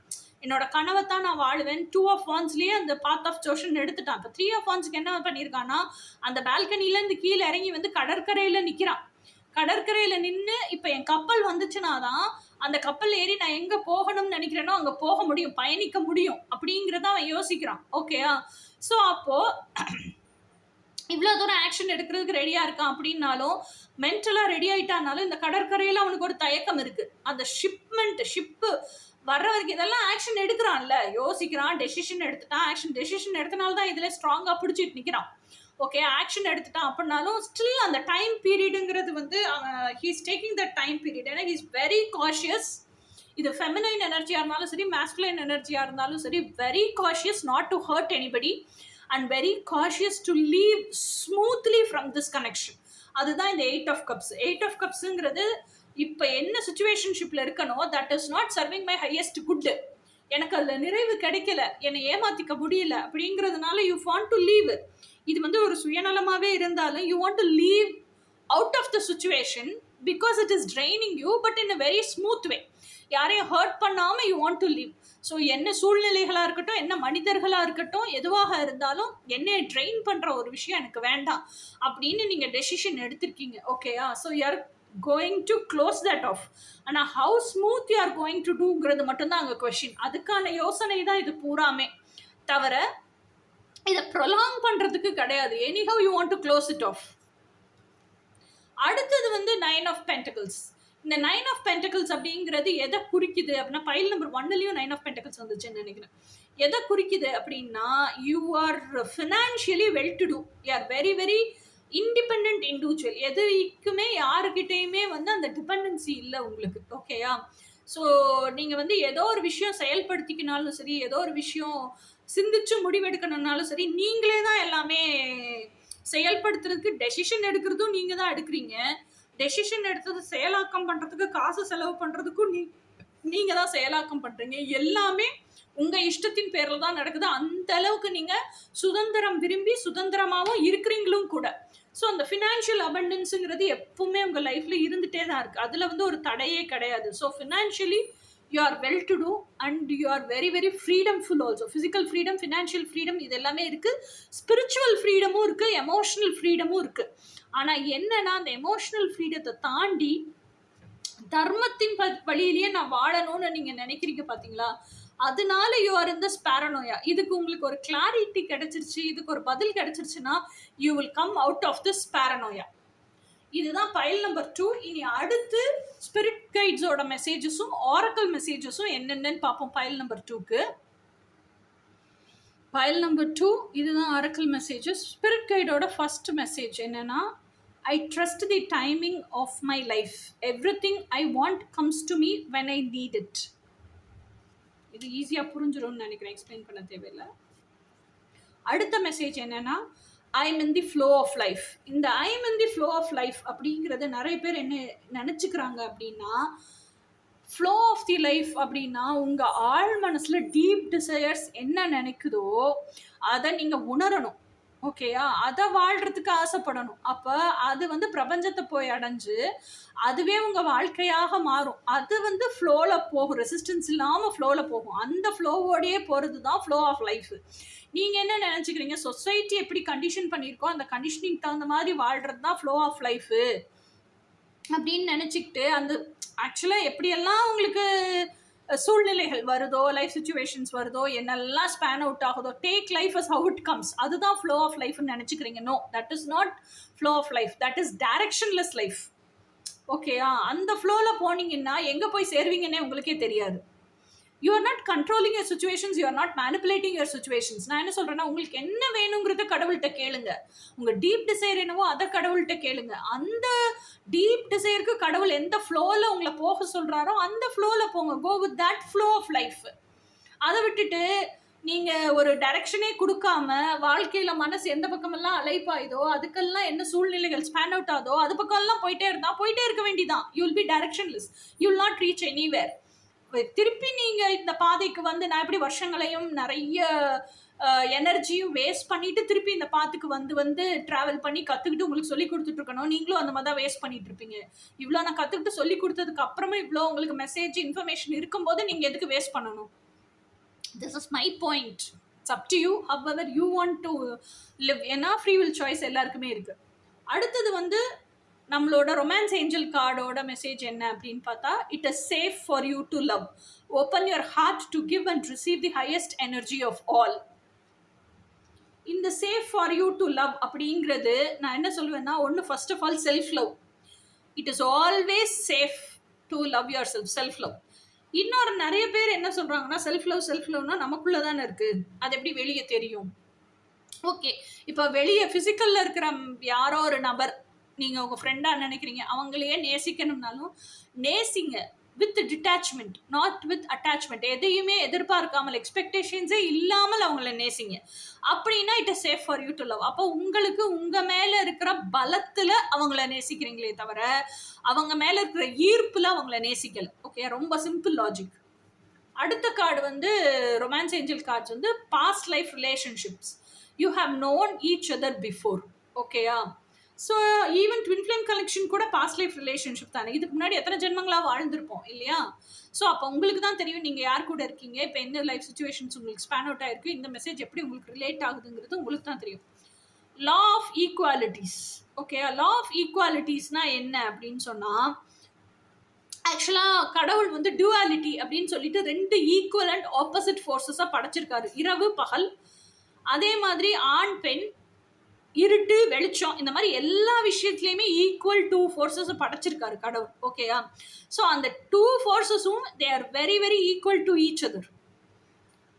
என்னோட கனவை தான் நான் வாழுவேன். 2 ஆஃப் வான்ஸ்லேயே அந்த பாத் ஆஃப் சோஷன் எடுத்துட்டான். இப்போ 3 ஆஃப் வான்ஸ்க்கு என்ன பண்ணியிருக்கான்னா, அந்த பால்கனிலேருந்து கீழே இறங்கி வந்து கடற்கரையில் நிற்கிறான். கடற்கரையில் நின்று இப்போ என் கப்பல் வந்துச்சுன்னா தான் அந்த கப்பல் ஏறி நான் எங்கே போகணும்னு நினைக்கிறேனோ அங்கே போக முடியும், பயணிக்க முடியும் அப்படிங்கிறத அவன் யோசிக்கிறான். ஓகேயா? ஸோ அப்போது இவ்வளோ தூரம் ஆக்ஷன் எடுக்கிறதுக்கு ரெடியாக இருக்கான் அப்படின்னாலும், மென்டலாக ரெடி ஆகிட்டானாலும் இந்த கடற்கரையில் அவனுக்கு ஒரு தயக்கம் இருக்குது. அந்த ஷிப்பு வர்ற வரைக்கும் இதெல்லாம் ஆக்ஷன் எடுக்கிறான்ல, யோசிக்கிறான், டெசிஷன் எடுத்துட்டான். டெசிஷன் எடுத்தனால தான் இதில் ஸ்ட்ராங்காக பிடிச்சிட்டு நிற்கிறான். ஓகே ஆக்ஷன் எடுத்துட்டான் அப்படின்னாலும் ஸ்டில் அந்த டைம் பீரியடுங்கிறது வந்து he's taking the time period. ஏன்னா ஹீஸ் வெரி காஷியஸ். இது ஃபெமினைன் எனர்ஜியாக இருந்தாலும் சரி, மேஸ்குலைன் எனர்ஜியாக இருந்தாலும் சரி, very cautious not to hurt anybody and very cautious to leave smoothly from this connection. அதுதான் இந்த 8 ஆஃப் கப்ஸ். 8 ஆஃப் கப்ஸுங்கிறது இப்போ என்ன சுச்சுவேஷன்ஷிப்பில் இருக்கணும், that is not serving my highest good, எனக்கு அதில் நிறைவு கிடைக்கல, என்னை ஏமாற்றிக்க முடியல அப்படிங்கிறதுனால யூ வாண்ட் டு லீவ். இது வந்து ஒரு சுயநலமாகவே இருந்தாலும் you want to leave out of the situation because it is training you, but in a very smooth way. யாரையும் ஹர்ட் பண்ணாமல் you want to leave. So என்ன சூழ்நிலைகளாக இருக்கட்டும், என்ன மனிதர்களாக இருக்கட்டும், எதுவாக இருந்தாலும் என்னை ட்ரெயின் பண்ணுற ஒரு விஷயம் எனக்கு வேண்டாம் அப்படின்னு நீங்கள் டெசிஷன் எடுத்திருக்கீங்க. ஓகேயா? ஸோ யார் going to close that off. ஆனால் how smooth you are going to doங்கிறது மட்டும்தான் அங்கே கொஷின். அதுக்கான யோசனை தான் இது பூராமே, தவிர இதை ப்ரொலாங் பண்ணுறதுக்கு கிடையாது. anyhow you want to close it off. அடுத்தது வந்து 9 of Pentacles. இந்த 9 of Pentacles அப்படிங்கிறது எதை குறிக்குது அப்படின்னா, பைல் நம்பர் 1லையும் 9 of Pentacles வந்துச்சுன்னு நினைக்கிறேன். எதை குறிக்குது அப்படின்னா, you are financially well to do, you are very very independent individual. எதுக்குமே யாருக்கிட்டையுமே வந்து அந்த டிபெண்டன்சி இல்லை உங்களுக்கு. ஓகேயா? ஸோ நீங்கள் வந்து ஏதோ ஒரு விஷயம் செயல்படுத்திக்கினாலும் சரி, ஏதோ ஒரு விஷயம் சிந்திச்சு முடிவெடுக்கணும்னாலும் சரி, நீங்களே தான் எல்லாமே செயல்படுத்துறதுக்கு டெசிஷன் எடுக்கிறதும் நீங்கள் தான் எடுக்கிறீங்க. டெசிஷன் எடுத்தது செயலாக்கம் பண்ணுறதுக்கு, காசு செலவு பண்ணுறதுக்கும் நீங்கள் தான் செயலாக்கம் பண்ணுறீங்க. எல்லாமே உங்கள் இஷ்டத்தின் பேரில் தான் நடக்குது. அந்த அளவுக்கு நீங்கள் சுதந்திரம் விரும்பி சுதந்திரமாகவும் இருக்கிறீங்களும் கூட. ஸோ அந்த ஃபினான்ஷியல் அபண்டன்ஸுங்கிறது எப்பவுமே உங்கள் லைஃப்பில் இருந்துகிட்டே தான் இருக்குது. அதில் வந்து ஒரு தடையே கிடையாது. So financially you are well to do and you are very very freedomful also. Physical freedom, financial freedom, இது எல்லாமே இருக்குது. ஸ்பிரிச்சுவல் ஃப்ரீடமும் இருக்குது, எமோஷனல் ஃப்ரீடமும் இருக்குது. ஆனால் என்னன்னா, அந்த எமோஷனல் ஃப்ரீடத்தை தாண்டி தர்மத்தின் வழியிலேயே நான் வாழணும்னு நீங்கள் நினைக்கிறீங்க பார்த்தீங்களா, அதனால you are in this paranoia. இதுக்கு உங்களுக்கு ஒரு கிளாரிட்டி கிடைச்சிருச்சு, இதுக்கு ஒரு பதில் கிடைச்சிருச்சுன்னா you will come out of this paranoia. இதுதான் பைல் நம்பர் 2. இனி அடுத்து ஸ்பிரிட் கைட்ஸோட மெசேஜஸும் ஆரக்கல் மெசேஜஸும் என்னென்னு பார்ப்போம். பைல் நம்பர் 2க்கு பைல் நம்பர் 2 இதுதான் ஆரக்கல் மெசேஜஸ். ஸ்பிரிட் கைடோட ஃபர்ஸ்ட் மெசேஜ் என்னன்னா, I trust the timing of my life. Everything I want comes to me when I need it. இது ஈஸியாக புரிஞ்சிடும்னு நினைக்கிறேன், எக்ஸ்பிளைன் பண்ண தேவையில்லை. அடுத்த மெசேஜ் என்னன்னா, I'm in the flow of life. இந்த I'm in the flow of life அப்படிங்கிறத நிறைய பேர் என்ன நினச்சிக்கிறாங்க அப்படின்னா, ஃப்ளோ ஆஃப் தி லைஃப் அப்படின்னா உங்கள் ஆழ் மனசில் டீப் டிசையர்ஸ் என்ன நினைக்குதோ அதை நீங்கள் உணரணும். ஓகேயா? அதை வாழ்கிறதுக்கு ஆசைப்படணும். அப்போ அது வந்து பிரபஞ்சத்தை போய் அடைஞ்சு அதுவே உங்கள் வாழ்க்கையாக மாறும். அது வந்து ஃப்ளோவில் போகும், ரெசிஸ்டன்ஸ் இல்லாமல் ஃப்ளோவில் போகும். அந்த ஃப்ளோவோடையே போகிறது தான் ஃப்ளோ ஆஃப் லைஃப். நீங்கள் என்ன நினச்சிக்கிறீங்க, சொசைட்டி எப்படி கண்டிஷன் பண்ணியிருக்கோ அந்த கண்டிஷனிங் தகுந்த மாதிரி வாழ்கிறது தான் ஃப்ளோ ஆஃப் லைஃபு அப்படின்னு நினச்சிக்கிட்டு, அந்த ஆக்சுவலாக எப்படியெல்லாம் உங்களுக்கு சூழ்நிலைகள் வருதோ, லைஃப் சுச்சுவேஷன்ஸ் வருதோ, என்னெல்லாம் ஸ்பேன் அவுட் ஆகுதோ, take life as how it comes, அதுதான் ஃப்ளோ ஆஃப் லைஃப்னு நினச்சிக்கிறீங்க. No, that is not flow of life, that is directionless life. ஓகேயா? அந்த ஃப்ளோவில் போனீங்கன்னா எங்கே போய் சேருவீங்கன்னே உங்களுக்கே தெரியாது. You are not controlling your situations, you are not manipulating your situations. நான் என்ன சொல்கிறேன்னா, உங்களுக்கு என்ன வேணுங்கிறத கடவுள்கிட்ட கேளுங்க. உங்கள் டீப் டிசைர் என்னவோ அதை கடவுள்கிட்ட கேளுங்க. அந்த டீப் டிசைருக்கு கடவுள் எந்த ஃப்ளோவில் உங்களை போக சொல்கிறாரோ அந்த ஃப்ளோவில் போங்க. Go with that flow of life. அதை விட்டுட்டு நீங்கள் ஒரு டைரக்ஷனே கொடுக்காம வாழ்க்கையில் மனசு எந்த பக்கமெல்லாம் அலைப்பாயுதோ, அதுக்கெல்லாம் என்ன சூழ்நிலைகள் ஸ்பேன் அவுட் ஆகுதோ அது பக்கம்லாம் போயிட்டே இருக்க வேண்டியதான். You will be directionless, you will not reach anywhere. திருப்பி நீங்கள் இந்த பாதைக்கு வந்து நான் எப்படி வருஷங்களையும் நிறைய எனர்ஜியும் வேஸ்ட் பண்ணிவிட்டு திருப்பி இந்த பாத்துக்கு வந்து ட்ராவல் பண்ணி கற்றுக்கிட்டு உங்களுக்கு சொல்லி கொடுத்துட்ருக்கணும். நீங்களும் அந்த மாதிரி தான் வேஸ்ட் பண்ணிட்டு இருப்பீங்க. இவ்வளோ நான் கற்றுக்கிட்டு சொல்லி கொடுத்ததுக்கு அப்புறமா இவ்வளோ உங்களுக்கு மெசேஜ் இன்ஃபர்மேஷன் இருக்கும்போது நீங்கள் எதுக்கு வேஸ்ட் பண்ணணும்? This is my point. It's up to you however you want to live. ஏன்னா ஃப்ரீ வில் சாய்ஸ் எல்லாருக்குமே இருக்குது. அடுத்தது வந்து நம்மளோட ரொமான்ஸ் ஏஞ்சல் கார்டோட மெசேஜ் என்ன அப்படின்னு பார்த்தா, it is safe for you to love. Open your heart to give and receive the highest energy of all. இந்த safe for you to love அப்படிங்கிறது நான் என்ன சொல்லுவேன்னா, ஒன்று first of all self love. It is always safe to love your self. Self love. இன்னொரு நிறைய பேர் என்ன சொல்கிறாங்கன்னா, செல்ஃப் லவ்னா நமக்குள்ளே தானே இருக்குது, அது எப்படி வெளியே தெரியும் ஓகே. இப்ப வெளிய பிசிக்கல்ல இருக்கிற யாரோ ஒரு நபர், நீங்க உங்க ஃப்ரெண்டா நினைக்கிறீங்க. அவங்களையே நேசிக்கணும்னாலும், நேசிங்க. With detachment, not with attachment. எதையுமே எதிர்பார்க்காமல், எக்ஸ்பெக்டேஷன்ஸே இல்லாமல் அவங்கள நேசிங்க. அப்படின்னா it is safe for you to love. அப்போ உங்களுக்கு உங்க மேல இருக்கிற பலத்துல அவங்கள நேசிக்கிறீங்களே தவிர, அவங்க மேல இருக்கிற ஈர்ப்புல அவங்கள நேசிக்கல. ஓகே. ரொம்ப சிம்பிள் லாஜிக். அடுத்த கார்டு வந்து ரொமான்ஸ் ஏஞ்சல் கார்ட்ஸ் வந்து past life relationships. You have known each other before. ஓகேயா? So even twin flame connection கூட பாஸ்ட் லைஃப் ரிலேஷன்ஷிப் தானே. இதுக்கு முன்னாடி எத்தனை ஜென்மங்களாக வாழ்ந்திருப்போம் இல்லையா? ஸோ அப்போ உங்களுக்கு தான் தெரியும் நீங்கள் யார் கூட இருக்கீங்க, இப்போ என்ன லைஃப் சுச்சுவேஷன்ஸ் உங்களுக்கு ஸ்பேன் அவுட் ஆயிருக்கு, இந்த மெசேஜ் எப்படி உங்களுக்கு ரிலேட் ஆகுதுங்கிறது உங்களுக்கு தான் தெரியும். Law of equalities. Okay. Law of ஈக்குவாலிட்டிஸ்னா என்ன அப்படின்னு சொன்னால், ஆக்சுவலாக கடவுள் வந்து டியூவாலிட்டி அப்படின்னு சொல்லிட்டு 2 ஈக்குவல் அண்ட் ஆப்போசிட் ஃபோர்ஸஸாக படைச்சிருக்காரு. இரவு பகல், அதே மாதிரி ஆண் பெண், இருட்டு வெளிச்சம், இந்த மாதிரி எல்லா விஷயத்துலையுமே ஈக்குவல் 2 ஃபோர்ஸஸை படைச்சிருக்காரு கடவுள். ஓகேயா? ஸோ அந்த 2 ஃபோர்ஸஸும் they are very very equal to each other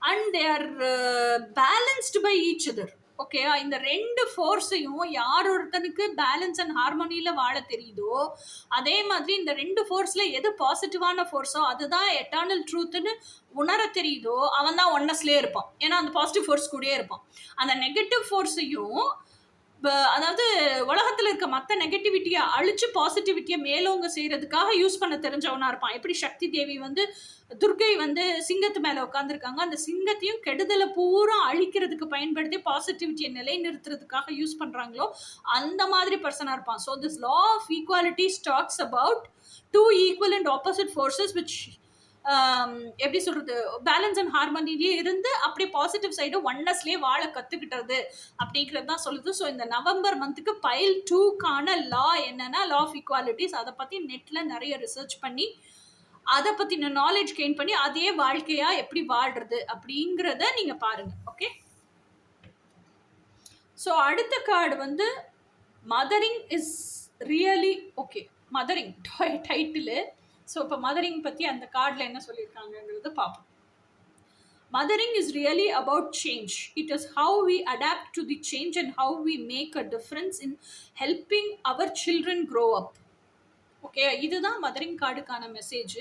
and they are balanced by each other. ஓகேயா? இந்த 2 ஃபோர்ஸையும் யார் ஒருத்தனுக்கு பேலன்ஸ் அண்ட் ஹார்மோனியில் வாழ தெரியுதோ, அதே மாதிரி இந்த 2 ஃபோர்ஸில் எது பாசிட்டிவான ஃபோர்ஸோ அதுதான் எட்டர்னல் ட்ரூத்துன்னு உணர தெரியுதோ அவன் தான் ஒன்னஸ்லேயே இருப்பான். ஏன்னா அந்த பாசிட்டிவ் ஃபோர்ஸ் கூடயே இருப்பான். அந்த நெகட்டிவ் ஃபோர்ஸையும், அதாவது உலகத்தில் இருக்க மற்ற நெகட்டிவிட்டியை அழிச்சு பாசிட்டிவிட்டியை மேலோங்க செய்யறதுக்காக யூஸ் பண்ண தெரிஞ்சவனா இருப்பான். எப்படி சக்தி தேவி வந்து துர்கை வந்து சிங்கத்து மேலே உட்காந்துருக்காங்க, அந்த சிங்கத்தையும் கெடுதலை பூரா அழிக்கிறதுக்கு பயன்படுத்தி பாசிட்டிவிட்டியை நிலைநிறுத்துறதுக்காக யூஸ் பண்ணுறாங்களோ அந்த மாதிரி பர்சனாக இருப்பான். So this law of equality talks about 2 equal and opposite forces which எப்படி சொல்றது, பேலன்ஸ் அண்ட் ஹார்மனிலேயே இருந்து அப்படியே பாசிட்டிவ் சைடு ஒன்னஸ்லேயே வாழ கற்றுக்கிட்டது அப்படிங்கிறது தான் சொல்லுது. ஸோ இந்த நவம்பர் மந்த்துக்கு பைல் 2க்கான லா என்னன்னா லா ஆஃப் ஈக்குவாலிட்டிஸ். அதை பற்றி நெட்டில் நிறைய ரிசர்ச் பண்ணி அதை பற்றின நாலேஜ் கெயின் பண்ணி அதே வாழ்க்கையாக எப்படி வாழ்றது அப்படிங்கிறத நீங்கள் பாருங்கள். ஓகே. ஸோ அடுத்த கார்டு வந்து mothering is really okay. Mothering title. So இப்போ மதரிங் பற்றி அந்த கார்டில் என்ன சொல்லியிருக்காங்கங்கிறது பார்ப்போம். Mothering is really about change. It is how we adapt to the change and how we make a difference in helping our children grow up. Okay. இதுதான் மதரிங் கார்டுக்கான மெசேஜ்.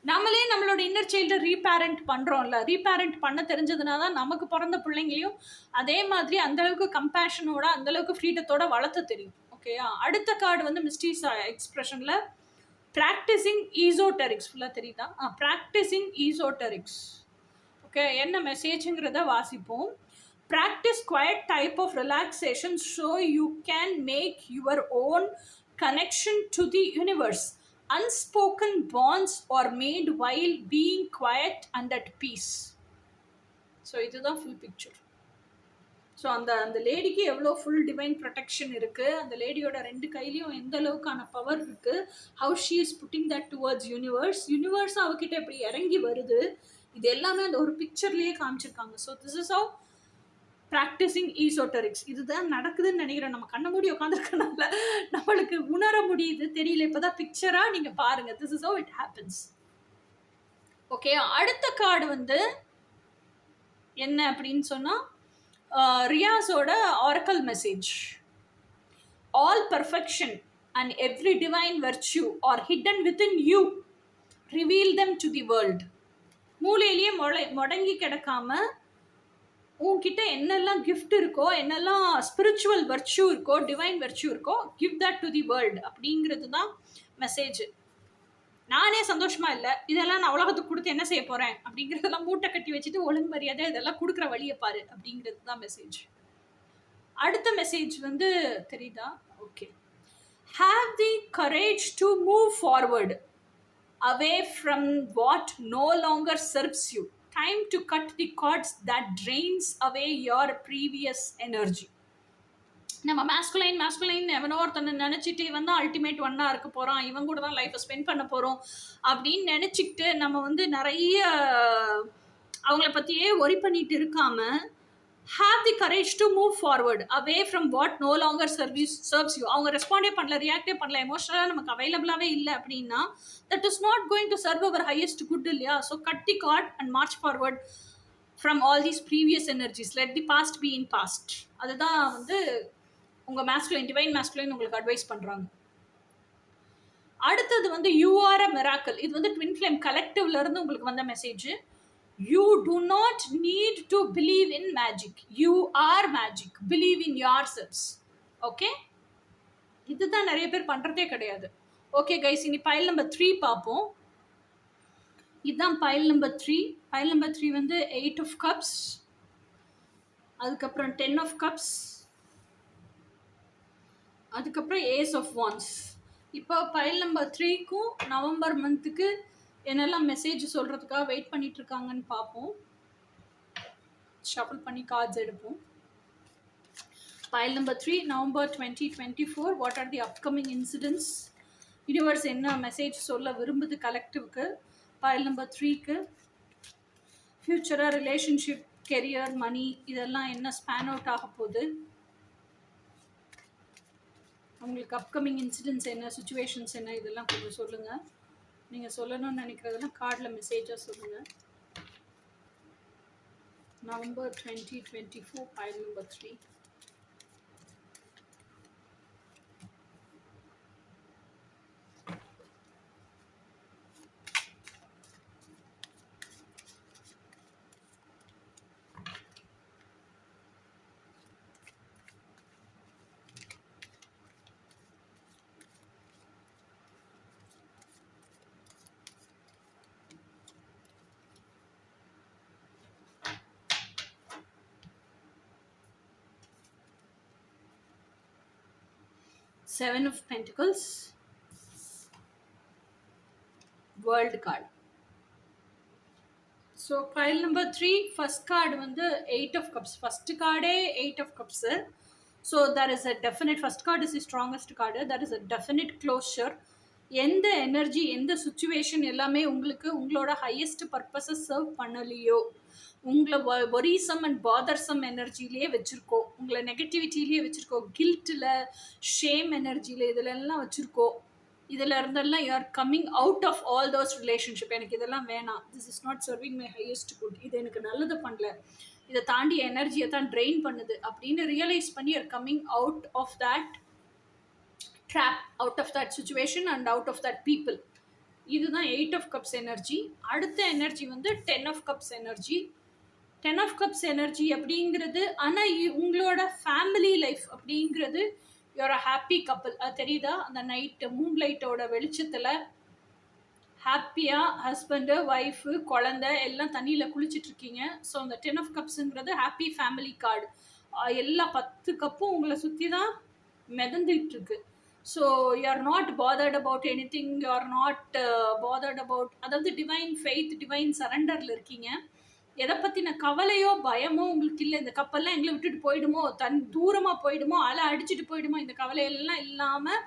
நம்மளே நம்மளோட இன்னர் சைல்டை ரீபேரண்ட் பண்ணுறோம்ல, ரீபேரண்ட் பண்ண தெரிஞ்சதுனால தான் நமக்கு பிறந்த பிள்ளைங்களையும் அதே மாதிரி அந்தளவுக்கு கம்பேஷனோட அந்தளவுக்கு ஃப்ரீடத்தோட வளர்த்த தெரியும். ஓகேயா? அடுத்த கார்டு வந்து மிஸ்டீஸ் எக்ஸ்பிரஷனில் ப்ராக்டிஸிங் ஈசோட்டெரிக்ஸ். ஃபுல்லாக தெரியுதா? Practising esoterics. ஓகே. என்ன மெசேஜுங்கிறத வாசிப்போம். Practice quiet type of relaxation so you can make your own connection to the universe. Unspoken bonds are made while being quiet and at peace. So இதுதான் ஃபுல் பிக்சர். ஸோ அந்த லேடிக்கு எவ்வளோ ஃபுல் டிவைன் ப்ரொடெக்ஷன் இருக்குது, அந்த லேடியோட 2 கையிலையும் எந்த அளவுக்கான பவர் இருக்குது, how she is putting that towards universe அவகிட்ட எப்படி இறங்கி வருது, இது எல்லாமே அந்த ஒரு பிக்சர்லேயே காமிச்சிருக்காங்க. So this is how practicing esoterics. இதுதான் நடக்குதுன்னு நினைக்கிறேன். நம்ம கண்ண மூடி உட்காந்துருக்கனால நம்மளுக்கு உணர முடியுது, தெரியல. இப்போ தான் பிக்சராக நீங்கள் பாருங்கள். This is how it happens. Okay. அடுத்த கார்டு வந்து என்ன அப்படின்னு சொன்னால் ரியாஸோட oracle message. All perfection and every divine virtue are hidden within you. Reveal them to the world. மூலையிலேயே முடங்கி கிடக்காம உன்கிட்ட என்னெல்லாம் கிஃப்ட் இருக்கோ, என்னெல்லாம் ஸ்பிரிச்சுவல் வெர்ச்சியூ இருக்கோ, டிவைன் வெர்ச்சியூ இருக்கோ, give that to the world அப்படிங்கிறது தான் மெசேஜ். நானே சந்தோஷமா இல்லை, இதெல்லாம் நான் உலகத்துக்கு கொடுத்து என்ன செய்ய போகிறேன் அப்படிங்கிறதெல்லாம் மூட்டை கட்டி வச்சுட்டு ஒழுங்கு மரியாதை இதெல்லாம் கொடுக்குற வழியை பாரு அப்படிங்கிறது தான் மெசேஜ். அடுத்த மெசேஜ் வந்து தெரியுதா? Okay. Have the courage to move forward away from what no longer serves you. Time to cut the cords that drains away your previous energy. நம்ம மேஸ்குலைன் எவனோ ஒருத்தனை நினச்சிட்டு இவன் தான் அல்டிமேட் ஒன்னாக இருக்க போகிறான், இவன் கூட தான் லைஃப்பை ஸ்பெண்ட் பண்ண போகிறோம் அப்படின்னு நினச்சிக்கிட்டு நம்ம வந்து நிறைய அவங்கள பற்றியே ஒரி பண்ணிட்டு இருக்காமல் have the courage to move forward away from what no longer serves you. அவங்க ரெஸ்பாண்டே பண்ணல, ரியாக்டே பண்ணல, எமோஷனலாக நமக்கு அவைலபிளாகவே இல்லை அப்படின்னா that is not going to serve our highest good இல்லையா? So cut the cord and march forward from all these previous energies. Let the past be in past. அதுதான் வந்து உங்கள் மேஸ்குலைன், டிவைன் மேஸ்குலைன் உங்களுக்கு அட்வைஸ் பண்ணுறாங்க. அடுத்தது வந்து யூ ஆர் அ மிராக்கிள். இது வந்து ட்வின் ஃப்ளேம் கலெக்டிவ்ல இருந்து உங்களுக்கு வந்த message. You do not need to believe in magic. You are magic. Believe in yourself. Okay, இதுதான் நிறைய பேர் பண்றதே கிடையாது. ஓகே கைஸ், இனி பைல் நம்பர் 3 பார்ப்போம். இதுதான் பைல் நம்பர் 3. பைல் நம்பர் 3 வந்து 8 of cups, அதுக்கப்புறம் 10 of cups, அதுக்கப்புறம் ஏஸ் ஆஃப் வான்ஸ். இப்போ பைல் நம்பர் 3க்கும் நவம்பர் மந்த்துக்கு என்னெல்லாம் மெசேஜ் சொல்கிறதுக்காக வெயிட் பண்ணிட்டு இருக்காங்கன்னு பார்ப்போம். ஷஃபிள் பண்ணி கார்ட்ஸ் எடுப்போம். File number 3 November 2024. What are the upcoming incidents? Universe என்ன மெசேஜ் சொல்ல விரும்புது கலெக்டிவ்க்கு? பைல் நம்பர் 3க்கு ஃப்யூச்சராக ரிலேஷன்ஷிப், கெரியர், மணி இதெல்லாம் என்ன ஸ்பேன் அவுட் ஆக போகுது? உங்களுக்கு அப்கமிங் இன்சிடென்ட்ஸ் என்ன, சுச்சுவேஷன்ஸ் என்ன, இதெல்லாம் கொஞ்சம் சொல்லுங்கள். நீங்கள் சொல்லணும்னு நினைக்கிறதெல்லாம் கார்டில் மெசேஜாக சொல்லுங்கள். November 2024 pile number 3. Seven of Pentacles, World card. So pile number 3 first card வந்து 8 of cups. first card 8 of cups. So there is a definite, first card is the strongest card. There is a definite closure. எந்த எனர்ஜி, எந்த சுச்சுவேஷன் எல்லாமே உங்களுக்கு உங்களோட ஹையஸ்ட் பர்பஸை சர்வ் பண்ணலையோ, உங்களை ஒரிசம் அண்ட் பாதர்சம் எனர்ஜிலேயே வச்சுருக்கோம், உங்களை நெகட்டிவிட்டிலேயே வச்சுருக்கோம், கில்ட்டில், ஷேம் எனர்ஜியில் இதிலெல்லாம் வச்சுருக்கோம், இதில் இருந்தெல்லாம் you are coming out of all those relationship. எனக்கு இதெல்லாம் வேணாம், this is not serving my highest good, இது எனக்கு நல்லது பண்ணல, இதை தாண்டி எனர்ஜியை தான் ட்ரெயின் பண்ணுது அப்படின்னு ரியலைஸ் பண்ணி you are coming out of that trap, out of that situation and out of that people. இதுதான் 8 of cups எனர்ஜி. அடுத்த எனர்ஜி வந்து 10 of cups energy. 10 of cups energy அப்படிங்கிறது, ஆனால் உங்களோட ஃபேமிலி லைஃப் அப்படிங்கிறது யூஆர் அ ஹாப்பி கப்பிள். அது தெரியுதா? அந்த நைட்டு மூன் லைட்டோட வெளிச்சத்தில் ஹாப்பியாக ஹஸ்பண்டு, ஒய்ஃபு, குழந்தை எல்லாம் தண்ணியில் குளிச்சுட்ருக்கீங்க. ஸோ அந்த 10 of cupsங்கிறது ஹாப்பி ஃபேமிலி கார்டு. எல்லா 10 கப்பும் உங்களை சுற்றி தான் மிதந்துட்டு இருக்கு. So you are not bothered about any thing, you are not bothered about, அதாவது டிவைன் ஃபெய்த், டிவைன் சரண்டரில் இருக்கீங்க. எதை பற்றின கவலையோ பயமோ உங்களுக்கு இல்லை. இந்த கப்பல்லாம் எங்களை விட்டுட்டு போயிடுமோ, தூரமாக போயிடுமோ, அலை அடிச்சுட்டு போயிடுமோ, இந்த கவலையெல்லாம் இல்லாமல்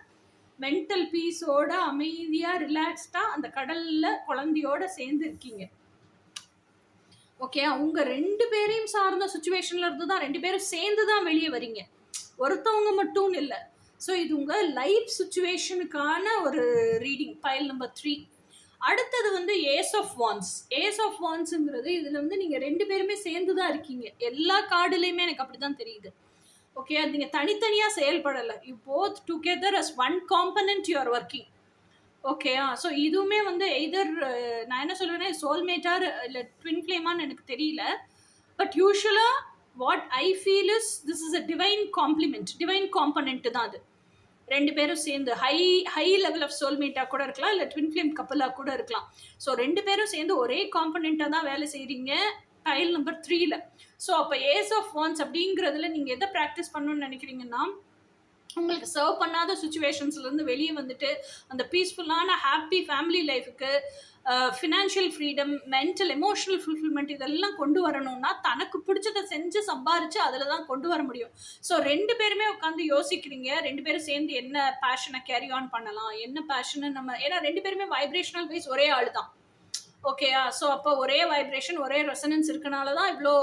மென்டல் பீஸோட அமைதியாக ரிலாக்ஸ்டாக அந்த கடலில் குழந்தையோட சேர்ந்து இருக்கீங்க. ஓகே, அவங்க 2 பேரையும் சார்ந்த சுச்சுவேஷனில் இருந்து தான் 2 பேரும் சேர்ந்து தான் வெளியே வரீங்க, ஒருத்தவங்க மட்டும் இல்லை. ஸோ இது உங்கள் லைஃப் சுச்சுவேஷனுக்கான ஒரு ரீடிங், பைல் நம்பர் 3. அடுத்தது வந்து ace of wands. Ace of வான்ஸுங்கிறது இதில் வந்து நீங்கள் 2 பேருமே சேர்ந்து தான் இருக்கீங்க. எல்லா கார்டுலேயுமே எனக்கு அப்படி தான் தெரியுது. ஓகே, அது நீங்கள் தனித்தனியாக செயல்படலை, you both together as one component you are working. ஓகேயா? ஸோ இதுவுமே வந்து எய்தர் நான் என்ன சொல்கிறேன்னா சோல்மேட்டார் இல்லை ட்வின் ஃப்ளேமான்னு எனக்கு தெரியல. பட் யூஸ்வலாக what I feel is this is a divine compliment, divine component தான் அது. 2 பேரும் சேர்ந்து ஹை லெவல் ஆஃப் சோல்மேட்டாக கூட இருக்கலாம், இல்லை ட்வின் ஃப்ளேம் கப்பலாக கூட இருக்கலாம். ஸோ 2 பேரும் சேர்ந்து ஒரே காம்பனண்ட்டாக தான் வேலை செய்கிறீங்க பைல் நம்பர் 3ல். ஸோ அப்போ ஏஸ் ஆஃப் வான்ஸ் அப்படிங்கிறதுல நீங்கள் எதை ப்ராக்டிஸ் பண்ணணும்னு நினைக்கிறீங்கன்னா, உங்களுக்கு சர்வ் பண்ணாத சுச்சுவேஷன்ஸ்லேருந்து வெளியே வந்துட்டு அந்த பீஸ்ஃபுல்லான ஹாப்பி ஃபேமிலி லைஃபுக்கு, financial freedom, mental emotional fulfilment இதெல்லாம் கொண்டு வரணும்னா தனக்கு பிடிச்சதை செஞ்சு சம்பாரித்து அதில் தான் கொண்டு வர முடியும். ஸோ 2 பேருமே உட்காந்து யோசிக்கிறீங்க, 2 பேரும் சேர்ந்து என்ன பேஷனை கேரி ஆன் பண்ணலாம், என்ன பேஷனை நம்ம, ஏன்னா 2 பேருமே வைப்ரேஷனல் வைஸ் ஒரே ஆள் தான். ஓகேயா? ஸோ அப்போ ஒரே வைப்ரேஷன், ஒரே ரெசனன்ஸ் இருக்கனால தான் இவ்ளோ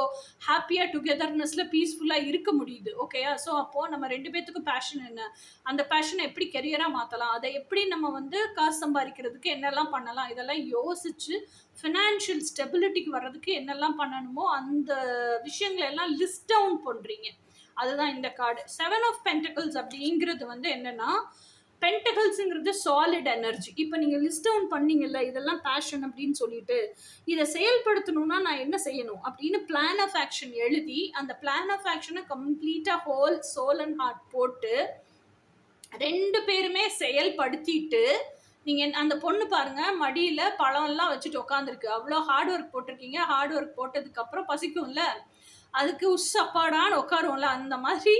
ஹேப்பியா டுகெதர்னஸ்ல பீஸ்ஃபுல்லா இருக்க முடியுது. ஓகேயா? ஸோ அப்போ நம்ம 2 பேத்துக்கும் பேஷன் என்ன? அந்த பேஷன எப்படி கெரியரா மாத்தலாம்? அத எப்படி நம்ம வந்து காசு சம்பாரிக்கிறதுக்கு என்னெல்லாம் பண்ணலாம்? இதெல்லாம் யோசிச்சு ஃபினான்ஷியல் ஸ்டெபிலிட்டிக்கு வர்றதுக்கு என்னெல்லாம் பண்ணணுமோ, அந்த விஷயங்கள எல்லாம் லிஸ்ட் டவுன் பண்றீங்க. அதுதான் இந்த கார்டு. 7 ஆஃப் பென்டக்கிள்ஸ் அப்படிங்கிறது வந்து என்னன்னா, பென்டக்கிள்ஸ்ங்கிறது சாலிட் எனர்ஜி. இப்ப நீங்க லிஸ்ட் டவுன் பண்ணீங்கல்ல, இதெல்லாம் பேஷன் அப்படின்னு சொல்லிட்டு, இத செயல்படுத்தணும்னா நான் என்ன செய்யணும்? அப்படின்னு பிளான் ஆஃப் ஆக்ஷன் எழுதி, அந்த பிளான் ஆஃப் ஆக்ஷன கம்ப்ளீட்டா ஹோல் சோல் அண்ட் ஹார்ட் போட்டு 2 பேருமே செயல்படுத்திட்டு, நீங்க அந்த பொண்ணு பாருங்க மடியில பழம்லாம் வச்சுட்டு உட்காந்துருக்கு. அவ்ளோ ஹார்ட் ஒர்க் போட்டிருக்கீங்க. ஹார்ட் ஒர்க் போட்டதுக்கு அப்புறம் பசிக்கும்ல. அதுக்கு உஸ் அப்பாடான்னு உட்காருவோம்ல, அந்த மாதிரி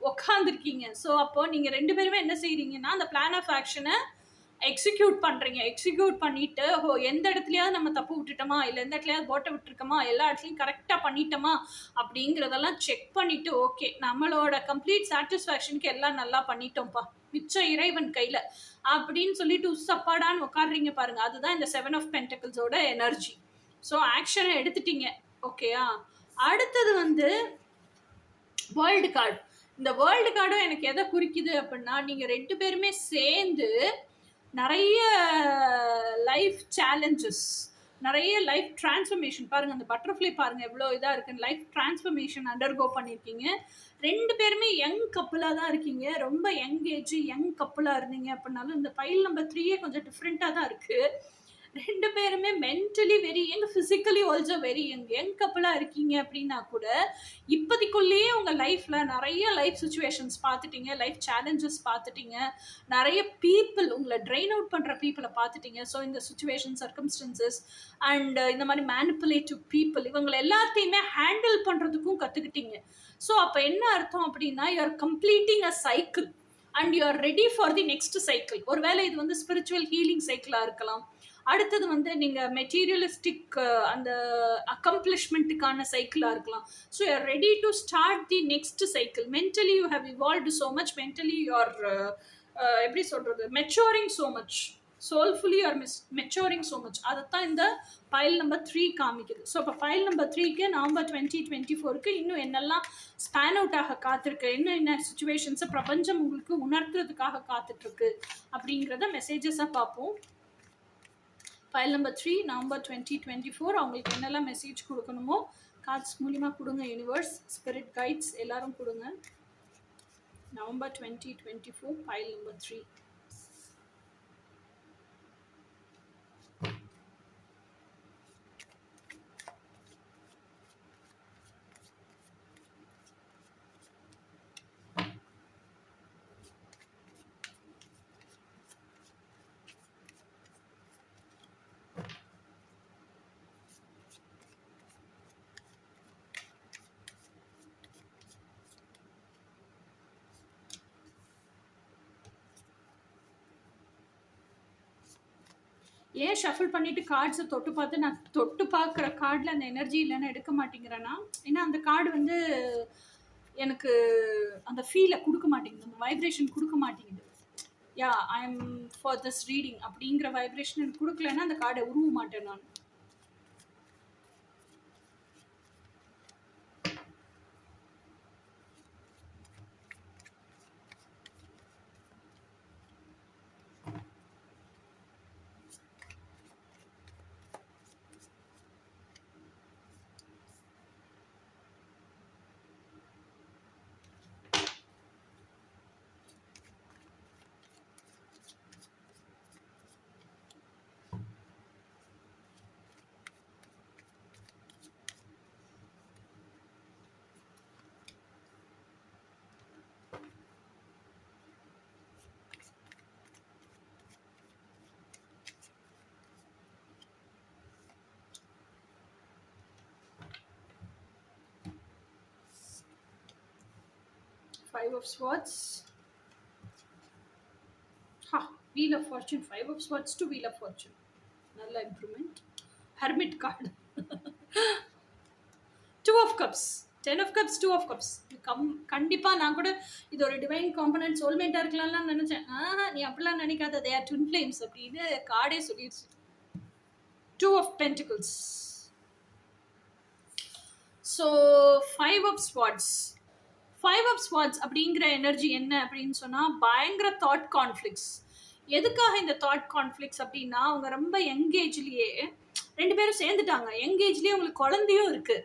உட்காந்துருக்கீங்க. ஸோ அப்போ நீங்க 2 பேருமே என்ன செய்றீங்கன்னா, அந்த பிளான் ஆஃப் ஆக்ஷன எக்ஸிக்யூட் பண்றீங்க. எக்ஸிக்யூட் பண்ணிட்டு, எந்த இடத்துலயாவது நம்ம தப்பு விட்டுட்டோமா? இல்ல எந்த இடத்துலயாவது போட்ட விட்டுருக்கோமா? எல்லா இடத்துலயும் கரெக்ட்டா பண்ணிட்டோமா? அப்படிங்கிறதெல்லாம் செக் பண்ணிட்டு, ஓகே நம்மளோட கம்ப்ளீட் சாட்டிஸ்ஃபேக்ஷனுக்கு எல்லாம் நல்லா பண்ணிட்டோம்ப்பா. மிச்சம் இறைவன் கையில. அப்படின்னு சொல்லிட்டு உஸ் அப்பாடான்னு உட்கார்றீங்க பாருங்க. அதுதான் இந்த 7 ஆஃப் பென்டக்கிள்ஸோட எனர்ஜி. ஸோ ஆக்ஷன எடுத்துட்டீங்க. ஓகேயா? அடுத்தது வந்து வேர்ல்டு கார்டு. இந்த வேர்ல்டு கார்டும் எனக்கு எதை குறிக்குது அப்படின்னா, நீங்க 2 பேருமே சேர்ந்து நெறைய லைஃப் சேலஞ்சஸ், நெறைய லைஃப் டிரான்ஸ்ஃபர்மேஷன் பாருங்க. அந்த பட்டர்ஃப்ளை பாருங்க எவ்வளோ இதா இருக்குன்னு. லைஃப் டிரான்ஸ்ஃபர்மேஷன் அண்டர்கோ பண்ணியிருக்கீங்க. 2 பேருமே யங் கப்புலா தான் இருக்கீங்க. ரொம்ப யங் ஏஜ், யங் கப்புலா இருந்தீங்க அப்படின்னாலும், இந்த பைல் நம்பர் 3 கொஞ்சம் டிஃப்ரெண்ட்டா தான் இருக்கு. 2 பேருமே mentally very young, physically also very young. Young கப்புலா இருக்கீங்க அப்படின்னா கூட, இப்போதைக்குள்ளேயே உங்க லைஃப்ல நெறைய லைஃப் சிச்சுவேஷன்ஸ் பார்த்துட்டீங்க. லைஃப் சேலஞ்சஸ் பார்த்துட்டீங்க. நெறைய பீப்பிள் உங்கள ட்ரெயின் அவுட் பண்ற பீப்பிள பார்த்துட்டீங்க. ஸோ இந்த சிச்சுவேஷன், சர்க்கம்ஸ்டன்சஸ் அண்ட் இந்த மாரி மேனிபுலேட்டிவ் பீப்பிள் இவங்கள எல்லாத்தையுமே ஹேண்டில் பண்றதுக்கும் கத்துக்கிட்டீங்க. ஸோ அப்ப என்ன அர்த்தம் அப்படின்னா, you R completing a cycle and you are ready for the next cycle. ஒருவேளை இது வந்து ஸ்பிரிச்சுவல் ஹீலிங் சைக்கிளா இருக்கலாம். அடுத்தது வந்து நீங்க மெட்டீரியலிஸ்டிக் அந்த அக்கம்ப்ளிஷ்மெண்ட்டுக்கான சைக்கிளா இருக்கலாம். So you are ready to start the next cycle. Mentally you have evolved so much. Mentally you are எப்படி சொல்றது? Maturing so much. Soulfully or maturing so much. அதைத்தான் இந்த பைல் நம்பர் 3 காமிக்குது. ஸோ இப்போ பைல் நம்பர் 3க்கு நவம்பர் 2024க்கு இன்னும் என்னெல்லாம் ஸ்பேன் அவுட் ஆக காத்திருக்கு, என்ன சுச்சுவேஷன்ஸை பிரபஞ்சம் உங்களுக்கு உணர்த்துறதுக்காக காத்துட்ருக்கு அப்படிங்கிறத மெசேஜஸாக பார்ப்போம். ஃபைல் நம்பர் 3 நவம்பர் 2024 அவங்களுக்கு என்னெல்லாம் மெசேஜ் கொடுக்கணுமோ கார்ட்ஸ் மூலிமா கொடுங்க. யூனிவர்ஸ், ஸ்பிரிட் கைட்ஸ் எல்லாரும் கொடுங்க. November 2024 file number 3. ஏன் ஷஃபிள் பண்ணிட்டு கார்ட்ஸை தொட்டு பார்த்து நான் தொட்டு பார்க்குற கார்டில் அந்த எனர்ஜி இல்லைன்னு எடுக்க மாட்டேங்கிறேன்னா, ஏன்னா அந்த கார்டு வந்து எனக்கு அந்த ஃபீலை கொடுக்க மாட்டேங்குது, அந்த வைப்ரேஷன் கொடுக்க மாட்டேங்குது. Yeah I am for this reading அப்படிங்கிற வைப்ரேஷன் எனக்கு கொடுக்கலன்னா அந்த கார்டை உருவ மாட்டேன் நான். Five of Swords. Wheel of Fortune. 5 of Swords to Wheel of Fortune. நல்ல improvement. Hermit card. 2 of Cups. 10 of Cups, 2 of Cups. கண்டிப்பாக நான் கூட இது ஒரு டிவைன் காம்பனன்ட் சோல்மேட்டாக இருக்கலாம்லாம் நினச்சேன். நீ அப்படிலாம் நினைக்காத, தே ஆர் ட்வின் ஃப்ளேம்ஸ் அப்படின்னு கார்டே சொல்லிடுச்சு. Two of Pentacles. So 5 of Swords. 5 of Swords அப்படிங்கிற எனர்ஜி என்ன அப்படின்னு சொன்னா பயங்கர தாட் கான்ஃப்ளிக்ட்ஸ். எதுக்காக இந்த தாட் கான்ஃப்ளிக்ட்ஸ் அப்படின்னா அவங்க ரொம்ப யங்கேஜ்லயே 2 பேரும் சேர்ந்துட்டாங்க. யங்கேஜ்லயே உங்களுக்கு குழந்தையும் இருக்கு.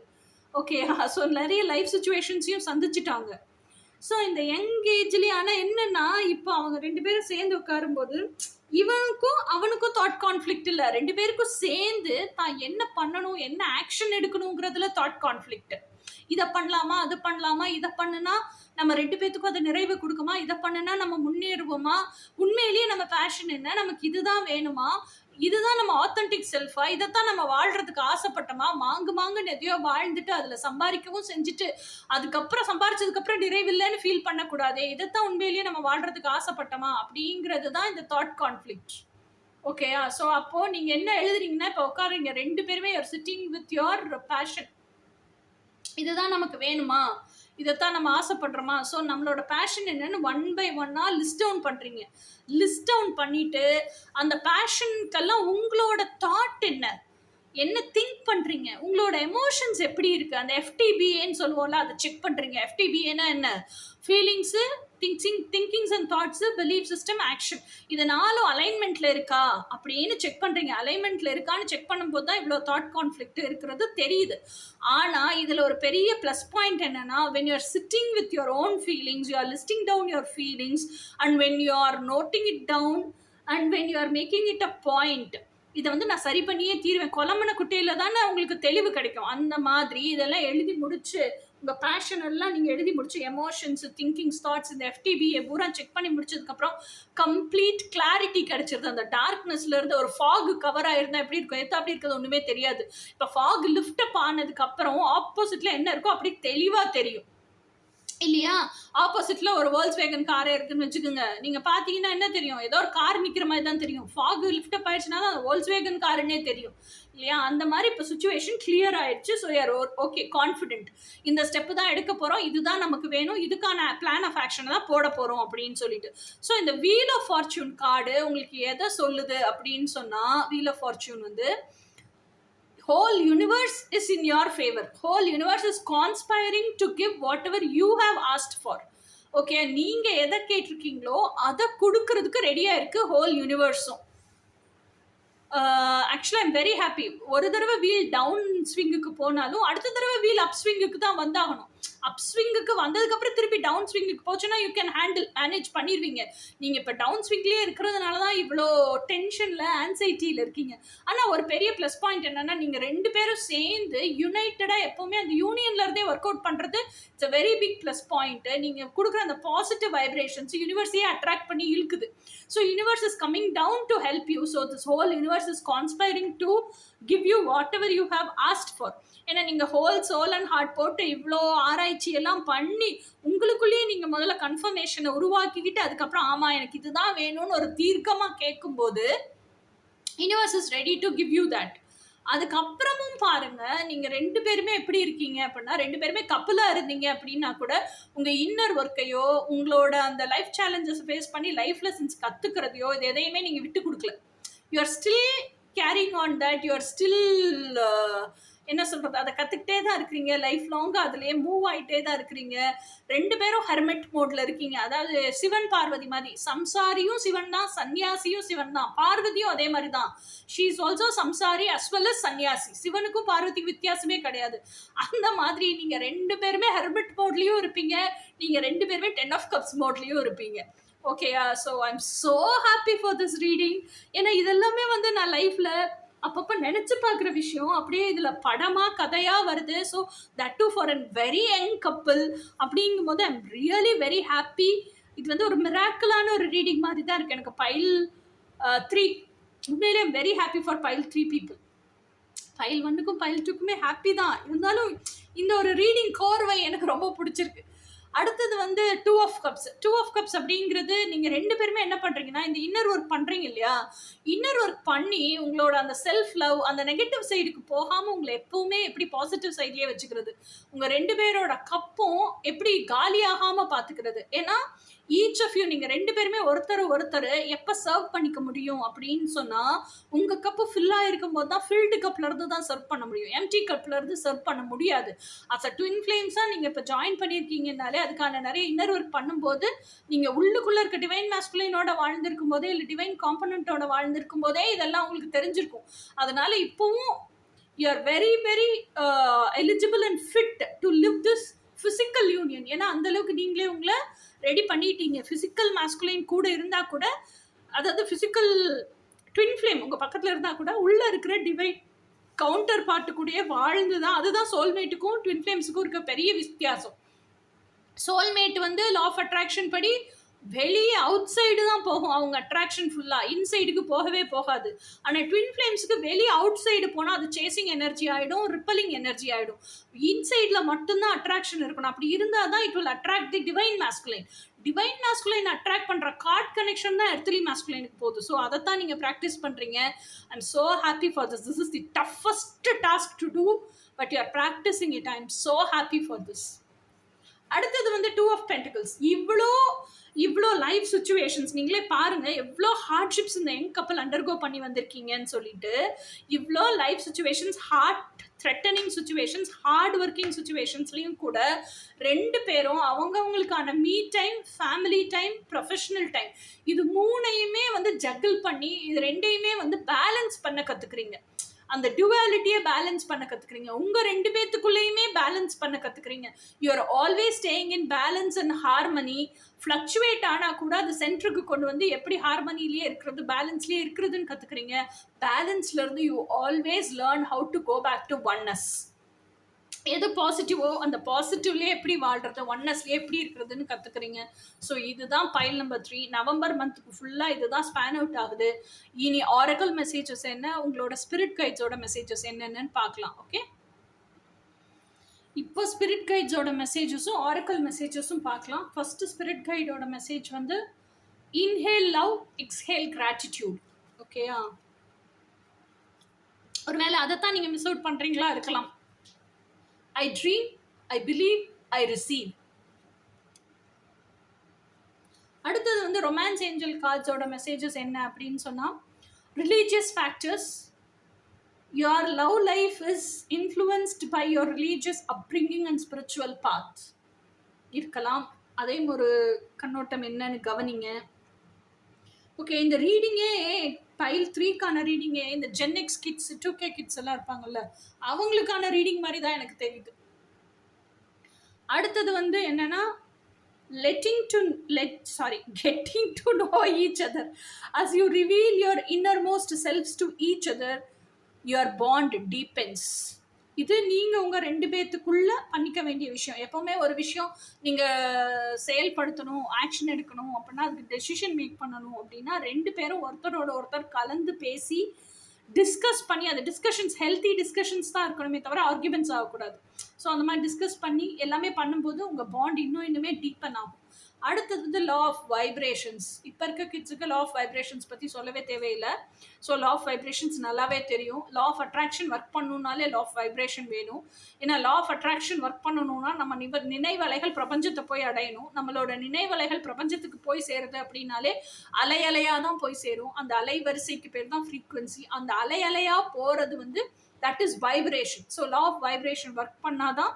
ஓகே, ஸோ நிறைய லைஃப் சுச்சுவேஷன்ஸையும் சந்திச்சுட்டாங்க. ஸோ இந்த யங் ஏஜ்லேயே ஆனால் என்னன்னா இப்போ அவங்க 2 பேரும் சேர்ந்து உட்காரும்போது இவனுக்கும் அவனுக்கும் தாட் கான்ஃப்ளிக்ட் இல்லை. 2 பேருக்கும் சேர்ந்து தான் என்ன பண்ணணும், என்ன ஆக்ஷன் எடுக்கணுங்கிறதுல தாட் கான்ஃப்ளிக்ட். இதை பண்ணலாமா, அது பண்ணலாமா, இதை பண்ணுனா நம்ம 2 பேத்துக்கும் அதை நிறைவு கொடுக்குமா, இதை பண்ணுனா நம்ம முன்னேறுவோமா, உண்மையிலேயே நம்ம பேஷன் என்ன, நமக்கு இதுதான் வேணுமா, இதுதான் நம்ம ஆத்தென்டிக் செல்ஃபா, இதைத்தான் நம்ம வாழ்றதுக்கு ஆசைப்பட்டோமா, மாங்குன்னு எதையோ வாழ்ந்துட்டு அதில் சம்பாதிக்கவும் செஞ்சுட்டு அதுக்கப்புறம் சம்பாரிச்சதுக்கப்புறம் நிறைவில்லைன்னு ஃபீல் பண்ணக்கூடாது, இதைத்தான் உண்மையிலேயே நம்ம வாழ்றதுக்கு ஆசைப்பட்டோமா அப்படிங்கிறது தான் இந்த தாட் கான்ஃப்ளிக்ட். ஓகேயா? ஸோ அப்போது நீங்கள் என்ன எழுதுறீங்கன்னா இப்போ உட்காருங்க 2 பேருமே you are sitting with your passion. இதுதான் நமக்கு வேணுமா, இதைத்தான் நம்ம ஆசைப்படுறோமா, ஸோ நம்மளோட பேஷன் என்னன்னு 1 by 1 லிஸ்ட் டவுன் பண்ணுறீங்க. லிஸ்ட் டவுன் பண்ணிட்டு அந்த பேஷனுக்கெல்லாம் உங்களோட தாட் என்ன திங்க் பண்ணுறீங்க, உங்களோட எமோஷன்ஸ் எப்படி இருக்குது, அந்த FTBAன்னு சொல்லுவோம்ல அதை செக் பண்ணுறீங்க. FTBAன்னா என்ன, feelings, thinkings and thoughts, belief system, action, இது 4 அலைன்மெண்ட்டில் இருக்கா அப்படின்னு செக் பண்ணுறீங்க. அலைன்மெண்ட்டில் இருக்கான்னு செக் பண்ணும்போது தான் இவ்வளோ தாட் கான்ஃப்ளிக்ட் இருக்கிறது தெரியுது. ஆனால் இதில் ஒரு பெரிய ப்ளஸ் பாயிண்ட் என்னன்னா, when you are sitting with your own feelings, you are listing down your feelings, and when you are noting it down, and when you are making it a point, இதை வந்து நான் சரி பண்ணியே தீருவேன், குழம்புன குட்டையில் தானே உங்களுக்கு தெளிவு கிடைக்கும். அந்த மாதிரி இதெல்லாம் எழுதி முடிச்சு உங்கள் பேஷன் எல்லாம் நீங்கள் எழுதி முடிச்சு எமோஷன்ஸ், திங்கிங்ஸ், தாட்ஸ், இந்த FTBA பூரா செக் பண்ணி முடிச்சதுக்கப்புறம் கம்ப்ளீட் கிளாரிட்டி கிடைச்சிருது. அந்த டார்க்னஸ்லேருந்து ஒரு ஃபாக் கவர் ஆகிருந்தா எப்படி இருக்கும், எத்தா அப்படி இருக்கிறது ஒன்றுமே தெரியாது. இப்போ ஃபாக் லிஃப்ட் அப் ஆனதுக்கப்புறம் ஆப்போசிட்டில் என்ன இருக்கோ அப்படி தெளிவாக தெரியும் இல்லையா? ஆப்போசிட்ல ஒரு Volkswagen காரே இருக்குன்னு வச்சுக்கோங்க, நீங்க பாத்தீங்கன்னா என்ன தெரியும், ஏதோ ஒரு கார் நிக்கிற மாதிரி தான் தெரியும். ஃபாக் லிஃப்ட் அப் ஆயிடுச்சுன்னா தான் Volkswagen காருன்னே தெரியும் இல்லையா? அந்த மாதிரி இப்போ சுச்சுவேஷன் கிளியர் ஆயிடுச்சு. ஸோ யார் ஓகே கான்ஃபிடென்ட், இந்த ஸ்டெப்பு தான் எடுக்க போறோம், இதுதான் நமக்கு வேணும், இதுக்கான பிளான் ஆஃப் ஆக்ஷன் தான் போட போறோம் அப்படின்னு சொல்லிட்டு. ஸோ இந்த வீல் ஆஃப் ஃபார்ச்சூன் கார்டு உங்களுக்கு எதை சொல்லுது அப்படின்னு சொன்னா, வீல் ஆஃப் ஃபார்ச்சூன் வந்து whole universe is in your favor. Whole universe is conspiring to give whatever you have asked for. Okay, நீங்க எதை கேட்டிருக்கீங்களோ அதை கொடுக்கறதுக்கு ரெடியா இருக்கு ஹோல் யூனிவர்ஸும். Actually I'm very happy. ஒரு தடவை வீல் டவுன் ஸ்விங்குக்கு போனாலும் அடுத்த தடவை வீல் அப் ஸ்விங்குக்கு தான் வந்தாகணும். அப் ஸ்விங்குக்கு வந்ததுக்கப்புறம் திருப்பி டவுன் ஸ்விங்குக்கு போச்சுன்னா யூ கேன் மேனேஜ் பண்ணிடுவீங்க. நீங்கள் இப்போ டவுன் ஸ்விங்லேயே இருக்கிறதுனால தான் இவ்வளோ டென்ஷனில், ஆன்சைட்டியில் இருக்கீங்க. ஆனால் ஒரு பெரிய ப்ளஸ் பாயிண்ட் என்னென்னா, நீங்கள் 2 பேரும் சேர்ந்து யுனைட்டடாக எப்போவுமே அந்த யூனியன்லேருந்தே ஒர்க் அவுட் பண்ணுறது it's a very big plus point. நீங்கள் கொடுக்குற அந்த பாசிட்டிவ் வைப்ரேஷன்ஸ் யூனிவர்ஸையே அட்ராக்ட் பண்ணி இழுக்குது. So universe is coming down to help you. So this whole universe is conspiring to give you whatever you have asked for. ஏன்னா நீங்கள் ஹோல் சோல் அண்ட் ஹார்ட் போட்டு இவ்வளோ ஆராய்ச்சி எல்லாம் பண்ணி உங்களுக்குள்ளேயே நீங்கள் முதல்ல கன்ஃபர்மேஷனை உருவாக்கிக்கிட்டு அதுக்கப்புறம் ஆமாம் எனக்கு இதுதான் வேணும்னு ஒரு தீர்க்கமாக கேட்கும்போது universe is ready to give you that. அதுக்கப்புறமும் பாருங்க, நீங்க 2 பேருமே எப்படி இருக்கீங்க அப்படின்னா, 2 பேருமே கப்பலா இருந்தீங்க அப்படின்னா கூட உங்க இன்னர் ஒர்க்கையோ உங்களோட அந்த லைஃப் சேலஞ்சஸ் ஃபேஸ் பண்ணி லைஃப் லெசன்ஸ் கத்துக்கிறதையோ இது எதையுமே நீங்க விட்டு கொடுக்கல. You are still carrying on that, you are still என்ன சொல்றது, அதை கற்றுக்கிட்டே தான் இருக்கிறீங்க. லைஃப் லாங்காக அதுலேயே மூவ் ஆகிட்டே தான் இருக்கிறீங்க. 2 பேரும் ஹெர்மெட் மோடில் இருக்கீங்க. அதாவது சிவன் பார்வதி மாதிரி, சம்சாரியும் சிவன் தான், சன்னியாசியும் சிவன் தான், பார்வதியும் அதே மாதிரி தான். ஷீ இஸ் ஆல்சோ சம்சாரி அஸ் வெல் அஸ் சன்னியாசி. சிவனுக்கும் பார்வதிக்கும் வித்தியாசமே கிடையாது. அந்த மாதிரி நீங்கள் 2 பேருமே ஹெர்மெட் மோட்லேயும் இருப்பீங்க, நீங்கள் 2 பேருமே 10 of Cups மோட்லேயும் இருப்பீங்க. ஓகேயா? So I'm so happy for this reading. ஏன்னா இதெல்லாமே வந்து நான் லைஃப்பில் அப்பப்போ நினச்சி பார்க்குற விஷயம் அப்படியே இதில் படமாக கதையாக வருது. So that two for an very young couple அப்படிங்கும் போது ஐம் ரியலி வெரி ஹாப்பி. இது வந்து ஒரு மிராக்கிளான ஒரு ரீடிங் மாதிரி தான் இருக்குது. எனக்கு பைல் 3 உண்மையிலே I'm very happy for pile 3 people. Pile 1க்கும் பைல் 2க்குமே ஹாப்பி தான். இருந்தாலும் இந்த ஒரு ரீடிங் கோர்வை எனக்கு ரொம்ப பிடிச்சிருக்கு. அடுத்தது வந்து 2 of Cups. 2 of Cups அப்படிங்கிறது நீங்கள் 2 பேருமே என்ன பண்ணுறீங்கன்னா, இந்த இன்னர் ஒர்க் பண்ணுறீங்க இல்லையா, இன்னர் ஒர்க் பண்ணி உங்களோட அந்த செல்ஃப் லவ், அந்த நெகட்டிவ் சைடுக்கு போகாமல் உங்களை எப்பவுமே எப்படி பாசிட்டிவ் சைட்லேயே வச்சுக்கிறது, உங்கள் 2 பேரோட கப்பும் எப்படி காலியாகாமல் பார்த்துக்கிறது. ஏன்னா ஈச் ஆஃப் யூ நீங்கள் 2 பேருமே ஒருத்தர் எப்போ சர்வ் பண்ணிக்க முடியும் அப்படின்னு சொன்னால், உங்கள் கப்பு ஃபில்லாக இருக்கும்போது தான் ஃபில்டு கப்லேருந்து தான் சர்வ் பண்ண முடியும். எம்டி கப்லேருந்து சர்வ் பண்ண முடியாது. அஸ் அ ட்வின் ஃப்ளேம்ஸாக நீங்கள் இப்போ ஜாயின் பண்ணியிருக்கீங்கனாலே அதுக்கான நிறைய இன்னர் ஒர்க் பண்ணும்போது, நீங்கள் உள்ளுக்குள்ளே இருக்க டிவைன் மேஸ்குலைனோட வாழ்ந்திருக்கும் போதே இல்லை டிவைன் காம்பனண்ட்டோட வாழ்ந்திருக்கும் போதே இதெல்லாம் உங்களுக்கு தெரிஞ்சிருக்கும். அதனால இப்போவும் you are very very eligible and fit to live this physical union. ஏன்னா அந்த அளவுக்கு நீங்களே உங்களை ரெடி பண்ணிட்டீங்க. ஃபிசிக்கல் மாஸ்குலைன் கூட இருந்தா கூட, அதாவது ஃபிசிக்கல் ட்வின் ஃப்ளேம் உங்க பக்கத்துல இருந்தா கூட உள்ள இருக்கிற டிவைன் கவுண்டர் பார்ட்டு கூடயே வாழ்ந்துதான். அதுதான் சோல்மேட்டுக்கும் ட்வின் ஃப்ளேம்ஸுக்கும் இருக்க பெரிய வித்தியாசம். சோல்மேட் வந்து லா ஆஃப் அட்ராக்ஷன் படி வெளியே அவுட் சைடு தான் போகும் அவங்க அட்ராக்ஷன் ஃபுல்லாக, இன்சைடுக்கு போகவே போகாது. ஆனால் ட்வின் ஃப்ளேம்ஸுக்கு வெளியே அவுட் சைடு போனால் அது சேசிங் எனர்ஜி ஆகிடும், ரிப்பலிங் எனர்ஜி ஆகிடும். இன்சைடில் மட்டும்தான் அட்ராக்ஷன் இருக்கணும். அப்படி இருந்தால் தான் it will attract the divine masculine. Divine masculine attract பண்ணுற கார்ட் கனெக்ஷன் தான் எர்த்லி மாஸ்குலைனுக்கு போகுது. ஸோ அதைத்தான் நீங்கள் ப்ராக்டிஸ் பண்ணுறீங்க. I am so happy for this. This is the toughest task to do, but you are practising it. I am so happy for this. அடுத்தது வந்து 2 ஆஃப் பென்டிகல்ஸ். இவ்வளோ லைஃப் சுச்சுவேஷன்ஸ் நீங்களே பாருங்க, எவ்வளோ ஹார்ட்ஷிப்ஸ் இந்த யங் கப்பல் அண்டர்கோ பண்ணி வந்திருக்கீங்கன்னு சொல்லிட்டு. இவ்வளோ life situations, heart threatening situations, hard working சுச்சுவேஷன்ஸ்லையும் கூட 2 பேரும் அவங்கவுங்களுக்கான me time, family time, professional time, இது 3ஐயுமே வந்து ஜக்கிள் பண்ணி இது 2ஐயுமே வந்து பேலன்ஸ் பண்ண கற்றுக்குறீங்க. அந்த டுவாலிட்டியை பேலன்ஸ் பண்ண கற்றுக்குறீங்க. உங்கள் 2 பேத்துக்குள்ளேயுமே பேலன்ஸ் பண்ண கற்றுக்குறீங்க. You are always staying in balance and harmony. Fluctuate ஆனால் கூட அது சென்டருக்கு கொண்டு வந்து எப்படி ஹார்மனிலேயே இருக்கிறது, பேலன்ஸ்லேயே இருக்கிறதுன்னு கற்றுக்குறீங்க. பேலன்ஸ்லேருந்து you always learn how to go back to oneness. எது பாசிட்டிவோ அந்த பாசிட்டிவ்லேயே எப்படி வாழ்கிறது, ஒன்னஸ்லேயே எப்படி இருக்கிறதுன்னு கற்றுக்குறீங்க. ஸோ இதுதான் பைல் நம்பர் 3. நவம்பர் மந்த்துக்கு ஃபுல்லாக இதுதான் ஸ்பேன் அவுட் ஆகுது. இனி ஆரக்கல் மெசேஜஸ் என்ன, உங்களோட ஸ்பிரிட் கைட்ஸோட மெசேஜஸ் என்னென்னு பார்க்கலாம். ஓகே, இப்போ ஸ்பிரிட் கைட்ஸோட மெசேஜஸும் ஆரக்கல் மெசேஜஸும் பார்க்கலாம். ஃபர்ஸ்ட் ஸ்பிரிட் கைடோட மெசேஜ் வந்து இன்ஹேல் லவ், எக்ஸ்ஹேல் கிராட்டிடியூட். ஓகேயா, ஒருவேளை அதைத்தான் நீங்கள் மிஸ் அவுட் பண்ணுறீங்களா இருக்கலாம். I dream, I believe, I receive. அடுத்தது வந்து ரொமான்ஸ் ஏஞ்சல் கார்ட்ஸோட மெசேஜஸ் என்ன அப்படின்னு சொன்னால், religious factors. Your love life is influenced by your religious upbringing and spiritual path. இருக்கலாம். அதையும் ஒரு கண்ணோட்டம் என்னன்னு கவனிங்க. ஓகே, இந்த ரீடிங்கே பைல் 3க்கான ரீடிங்கே இந்த ஜென்எக்ஸ் கிட்ஸ், 2K கிட்ஸ் எல்லாம் இருப்பாங்கல்ல, அவங்களுக்கான ரீடிங் மாதிரி தான் எனக்கு தெரியுது. அடுத்தது வந்து என்னன்னா, getting to know each other. As you reveal your innermost selves to each other, your bond deepens. இது நீங்கள் உங்கள் 2 பேத்துக்குள்ளே பண்ணிக்க வேண்டிய விஷயம். எப்போவுமே ஒரு விஷயம் நீங்கள் செயல்படுத்தணும், ஆக்ஷன் எடுக்கணும் அப்படின்னா, அதுக்கு டெசிஷன் மேக் பண்ணணும் அப்படின்னா 2 பேரும் ஒருத்தரோட ஒருத்தர் கலந்து பேசி டிஸ்கஸ் பண்ணி, அது டிஸ்கஷன்ஸ் ஹெல்த்தி டிஸ்கஷன்ஸ் தான் இருக்கணுமே தவிர ஆர்கியூமெண்ட்ஸ் ஆகக்கூடாது. ஸோ அந்த மாதிரி டிஸ்கஸ் பண்ணி எல்லாமே பண்ணும்போது உங்கள் பாண்ட் இன்னுமே டீப்பன் ஆகும். அடுத்தது வந்து லா ஆஃப் வைப்ரேஷன்ஸ். இப்போ இருக்க கிட்ஸுக்கு லா ஆஃப் வைப்ரேஷன்ஸ் பற்றி சொல்லவே தேவையில்லை. ஸோ லா ஆஃப் வைப்ரேஷன்ஸ் நல்லாவே தெரியும். லா ஆஃப் அட்ராக்ஷன் ஒர்க் பண்ணணுன்னாலே லா ஆஃப் வைப்ரேஷன் வேணும். ஏன்னா லா ஆஃப் அட்ராக்ஷன் ஒர்க் பண்ணணும்னா நம்ம நினைவலைகள் பிரபஞ்சத்தை போய் அடையணும். நம்மளோட நினைவலைகள் பிரபஞ்சத்துக்கு போய் சேருது அப்படின்னாலே அலையாக தான் போய் சேரும். அந்த அலை வரிசைக்கு பேர் தான் ஃப்ரீக்குவென்சி. அந்த அலையாக போகிறது வந்து that is vibration. So law of vibration work பண்ணாதான்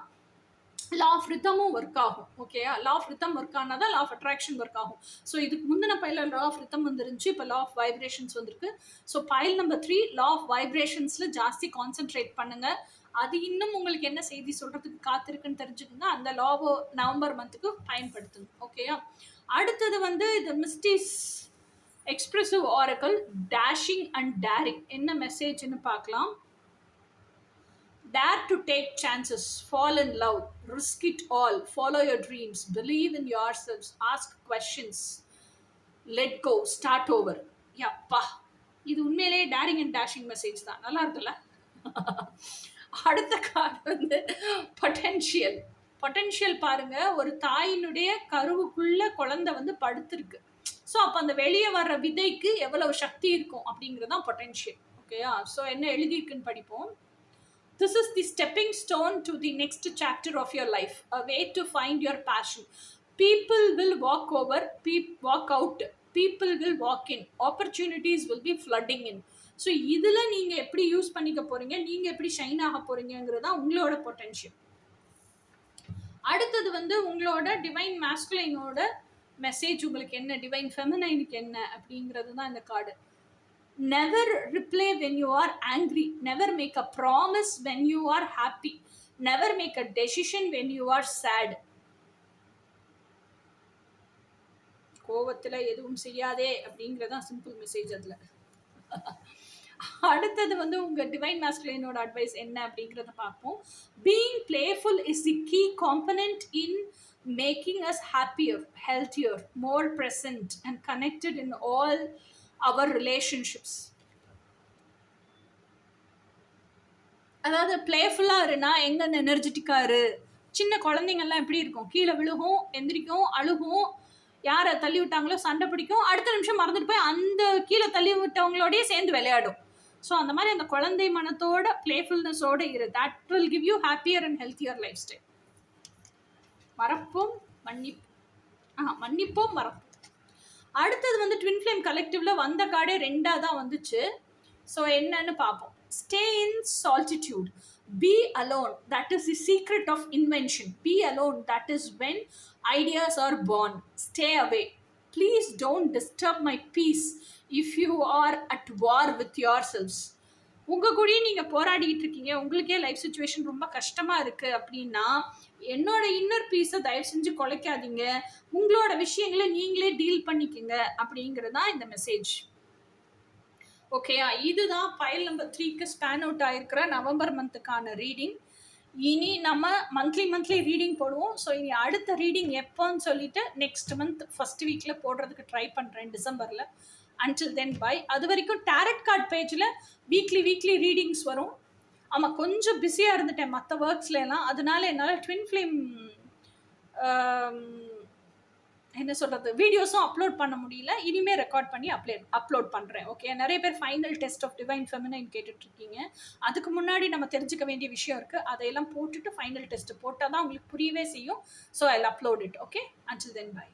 லா ஆஃப் ரித்தமும் ஒர்க் ஆகும். ஓகேயா, லா ஆஃப் ரித்தம் ஒர்க் ஆனால் தான் லா ஆஃப் அட்ராக்ஷன் ஒர்க் ஆகும். ஸோ இதுக்கு முந்தின பைலில் லா ஆஃப் ரித்தம் வந்துருந்துச்சு, இப்போ லா ஆஃப் வைப்ரேஷன்ஸ் வந்திருக்கு. So pile number 3 law of வைப்ரேஷன்ஸில் ஜாஸ்தி கான்சென்ட்ரேட் பண்ணுங்கள். அது இன்னும் உங்களுக்கு என்ன செய்தி சொல்கிறதுக்கு காத்திருக்குன்னு தெரிஞ்சுக்கோங்க. அந்த லாவோ நவம்பர் மந்த்துக்கு பயன்படுத்துங்க. ஓகேயா, அடுத்தது வந்து இந்த mystics expressive oracle dashing and daring என்ன மெசேஜ்னு பார்க்கலாம். Dare to take chances, fall in love, risk it all, follow your dreams, believe in yourselves, ask questions, let go, start over. யப்பா, இது உண்மையிலேயே டேரிங் அண்ட் டேஷிங் மெசேஜ் தான். நல்லா இருக்குல்ல? அடுத்த கார்டு வந்து பொட்டென்ஷியல் பாருங்க. ஒரு தாயினுடைய கருவுக்குள்ள குழந்தை வந்து படுத்திருக்கு. ஸோ அப்போ அந்த வெளியே வர்ற விதைக்கு எவ்வளவு சக்தி இருக்கும் அப்படிங்கிறது தான் பொட்டென்ஷியல். ஓகேயா, ஸோ என்ன எழுதியிருக்குன்னு படிப்போம். This is the stepping stone to the next chapter of your life, a way to find your passion. People will walk over, walk out, people will walk in, opportunities will be flooding in. So இதில் நீங்கள் எப்படி யூஸ் பண்ணிக்க போகிறீங்க, நீங்கள் எப்படி ஷைன் ஆக போகிறீங்கிறது தான் உங்களோட பொட்டென்ஷியல். அடுத்தது வந்து உங்களோட டிவைன் மேஸ்குலைனோட மெசேஜ் உங்களுக்கு என்ன, டிவைன் ஃபெமினைனுக்கு என்ன அப்படிங்கிறது தான் இந்த card. Never reply when you are angry, never make a promise when you are happy, never make a decision when you are sad. கோவத்தில் எதுவும் செய்யாதே அப்படிங்கிறதான் சிம்பிள் மெசேஜ் அதில். அடுத்தது வந்து உங்கள் டிவைன் மாஸ்குலைனோட அட்வைஸ் என்ன அப்படிங்கிறத பார்ப்போம். Being playful is the key component in making us happier, healthier, more present and connected in all our relationships. அதாவது பிளேஃபுல்லாக இருனா எங்கே எனர்ஜெட்டிக்காக இரு. சின்ன குழந்தைங்கள்லாம் எப்படி இருக்கும், கீழே விழுகும், எந்திரிக்கும், அழுகும், யாரை தள்ளி விட்டாங்களோ சண்டை பிடிக்கும், அடுத்த நிமிஷம் மறந்துட்டு போய் அந்த கீழே தள்ளி விட்டவங்களோடய சேர்ந்து விளையாடும். ஸோ அந்த மாதிரி அந்த குழந்தை மனத்தோட பிளேஃபுல்னஸோடு இரு. That will give you happier and healthier life style. மறப்போம் மன்னிப்போம் மறப்போம். அடுத்தது வந்து ட்வின் ஃப்ளேம் கலெக்டிவ்ல வந்த கார்டே 2ஆ தான் வந்துச்சு. ஸோ என்னன்னு பார்ப்போம். Stay in solitude, be alone, that is the secret of invention. Be alone, that is when ideas are born. Stay away, please don't disturb my peace if you are at war with yourselves. உங்கள் கூடயே நீங்கள் போராடிக்கிட்டு இருக்கீங்க, உங்களுக்கே லைஃப் சுச்சுவேஷன் ரொம்ப கஷ்டமாக இருக்குது அப்படின்னா என்னோட இன்னர் பீஸை தயவு செஞ்சு குலைக்காதீங்க, உங்களோட விஷயங்களை நீங்களே டீல் பண்ணிக்கங்க அப்படிங்கிறது தான் இந்த மெசேஜ். ஓகேயா, இதுதான் பைல் நம்பர் 3க்கு ஸ்பேன் அவுட் ஆகிருக்கிற நவம்பர் மந்த்துக்கான ரீடிங். இனி நம்ம மந்த்லி ரீடிங் போடுவோம். ஸோ இனி அடுத்த ரீடிங் எப்போன்னு சொல்லிட்டு நெக்ஸ்ட் மந்த் ஃபர்ஸ்ட் வீக்கில் போடுறதுக்கு ட்ரை பண்ணுறேன் டிசம்பரில். Until then bye. அது வரைக்கும் டேரட் கார்ட் பேஜில் வீக்லி ரீடிங்ஸ் வரும். ஆமாம், கொஞ்சம் பிஸியாக இருந்துட்டேன் மற்ற ஒர்க்ஸ்லாம், அதனால என்னால் ட்வின் ஃப்ளேம் என்ன சொல்கிறது வீடியோஸும் அப்லோட் பண்ண முடியல. இனிமேல் ரெக்கார்ட் பண்ணி அப்லோட் பண்ணுறேன். ஓகே, நிறைய பேர் final test of divine feminine கேட்டுட்ருக்கீங்க. அதுக்கு முன்னாடி நம்ம தெரிஞ்சுக்க வேண்டிய விஷயம் இருக்குது. அதையெல்லாம் போட்டுட்டு ஃபைனல் டெஸ்ட் போட்டால் தான் உங்களுக்கு புரியவே செய்யும். So I will upload it. Okay, until then by.